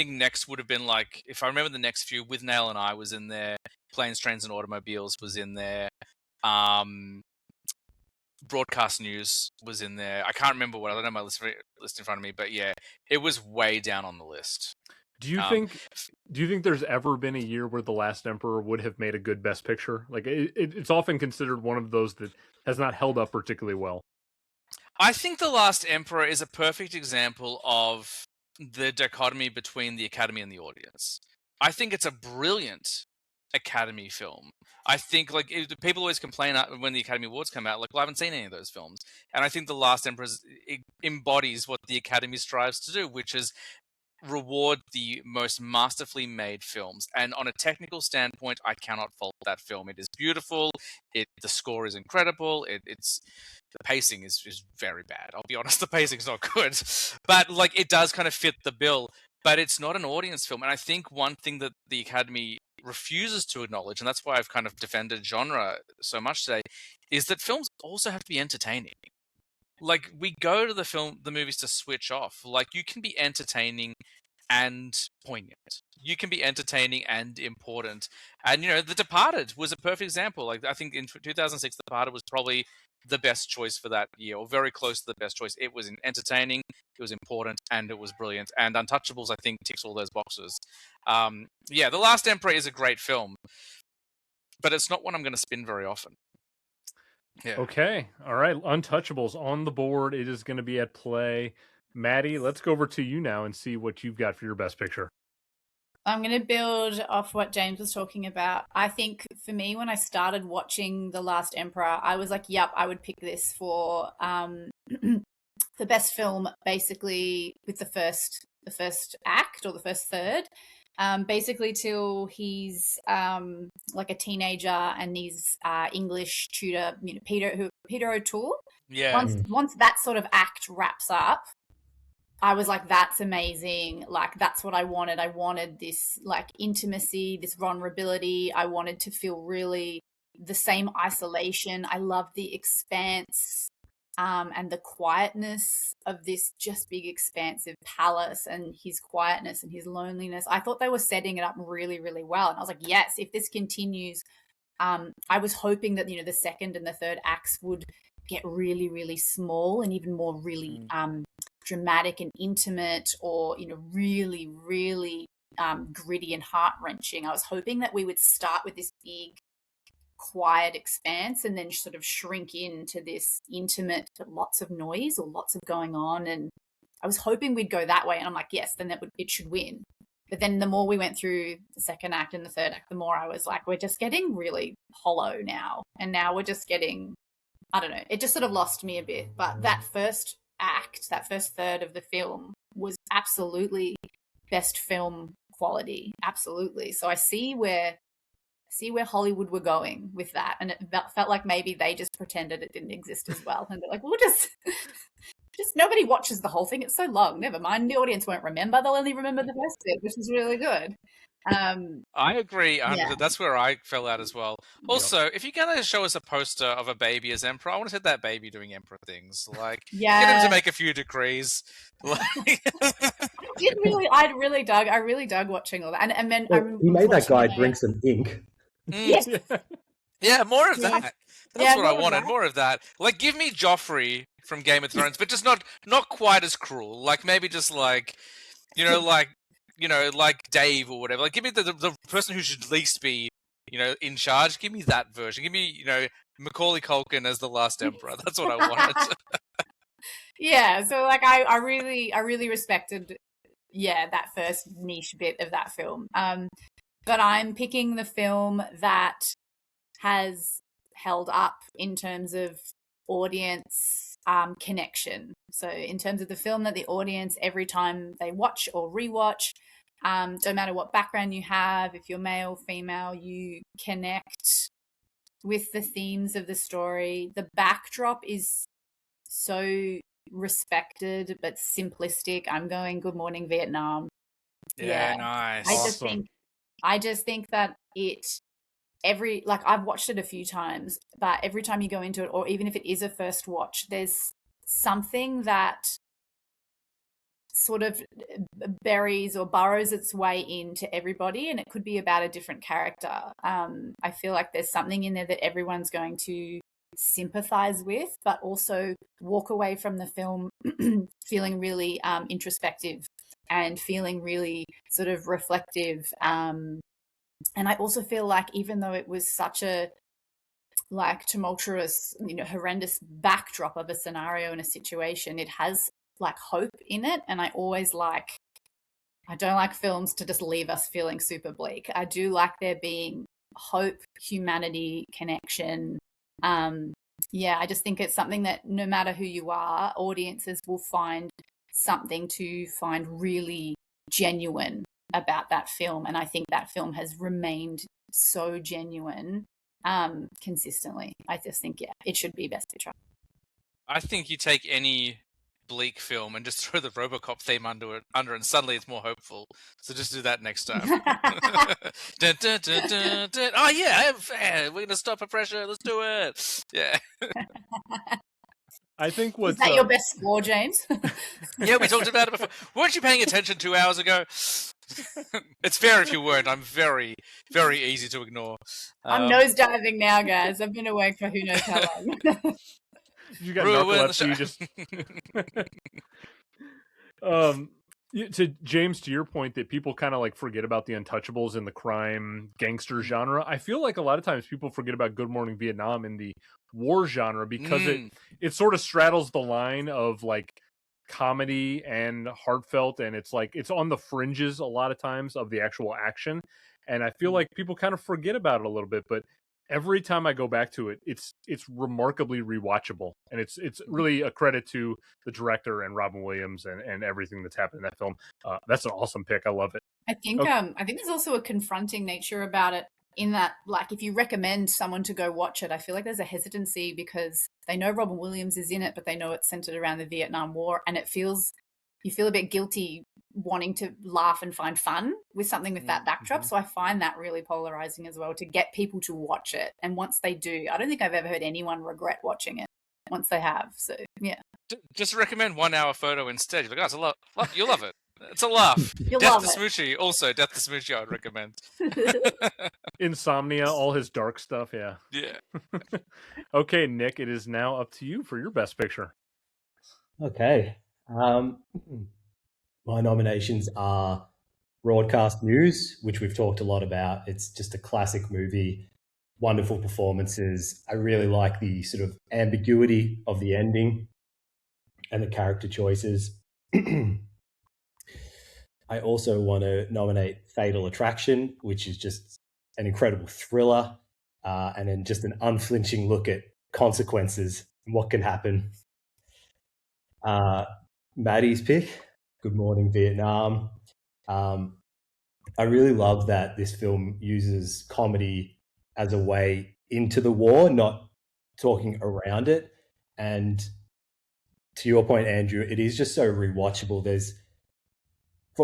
next would have been like, if I remember the next few, With Nail and I was in there. Planes, Trains and Automobiles was in there. Broadcast News was in there. I can't remember what. I don't know my list in front of me, but yeah, it was way down on the list. Do you think there's ever been a year where The Last Emperor would have made a good Best Picture? Like, it's often considered one of those that has not held up particularly well. I think The Last Emperor is a perfect example of the dichotomy between the Academy and the audience. I think it's a brilliant Academy film. I think people always complain when the Academy Awards come out, well, I haven't seen any of those films. And I think The Last Emperor embodies what the Academy strives to do, which is reward the most masterfully made films. And on a technical standpoint, I cannot fault that film. It is beautiful. The score is incredible. It's the pacing is very bad. I'll be honest, the pacing's not good. But it does kind of fit the bill. But it's not an audience film. And I think one thing that the Academy refuses to acknowledge, and that's why I've kind of defended genre so much today, is that films also have to be entertaining. We go to the movies to switch off. You can be entertaining and poignant. You can be entertaining and important. And, The Departed was a perfect example. I think in 2006, The Departed was probably the best choice for that year, or very close to the best choice. It was entertaining, it was important, and it was brilliant. And Untouchables, I think, ticks all those boxes. The Last Emperor is a great film, but it's not one I'm going to spin very often. Yeah. Okay. All right. Untouchables on the board. It is going to be at play. Maddie, let's go over to you now and see what you've got for your best picture. I'm going to build off what James was talking about. I think for me, when I started watching The Last Emperor, I was like, yep, I would pick this for the best film, basically with the first act or the first third. Basically till he's like a teenager and he's English tutor, Peter O'Toole. Yeah. Once that sort of act wraps up, I was like, that's amazing. That's what I wanted. I wanted this intimacy, this vulnerability. I wanted to feel really the same isolation. I love the expanse and the quietness of this just big expansive palace and his quietness and his loneliness. I thought they were setting it up really, really well. And I was like, yes, if this continues, I was hoping that, the second and the third acts would get really, really small and even more really dramatic and intimate, or, really, really gritty and heart-wrenching. I was hoping that we would start with this big quiet expanse and then sort of shrink into this intimate, lots of noise or lots of going on. And I was hoping we'd go that way. And I'm like, yes, then it should win. But then the more we went through the second act and the third act, the more I was like, we're just getting really hollow now. And now we're just getting, I don't know, it just sort of lost me a bit. But that first act, that first third of the film was absolutely best film quality. Absolutely. So I see where Hollywood were going with that. And it felt like maybe they just pretended it didn't exist as well. And they're like, we'll just nobody watches the whole thing. It's so long. Never mind. The audience won't remember. They'll only remember the first bit, which is really good. I agree. That's where I fell out as well. Also, if you're going to show us a poster of a baby as emperor, I want to see that baby doing emperor things. Get him to make a few decrees. I really dug watching all that. And then he made that guy drink some ink. Yes. Yeah, more of that. That's what I wanted. More of that. Give me Joffrey from Game of Thrones, but just not quite as cruel. Maybe just Dave or whatever. Give me the person who should least be, in charge. Give me that version. Give me, Macaulay Culkin as the Last Emperor. That's what I wanted. Yeah. So I really respected, that first niche bit of that film. But I'm picking the film that has held up in terms of audience connection. So in terms of the film that the audience, every time they watch or rewatch, don't matter what background you have, if you're male, female, you connect with the themes of the story. The backdrop is so respected but simplistic. I'm going Good Morning Vietnam. Yeah. Nice. I just think that I've watched it a few times, but every time you go into it, or even if it is a first watch, there's something that sort of buries or burrows its way into everybody, and it could be about a different character. I feel like there's something in there that everyone's going to sympathize with, but also walk away from the film feeling really introspective and feeling really sort of reflective. And I also feel like even though it was such a like tumultuous, horrendous backdrop of a scenario and a situation, it has like hope in it. And I don't like films to just leave us feeling super bleak. I do like there being hope, humanity, connection. I just think it's something that no matter who you are, audiences will find something to find really genuine about that film. And I think that film has remained so genuine consistently. I just think, it should be Best Picture. I think you take any bleak film and just throw the RoboCop theme under it, and suddenly it's more hopeful. So just do that next time. Dun, dun, dun, dun, dun. Oh yeah, we're gonna stop the pressure. Let's do it. Yeah. I think Is that your best score, James? Yeah, we talked about it before. Weren't you paying attention 2 hours ago? It's fair if you weren't. I'm very, very easy to ignore. I'm nosediving now, guys. I've been awake for who knows how long. You got narcolepsy. To James, to your point that people kind of like forget about the Untouchables in the crime gangster genre. I feel like a lot of times people forget about Good Morning Vietnam in the war genre because it sort of straddles the line of like comedy and heartfelt, and it's like it's on the fringes a lot of times of the actual action. And I feel like people kind of forget about it a little bit, but every time I go back to it, it's remarkably rewatchable, and it's really a credit to the director and Robin Williams and everything that's happened in that film. That's an awesome pick. I love it. I think there's also a confronting nature about it in that, like, if you recommend someone to go watch it, I feel like there's a hesitancy because they know Robin Williams is in it, but they know it's centered around the Vietnam War, and you feel a bit guilty wanting to laugh and find fun with something with that backdrop. So I find that really polarizing as well, to get people to watch it. And once they do, I don't think I've ever heard anyone regret watching it once they have. So, yeah. Just recommend 1 hour photo instead. You're like, oh, it's a lot. You'll love it. It's a laugh. You'll Death love to Smoochie. Also, Death to Smoochie I would recommend. Insomnia, all his dark stuff, yeah. Yeah. Okay, Nick, it is now up to you for your best picture. Okay. My nominations are Broadcast News, which we've talked a lot about. It's just a classic movie, wonderful performances. I really like the sort of ambiguity of the ending and the character choices. I also want to nominate Fatal Attraction, which is just an incredible thriller, and then just an unflinching look at consequences and what can happen. Maddie's pick, Good Morning Vietnam. I really love that this film uses comedy as a way into the war, not talking around it. And to your point, Andrew, it is just so rewatchable. There's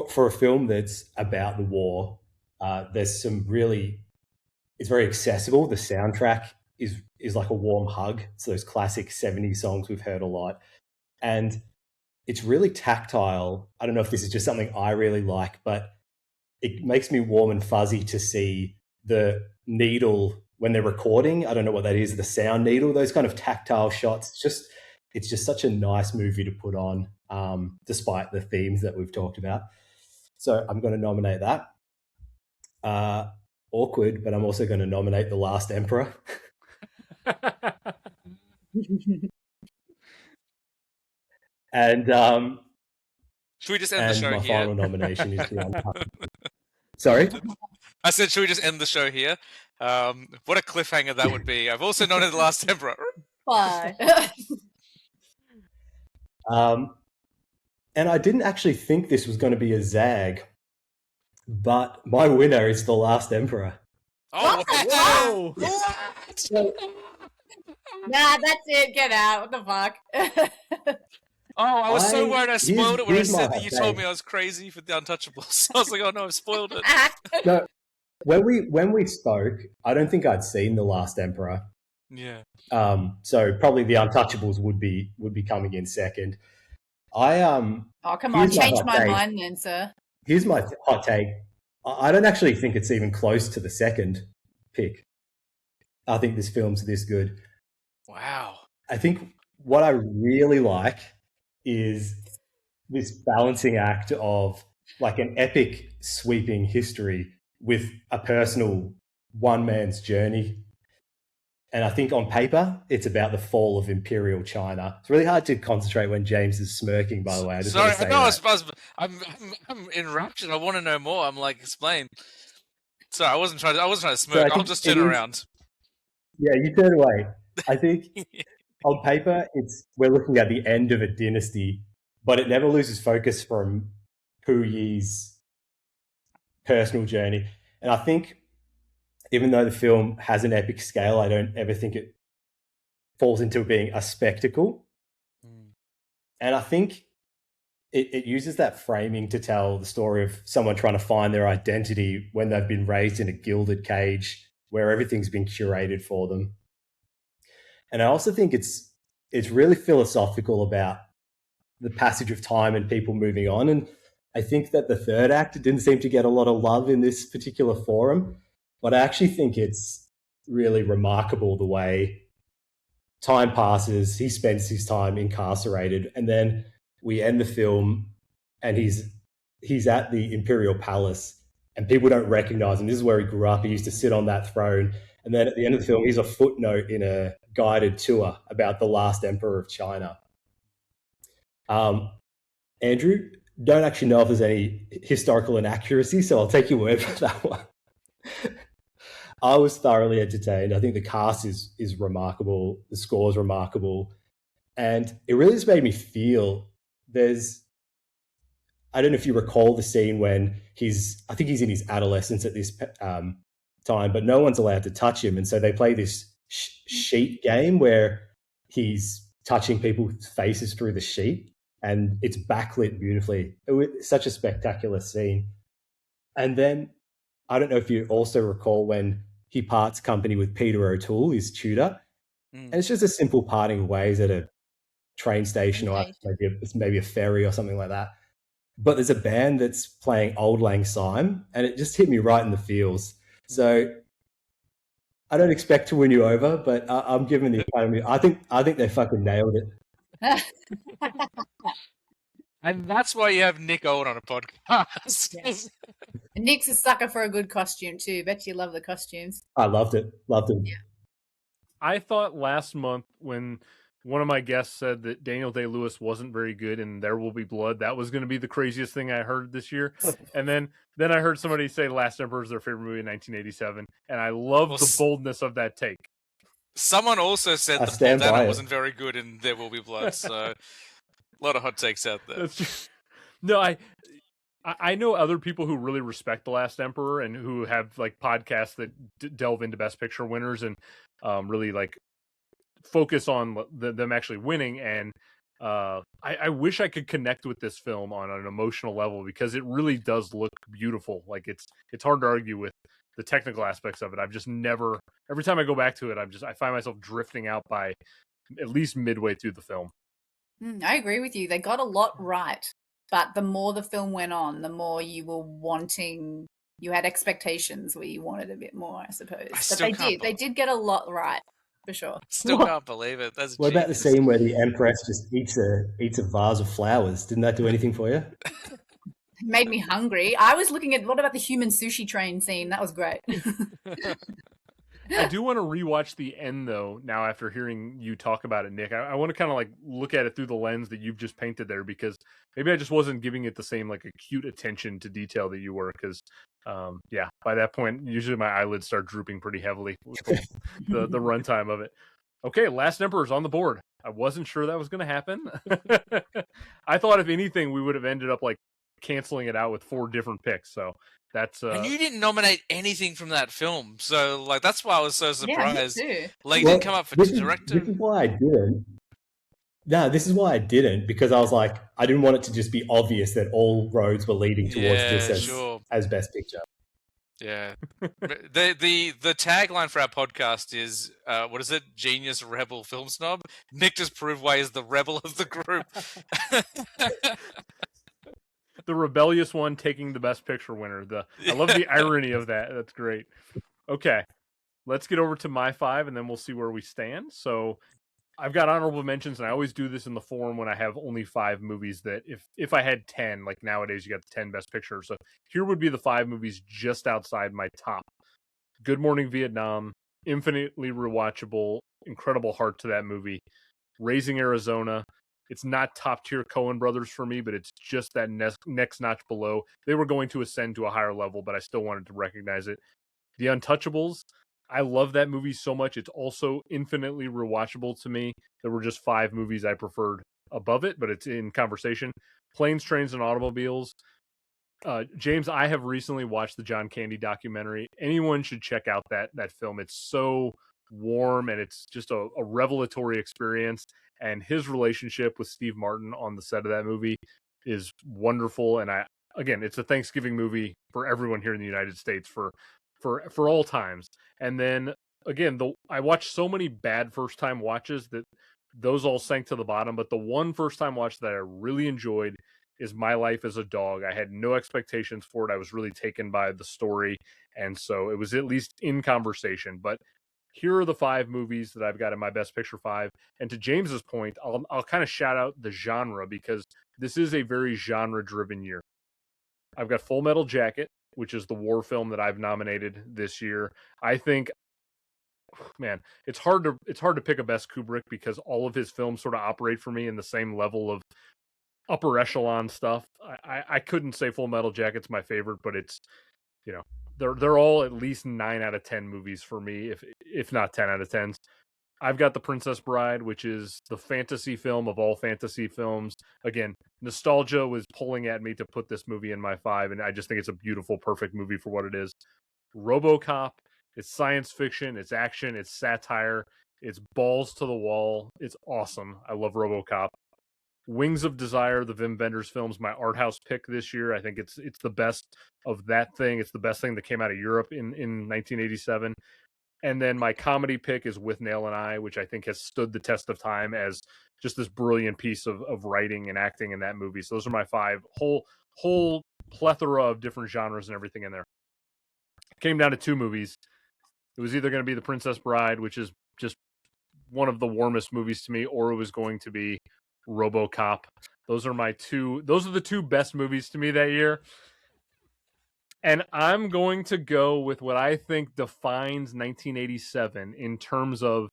for a film that's about the war, there's some it's very accessible. The soundtrack is like a warm hug. It's those classic 70s songs we've heard a lot. And it's really tactile. I don't know if this is just something I really like, but it makes me warm and fuzzy to see the needle when they're recording. I don't know what that is, the sound needle, those kind of tactile shots. It's just such a nice movie to put on, despite the themes that we've talked about. So I'm going to nominate that. Awkward, but I'm also going to nominate The Last Emperor. And should we just end the show here? My final nomination is The Untouchables. Sorry? I said, should we just end the show here? What a cliffhanger that would be. I've also nominated The Last Emperor. Bye. And I didn't actually think this was going to be a zag, but my winner is The Last Emperor. Oh, whoa! Nah, that's it. Get out. What the fuck? Oh, I was so worried I spoiled it when I said that you told me I was crazy for The Untouchables. I was like, oh no, I've spoiled it. No, when we spoke, I don't think I'd seen The Last Emperor. Yeah. So probably The Untouchables would be coming in second. Oh, come on, change my mind then, sir. Here's my hot take. I don't actually think it's even close to the second pick. I think this film's this good. Wow. I think what I really like is this balancing act of like an epic sweeping history with a personal one man's journey. And I think on paper, it's about the fall of Imperial China. It's really hard to concentrate when James is smirking, by the way. I just want to say that. I'm enraptured. I want to know more. I'm like, explain. Sorry, I wasn't trying to So smirk. I'll just turn around. Yeah, you turn away. I think on paper, we're looking at the end of a dynasty, but it never loses focus from Pu Yi's personal journey. And I think even though the film has an epic scale, I don't ever think it falls into being a spectacle. And I think it uses that framing to tell the story of someone trying to find their identity when they've been raised in a gilded cage where everything's been curated for them. And I also think it's really philosophical about the passage of time and people moving on. And I think that the third act didn't seem to get a lot of love in this particular forum, but I actually think it's really remarkable the way time passes, he spends his time incarcerated, and then we end the film and he's at the Imperial Palace and people don't recognize him. This is where he grew up. He used to sit on that throne. And then at the end of the film, he's a footnote in a guided tour about the last emperor of China. Andrew, don't actually know if there's any historical inaccuracy, so I'll take your word for that one. I was thoroughly entertained. I think the cast is remarkable. The score is remarkable. And it really just made me feel I don't know if you recall the scene when I think he's in his adolescence at this time, but no one's allowed to touch him. And so they play this sheet game where he's touching people's faces through the sheet and it's backlit beautifully. It was such a spectacular scene. And then I don't know if you also recall when he parts company with Peter O'Toole, his tutor. And it's just a simple parting of ways at a train station or maybe a ferry or something like that. But there's a band that's playing Auld Lang Syne, and it just hit me right in the feels. So I don't expect to win you over, but I'm giving the Academy. I think they fucking nailed it. And that's why you have Nick Owen on a podcast. Yes. Nick's a sucker for a good costume too. Bet you love the costumes. I loved it. Yeah. I thought last month when one of my guests said that Daniel Day-Lewis wasn't very good in There Will Be Blood, that was going to be the craziest thing I heard this year. And then I heard somebody say Last Emperor is their favorite movie in 1987, and I love the boldness of that take. Someone also said that Paul Dano wasn't very good in There Will Be Blood, so a lot of hot takes out there. No, I know other people who really respect The Last Emperor and who have like podcasts that delve into Best Picture winners and really like focus on them actually winning. And I wish I could connect with this film on an emotional level because it really does look beautiful. Like it's hard to argue with the technical aspects of it. I've just never, every time I go back to it, I find myself drifting out by at least midway through the film. I agree with you. They got a lot right. But the more the film went on, the more you were wanting, you had expectations where you wanted a bit more, I suppose. They did get a lot right, for sure. Still can't believe it. That's what about the scene where the Empress just eats a vase of flowers? Didn't that do anything for you? It made me hungry. I was looking at, what about the human sushi train scene? That was great. I do want to rewatch the end though. Now after hearing you talk about it, Nick, I want to kind of like look at it through the lens that you've just painted there, because maybe I just wasn't giving it the same like acute attention to detail that you were. Because by that point, usually my eyelids start drooping pretty heavily with the runtime of it. Okay, Last Emperor's on the board. I wasn't sure that was going to happen. I thought if anything, we would have ended up like canceling it out with 4 different picks. So that's and you didn't nominate anything from that film, so like that's why I was so surprised. Yeah, me too. Like, didn't come up for director. This is why I didn't. No, this is why I didn't, because I was like, I didn't want it to just be obvious that all roads were leading towards this as Best Picture. Yeah. the tagline for our podcast is what is it? Genius, rebel, film snob. Nick just proved why he's the rebel of the group. The rebellious one taking the Best Picture winner. I love the irony of that. That's great. Okay, let's get over to my 5, and then we'll see where we stand. So I've got honorable mentions, and I always do this in the forum when I have only 5 movies that if I had 10, like nowadays you got the 10 Best Picture. So here would be the 5 movies just outside my top. Good Morning Vietnam, infinitely rewatchable, incredible heart to that movie. Raising Arizona, it's not top tier Coen brothers for me, but it's just that next notch below. They were going to ascend to a higher level, but I still wanted to recognize it. The Untouchables, I love that movie so much. It's also infinitely rewatchable to me. There were just 5 movies I preferred above it, but it's in conversation. Planes, Trains, and Automobiles. James, I have recently watched the John Candy documentary. Anyone should check out that film. It's so warm and it's just a revelatory experience. And his relationship with Steve Martin on the set of that movie is wonderful. And again, it's a Thanksgiving movie for everyone here in the United States for all times. And then again, I watched so many bad first time watches that those all sank to the bottom. But the one first time watch that I really enjoyed is My Life as a Dog. I had no expectations for it. I was really taken by the story, and so it was at least in conversation. But here are the 5 movies that I've got in my Best Picture 5. And to James's point, I'll kind of shout out the genre because this is a very genre-driven year. I've got Full Metal Jacket, which is the war film that I've nominated this year. I think, man, it's hard to pick a Best Kubrick because all of his films sort of operate for me in the same level of upper echelon stuff. I couldn't say Full Metal Jacket's my favorite, but it's, you know, they're all at least 9 out of 10 movies for me, if not 10 out of 10s. I've got The Princess Bride, which is the fantasy film of all fantasy films. Again, nostalgia was pulling at me to put this movie in my 5, and I just think it's a beautiful, perfect movie for what it is. RoboCop, it's science fiction, it's action, it's satire, it's balls to the wall. It's awesome. I love RoboCop. Wings of Desire, the Wim Wenders film's my art house pick this year. I think it's the best of that thing. It's the best thing that came out of Europe in 1987. And then my comedy pick is With Nail and I, which I think has stood the test of time as just this brilliant piece of writing and acting in that movie. So those are my 5 whole plethora of different genres and everything in there. Came down to 2 movies. It was either going to be The Princess Bride, which is just one of the warmest movies to me, or it was going to be RoboCop. Those are the 2 best movies to me that year. And I'm going to go with what I think defines 1987 in terms of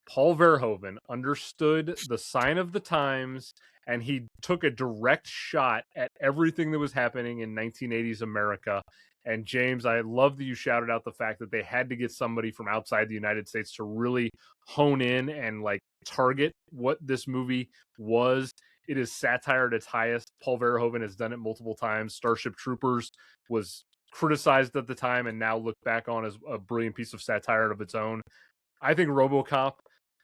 Paul Verhoeven understood the sign of the times, and he took a direct shot at everything that was happening in 1980s America. And James, I love that you shouted out the fact that they had to get somebody from outside the United States to really hone in and like target what this movie was. It is satire at its highest. Paul Verhoeven has done it multiple times. Starship Troopers was criticized at the time and now looked back on as a brilliant piece of satire of its own. I think RoboCop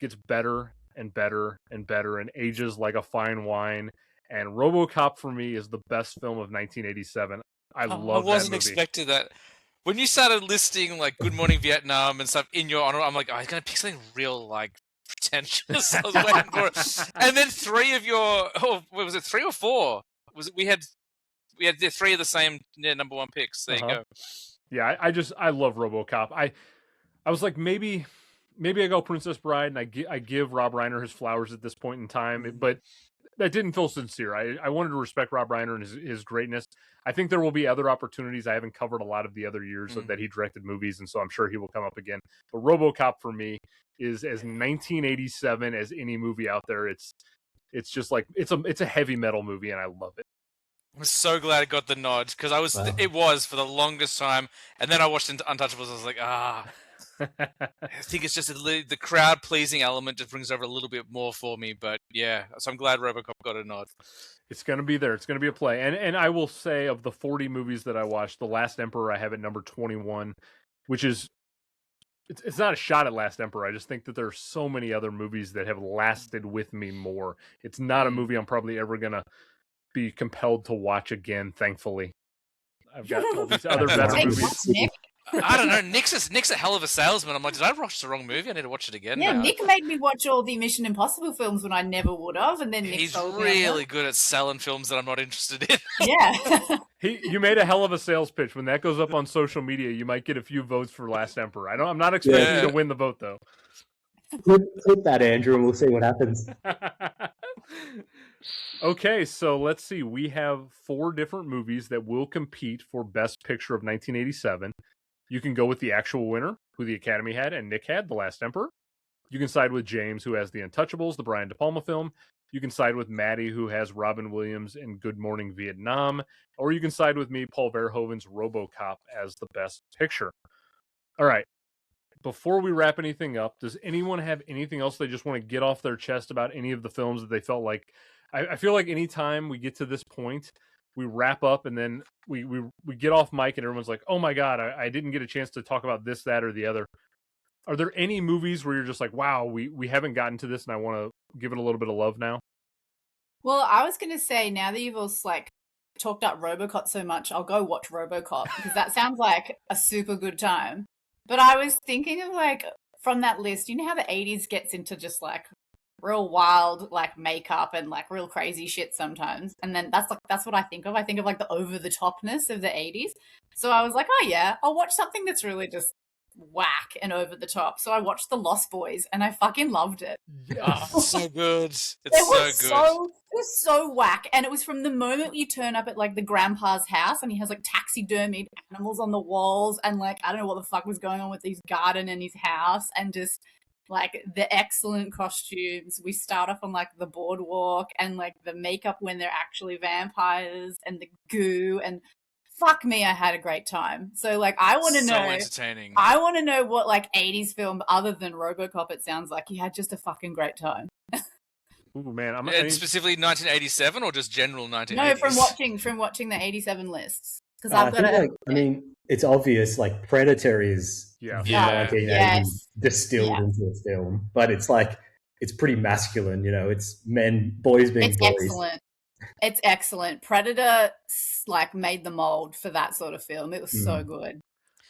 gets better and better and better and ages like a fine wine. And RoboCop for me is the best film of 1987. I wasn't expecting that. When you started listing like Good Morning Vietnam and stuff in your honor, I'm like, oh, he's gonna pick something real like pretentious. I was waiting for it. And then 3 of your, was it 3 or 4? Was it we had 3 of the same number 1 picks. There you go. Yeah, I love RoboCop. I was like maybe I go Princess Bride and I give Rob Reiner his flowers at this point in time, but that didn't feel sincere. I wanted to respect Rob Reiner and his greatness. I think there will be other opportunities. I haven't covered a lot of the other years that he directed movies, and so I'm sure he will come up again. But RoboCop for me is as 1987 as any movie out there. It's just like it's a heavy metal movie, and I love it. I'm so glad it got the nod because it was for the longest time, and then I watched Untouchables. I was like, I think it's just the crowd pleasing element just brings over a little bit more for me. But yeah, so I'm glad RoboCop got a nod. It's going to be there. It's going to be a play. And I will say of the 40 movies that I watched, The Last Emperor I have at number 21, which is it's not a shot at Last Emperor. I just think that there are so many other movies that have lasted with me more. It's not a movie I'm probably ever going to be compelled to watch again, thankfully. I've got all these other better movies. I don't know. Nick's a hell of a salesman. I'm like, did I watch the wrong movie? I need to watch it again. Yeah, now. Nick made me watch all the Mission Impossible films when I never would have, and then he's really good at selling films that I'm not interested in. Yeah. You made a hell of a sales pitch. When that goes up on social media, you might get a few votes for Last Emperor. I'm not expecting you to win the vote though. Flip that, Andrew, and we'll see what happens. Okay, so let's see. We have 4 different movies that will compete for Best Picture of 1987. You can go with the actual winner, who the Academy had and Nick had, The Last Emperor. You can side with James, who has The Untouchables, the Brian De Palma film. You can side with Maddie, who has Robin Williams in Good Morning Vietnam. Or you can side with me, Paul Verhoeven's RoboCop, as the best picture. All right. Before we wrap anything up, does anyone have anything else they just want to get off their chest about any of the films that they felt like? I feel like anytime we get to this point, we wrap up and then we get off mic and everyone's like, oh my God, I didn't get a chance to talk about this, that, or the other. Are there any movies where you're just like, wow, we haven't gotten to this and I want to give it a little bit of love now? Well, I was going to say, now that you've all like talked up RoboCop so much, I'll go watch RoboCop because that sounds like a super good time. But I was thinking of like, from that list, you know how the 80s gets into just like real wild like makeup and like real crazy shit sometimes, and then that's what I think of. I think of like the over the topness of the 80s. So I was like, oh yeah, I'll watch something that's really just whack and over the top. So I watched The Lost Boys and I fucking loved it. Oh, it's so good. It's It was so whack, and it was from the moment you turn up at like the grandpa's house and he has like taxidermied animals on the walls and like I don't know what the fuck was going on with his garden and his house, and just like the excellent costumes. We start off on like the boardwalk and like the makeup when they're actually vampires and the goo, and fuck me, I had a great time. So like I want to know, entertaining. I want to know what like 80s film other than RoboCop it sounds like you had just a fucking great time. Ooh, man, specifically 1987 or just general 1980s? No, from watching the 87 lists, because I've got I mean, it's obvious. Like Predator is the 1980s distilled into a film, but it's like it's pretty masculine. You know, it's boys being boys. Excellent. It's excellent. Predator like made the mold for that sort of film. It was so good.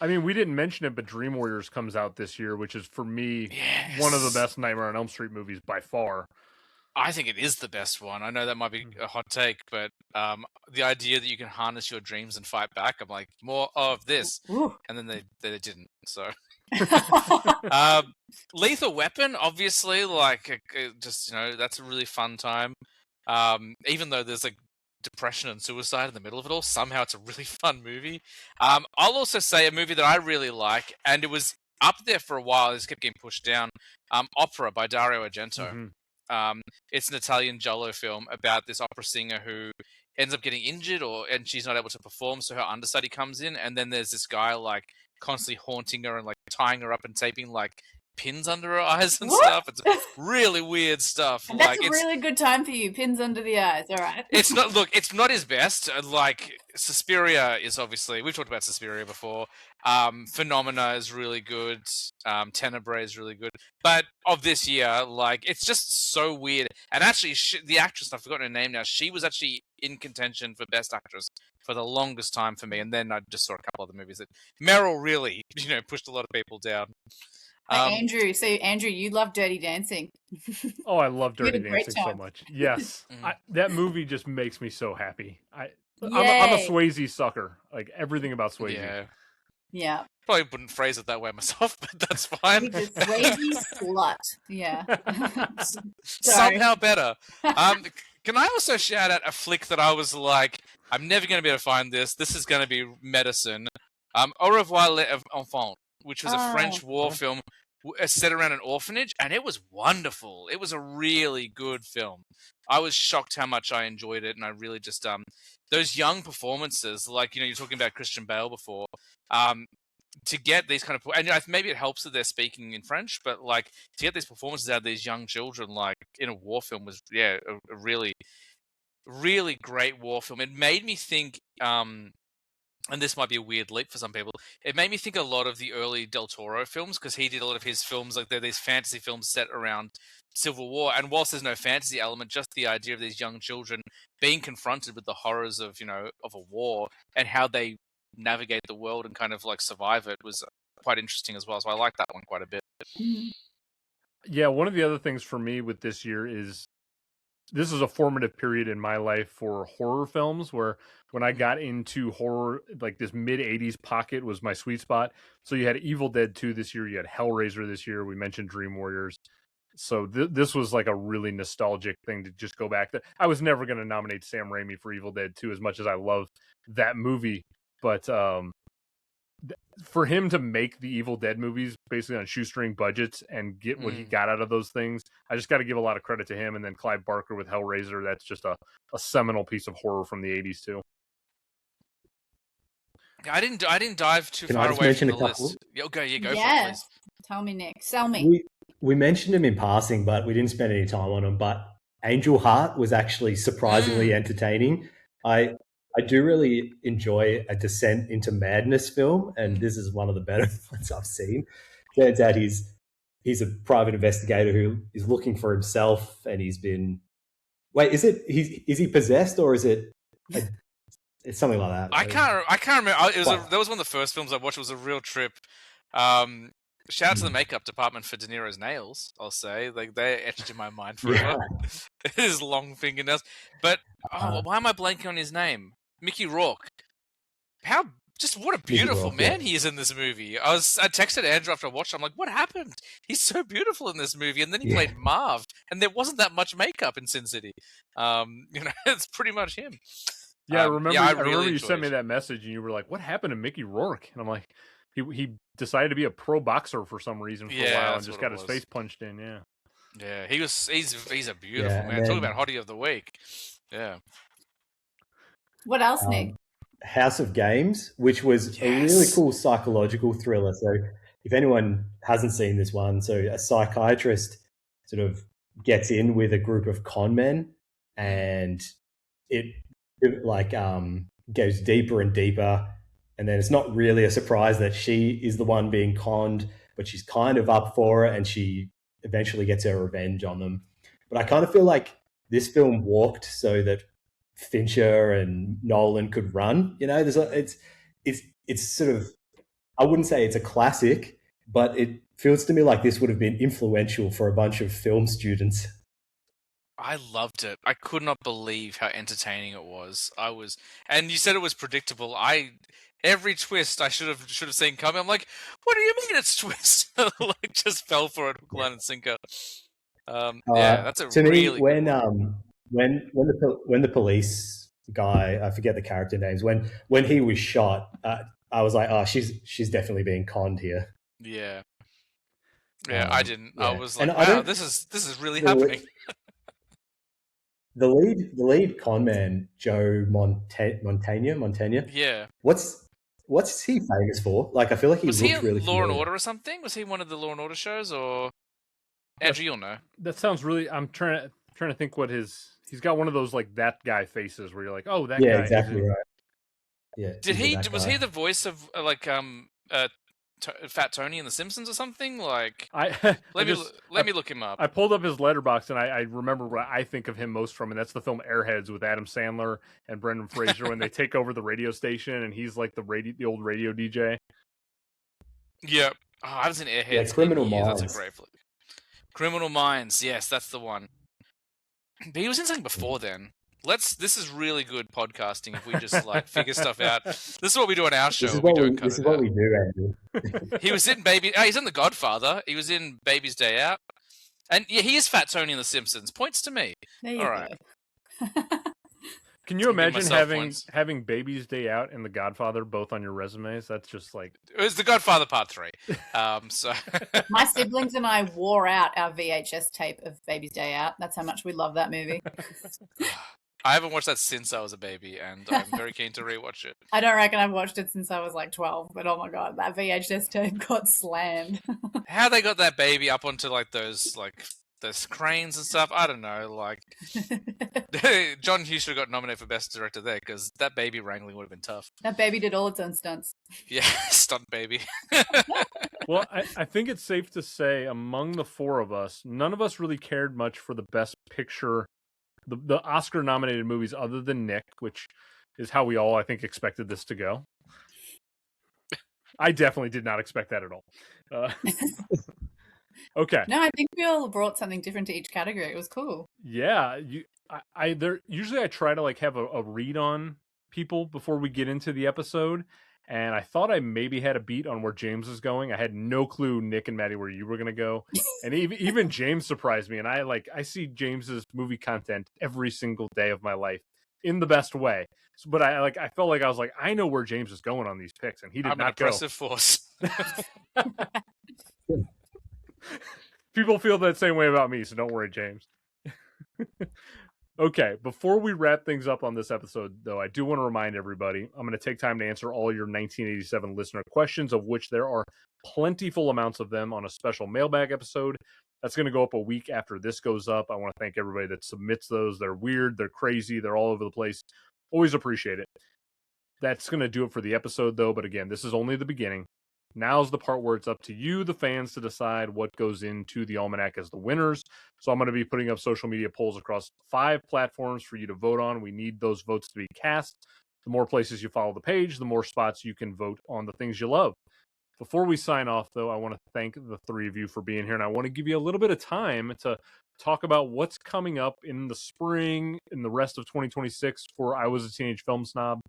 I mean, we didn't mention it, but Dream Warriors comes out this year, which is for me one of the best Nightmare on Elm Street movies by far. I think it is the best one. I know that might be a hot take, but the idea that you can harness your dreams and fight back, I'm like, more of this. Ooh. And then they didn't. So, Lethal Weapon, obviously, like, just, that's a really fun time. Even though there's like depression and suicide in the middle of it all, somehow it's a really fun movie. I'll also say a movie that I really like, and it was up there for a while, it just kept getting pushed down. Opera by Dario Argento. Mm-hmm. It's an Italian giallo film about this opera singer who ends up getting injured and she's not able to perform, so her understudy comes in, and then there's this guy like constantly haunting her and like tying her up and taping like pins under her eyes and stuff. It's really weird stuff. That's a really good time for you. Pins under the eyes. All right. It's not his best. Like Suspiria is obviously, we've talked about Suspiria before. Phenomena is really good. Tenebrae is really good. But of this year, like, it's just so weird. And actually, the actress, I've forgotten her name now, she was actually in contention for Best Actress for the longest time for me. And then I just saw a couple other movies that Meryl really, pushed a lot of people down. Andrew, you love Dirty Dancing. Oh, I love Dirty Dancing so much. Yes. That movie just makes me so happy. I'm a Swayze sucker. Like, everything about Swayze. Yeah. Probably wouldn't phrase it that way myself, but that's fine. He's a Swayze slut. Yeah. Somehow better. Can I also shout out a flick that I was like, I'm never going to be able to find this. This is going to be medicine. Au revoir les enfants, which was a French war film set around an orphanage, and it was wonderful. It was a really good film. I was shocked how much I enjoyed it, and I really just those young performances, like you're talking about Christian Bale before, to get these kind of, and maybe it helps that they're speaking in French, but like to get these performances out of these young children, like in a war film, was a really, really great war film. It made me think. And this might be a weird leap for some people. It made me think a lot of the early Del Toro films, because he did a lot of his films, like they're these fantasy films set around Civil War. And whilst there's no fantasy element, just the idea of these young children being confronted with the horrors of, of a war and how they navigate the world and kind of like survive it was quite interesting as well. So I like that one quite a bit. Yeah, one of the other things for me with this year is this is a formative period in my life for horror films, where when I got into horror, like this mid-80s pocket was my sweet spot. So you had Evil Dead 2 this year, you had Hellraiser this year, we mentioned Dream Warriors. So this was like a really nostalgic thing to just go back to. I was never going to nominate Sam Raimi for Evil Dead 2 as much as I love that movie. But for him to make the Evil Dead movies basically on shoestring budgets and get what he got out of those things, I just got to give a lot of credit to him. And then Clive Barker with Hellraiser, that's just a seminal piece of horror from the 80s too. I didn't dive too Can far I just away mention from the a couple? list. Go for it, Yeah. please. Tell me, Nick. Sell me. We mentioned him in passing, but we didn't spend any time on him. But Angel Heart was actually surprisingly entertaining. I do really enjoy a descent into madness film, and this is one of the better ones I've seen. Turns out he's a private investigator who is looking for himself, and he's been. Wait, is he possessed or is it? It's something like that. I can't remember. That was one of the first films I watched. It was a real trip. Shout out to the makeup department for De Niro's nails. I'll say, like, they're etched in my mind forever. His long fingernails. But why am I blanking on his name? Mickey Rourke. What a beautiful man he is in this movie. I texted Andrew after I watched it. I'm like, what happened? He's so beautiful in this movie. And then he played Marv, and there wasn't that much makeup in Sin City. It's pretty much him. Yeah, I remember. I remember really you sent me that message, and you were like, "What happened to Mickey Rourke?" And I'm like, "He decided to be a pro boxer for some reason for a while, and just got his face punched in." Yeah, yeah, he's a beautiful man. Talk about hottie of the week. Yeah. What else, Nick? House of Games, which was a really cool psychological thriller. So, if anyone hasn't seen this one, so a psychiatrist sort of gets in with a group of con men, and it goes deeper and deeper, and then it's not really a surprise that she is the one being conned, but she's kind of up for it, and she eventually gets her revenge on them. But I kind of feel like this film walked so that Fincher and Nolan could run. It's sort of, I wouldn't say it's a classic, but it feels to me like this would have been influential for a bunch of film students. I loved it. I could not believe how entertaining it was. And you said it was predictable. Every twist I should have seen coming. I'm like, what do you mean it's a twist? Like, just fell for it, hook, line, and sinker. That's a to really me when the police guy, I forget the character names, when he was shot, I was like, oh, she's definitely being conned here. Yeah. I didn't. Yeah. I was like, and wow, this is really happening. The lead con man, Joe Montana. Yeah. What's he famous for? Like, I feel like was looked he really Law familiar. and Order or something? Was he one of the Law and Order shows, or Andrew, you'll know? That sounds really. I'm trying to think what he's got one of those like that guy faces where you're like, oh, that guy. Yeah, exactly right. Yeah. Was he the voice of Fat Tony in The Simpsons or something? Like, let me look him up. I pulled up his letterbox, and I remember what I think of him most from, and that's the film Airheads with Adam Sandler and Brendan Fraser when they take over the radio station, and he's like the old radio DJ. Yeah, I was in Airheads. Yeah, Criminal Minds. That's a great flick. Criminal Minds, yes, that's the one. But he was in something before then. This is really good podcasting if we just like figure stuff out. This is what we do on our show. This is what we do, Andrew. He was in he's in The Godfather. He was in Baby's Day Out. And yeah, he is Fat Tony in The Simpsons. Points to me. There you All go. right. Can you imagine having Baby's Day Out and The Godfather both on your resumes? That's just like... It was The Godfather Part 3. So my siblings and I wore out our VHS tape of Baby's Day Out. That's how much we love that movie. I haven't watched that since I was a baby, and I'm very keen to rewatch it. I don't reckon I've watched it since I was like 12, but oh my god, that VHS tape got slammed. How they got that baby up onto like those cranes and stuff, I don't know. Like, John Hughes should have got nominated for Best Director there, because that baby wrangling would have been tough. That baby did all its own stunts. Yeah, stunt baby. Well, I think it's safe to say among the four of us, none of us really cared much for the Best Picture, the Oscar-nominated movies, other than Nick, which is how we all, I think, expected this to go. I definitely did not expect that at all. Okay. No, I think we all brought something different to each category. It was cool. Yeah, usually I try to like have a read on people before we get into the episode, and I thought I maybe had a beat on where James was going. I had no clue, Nick and Maddie, where you were going to go, and even James surprised me. And I see James's movie content every single day of my life, in the best way. But I felt like I was like, I know where James is going on these picks, and he did I'm not an oppressive force. People feel that same way about me, so don't worry, James. Okay, before we wrap things up on this episode, though, I do want to remind everybody, I'm going to take time to answer all your 1987 listener questions, of which there are plentiful amounts of them on a special mailbag episode. That's going to go up a week after this goes up. I want to thank everybody that submits those. They're weird, they're crazy, they're all over the place. Always appreciate it. That's going to do it for the episode, though, but again, this is only the beginning. Now's the part where it's up to you, the fans, to decide what goes into the Almanac as the winners. So I'm going to be putting up social media polls across 5 platforms for you to vote on. We need those votes to be cast. The more places you follow the page, the more spots you can vote on the things you love. Before we sign off, though, I want to thank the 3 of you for being here, and I want to give you a little bit of time to talk about what's coming up in the spring, in the rest of 2026 for I Was a Teenage Film Snob.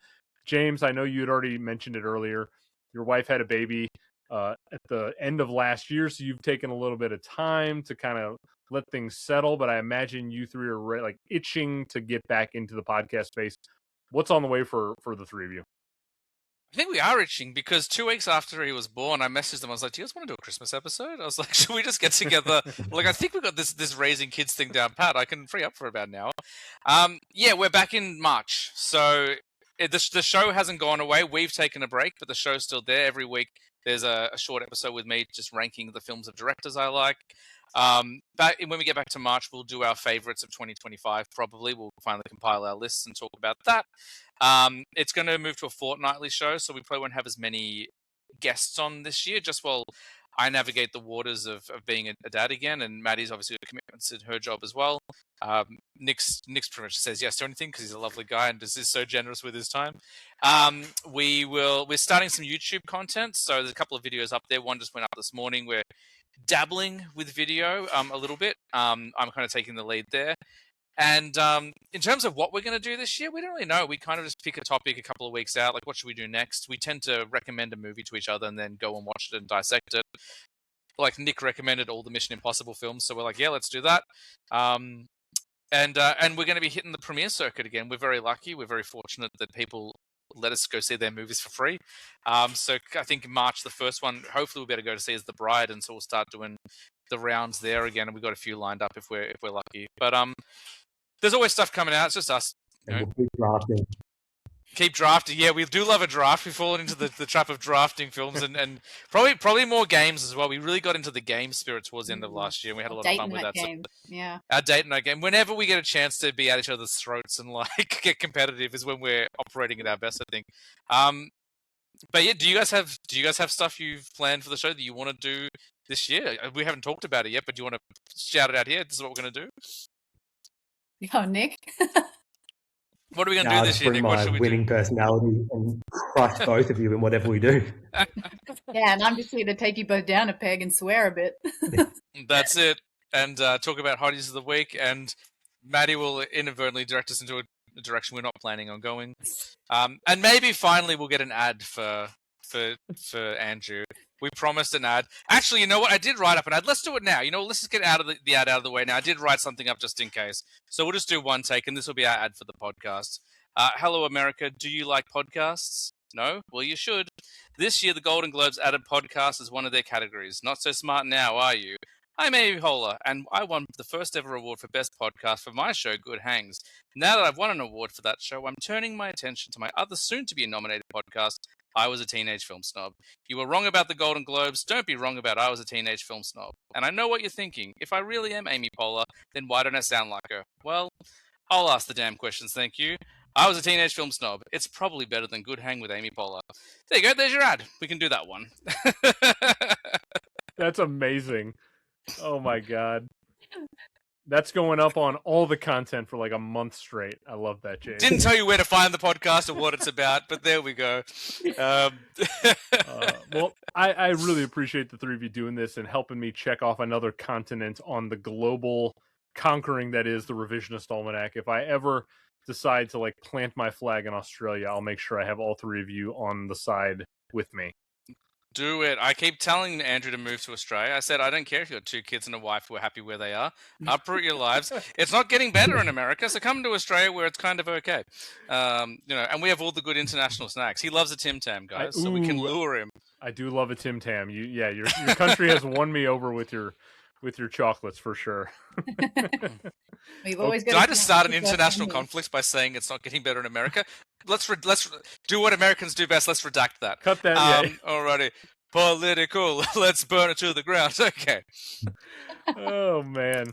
James, I know you had already mentioned it earlier. Your wife had a baby at the end of last year, so you've taken a little bit of time to kind of let things settle, but I imagine you 3 are like itching to get back into the podcast space. What's on the way for the 3 of you? I think we are itching because 2 weeks after he was born, I messaged them. I was like, "Do you guys want to do a Christmas episode?" I was like, "Should we just get together?" Like, I think we got this raising kids thing down pat. I can free up for about an hour. Yeah, we're back in March, so the show hasn't gone away. We've taken a break, but the show's still there. Every week there's a short episode with me just ranking the films of directors I like. But when we get back to March, we'll do our favorites of 2025. Probably we'll finally compile our lists and talk about that. It's going to move to a fortnightly show, so we probably won't have as many guests on this year, just while I navigate the waters of being a dad again, and Maddie's obviously got commitments in her job as well. Nick's pretty much says yes to anything because he's a lovely guy and is so generous with his time. We're starting some YouTube content, so there's a couple of videos up there. One just went up this morning. We're dabbling with video a little bit. I'm kind of taking the lead there. And in terms of what we're going to do this year, we don't really know. We kind of just pick a topic a couple of weeks out, like what should we do next? We tend to recommend a movie to each other and then go and watch it and dissect it. Like Nick recommended all the Mission Impossible films, so we're like, yeah, let's do that. And we're going to be hitting the premiere circuit again. We're very lucky. We're very fortunate that people let us go see their movies for free. So I think March, the first one, hopefully we'll be able to go to see is The Bride, and so we'll start doing the rounds there again, and we've got a few lined up if we're lucky. But there's always stuff coming out. It's just us. And we'll keep drafting. Keep drafting. Yeah, we do love a draft. We've fallen into the trap of drafting films and probably more games as well. We really got into the game spirit towards the end of last year, and we had a lot of fun with that. Game. Yeah. Our date night game. Whenever we get a chance to be at each other's throats and like get competitive is when we're operating at our best, I think. But yeah, do you guys have stuff you've planned for the show that you want to do this year? We haven't talked about it yet, but do you want to shout it out here? This is what we're going to do. Oh, Nick. What are we going to do this year, Nick? What should we winning personality and crush both of you in whatever we do. Yeah, and I'm just here to take you both down a peg and swear a bit. That's it. And talk about hotties of the week. And Maddie will inadvertently direct us into a direction we're not planning on going. And maybe finally we'll get an ad for Andrew. We promised an ad. Actually, you know what? I did write up an ad. Let's do it now. You know, let's just get the ad out of the way now. I did write something up just in case. So we'll just do one take, and this will be our ad for the podcast. Hello, America. Do you like podcasts? No? Well, you should. This year, the Golden Globes added podcast as one of their categories. Not so smart now, are you? I'm Amy Holler, and I won the first ever award for Best Podcast for my show, Good Hangs. Now that I've won an award for that show, I'm turning my attention to my other soon-to-be-nominated podcast, I Was a Teenage Film Snob. You were wrong about the Golden Globes. Don't be wrong about I Was a Teenage Film Snob. And I know what you're thinking. If I really am Amy Poehler, then why don't I sound like her? Well, I'll ask the damn questions, thank you. I Was a Teenage Film Snob. It's probably better than Good Hang with Amy Poehler. There you go. There's your ad. We can do that one. That's amazing. Oh my God. That's going up on all the content for like a month straight. I love that, James. Didn't tell you where to find the podcast or what it's about, but there we go. Well, I really appreciate the 3 of you doing this and helping me check off another continent on the global conquering that is the Revisionist Almanac. If I ever decide to like plant my flag in Australia, I'll make sure I have all 3 of you on the side with me. Do it. I keep telling Andrew to move to Australia. I said, I don't care if you've got 2 kids and a wife who are happy where they are. Uproot your lives. It's not getting better in America, so come to Australia where it's kind of okay. And we have all the good international snacks. He loves a Tim Tam, guys, so we can lure him. I do love a Tim Tam. Your country has won me over with your chocolates for sure. We've always Did I just start an international conflict by saying it's not getting better in America? Let's do what Americans do best. Let's redact that. Cut that. Yeah. Alrighty. Political. Let's burn it to the ground. Okay. Oh man.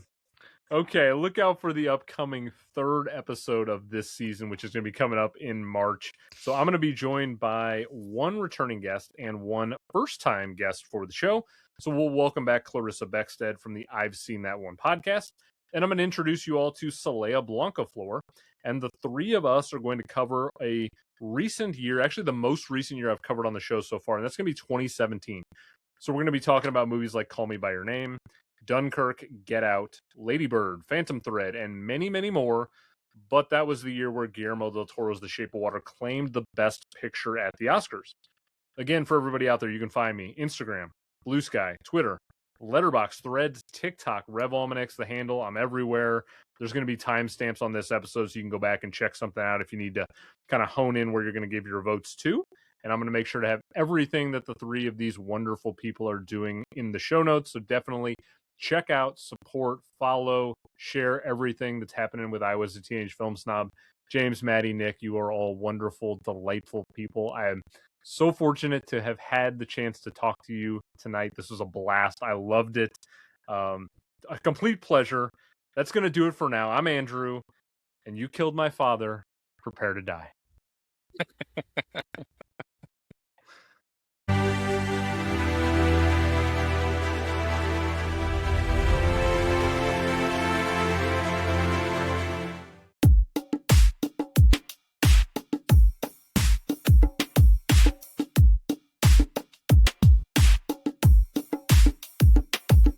Okay, look out for the upcoming 3rd episode of this season, which is going to be coming up in March. So I'm going to be joined by 1 returning guest and 1 first-time guest for the show. So we'll welcome back Clarissa Beckstead from the I've Seen That One podcast. And I'm going to introduce you all to Salea Blancaflor. And the 3 of us are going to cover a recent year, actually the most recent year I've covered on the show so far, and that's going to be 2017. So we're going to be talking about movies like Call Me By Your Name, Dunkirk, Get Out, Lady Bird, Phantom Thread, and many, many more. But that was the year where Guillermo del Toro's The Shape of Water claimed the best picture at the Oscars. Again, for everybody out there, you can find me Instagram, Blue Sky, Twitter, Letterboxd, Threads, TikTok, Rev Almanac's the handle. I'm everywhere. There's going to be timestamps on this episode, so you can go back and check something out if you need to kind of hone in where you're going to give your votes to. And I'm going to make sure to have everything that the 3 of these wonderful people are doing in the show notes. So definitely check out, support, follow, share everything that's happening with I Was a Teenage Film Snob. James, Maddie, Nick, you are all wonderful, delightful people. I am so fortunate to have had the chance to talk to you tonight. This was a blast. I loved it. A complete pleasure. That's going to do it for now. I'm Andrew, and you killed my father. Prepare to die.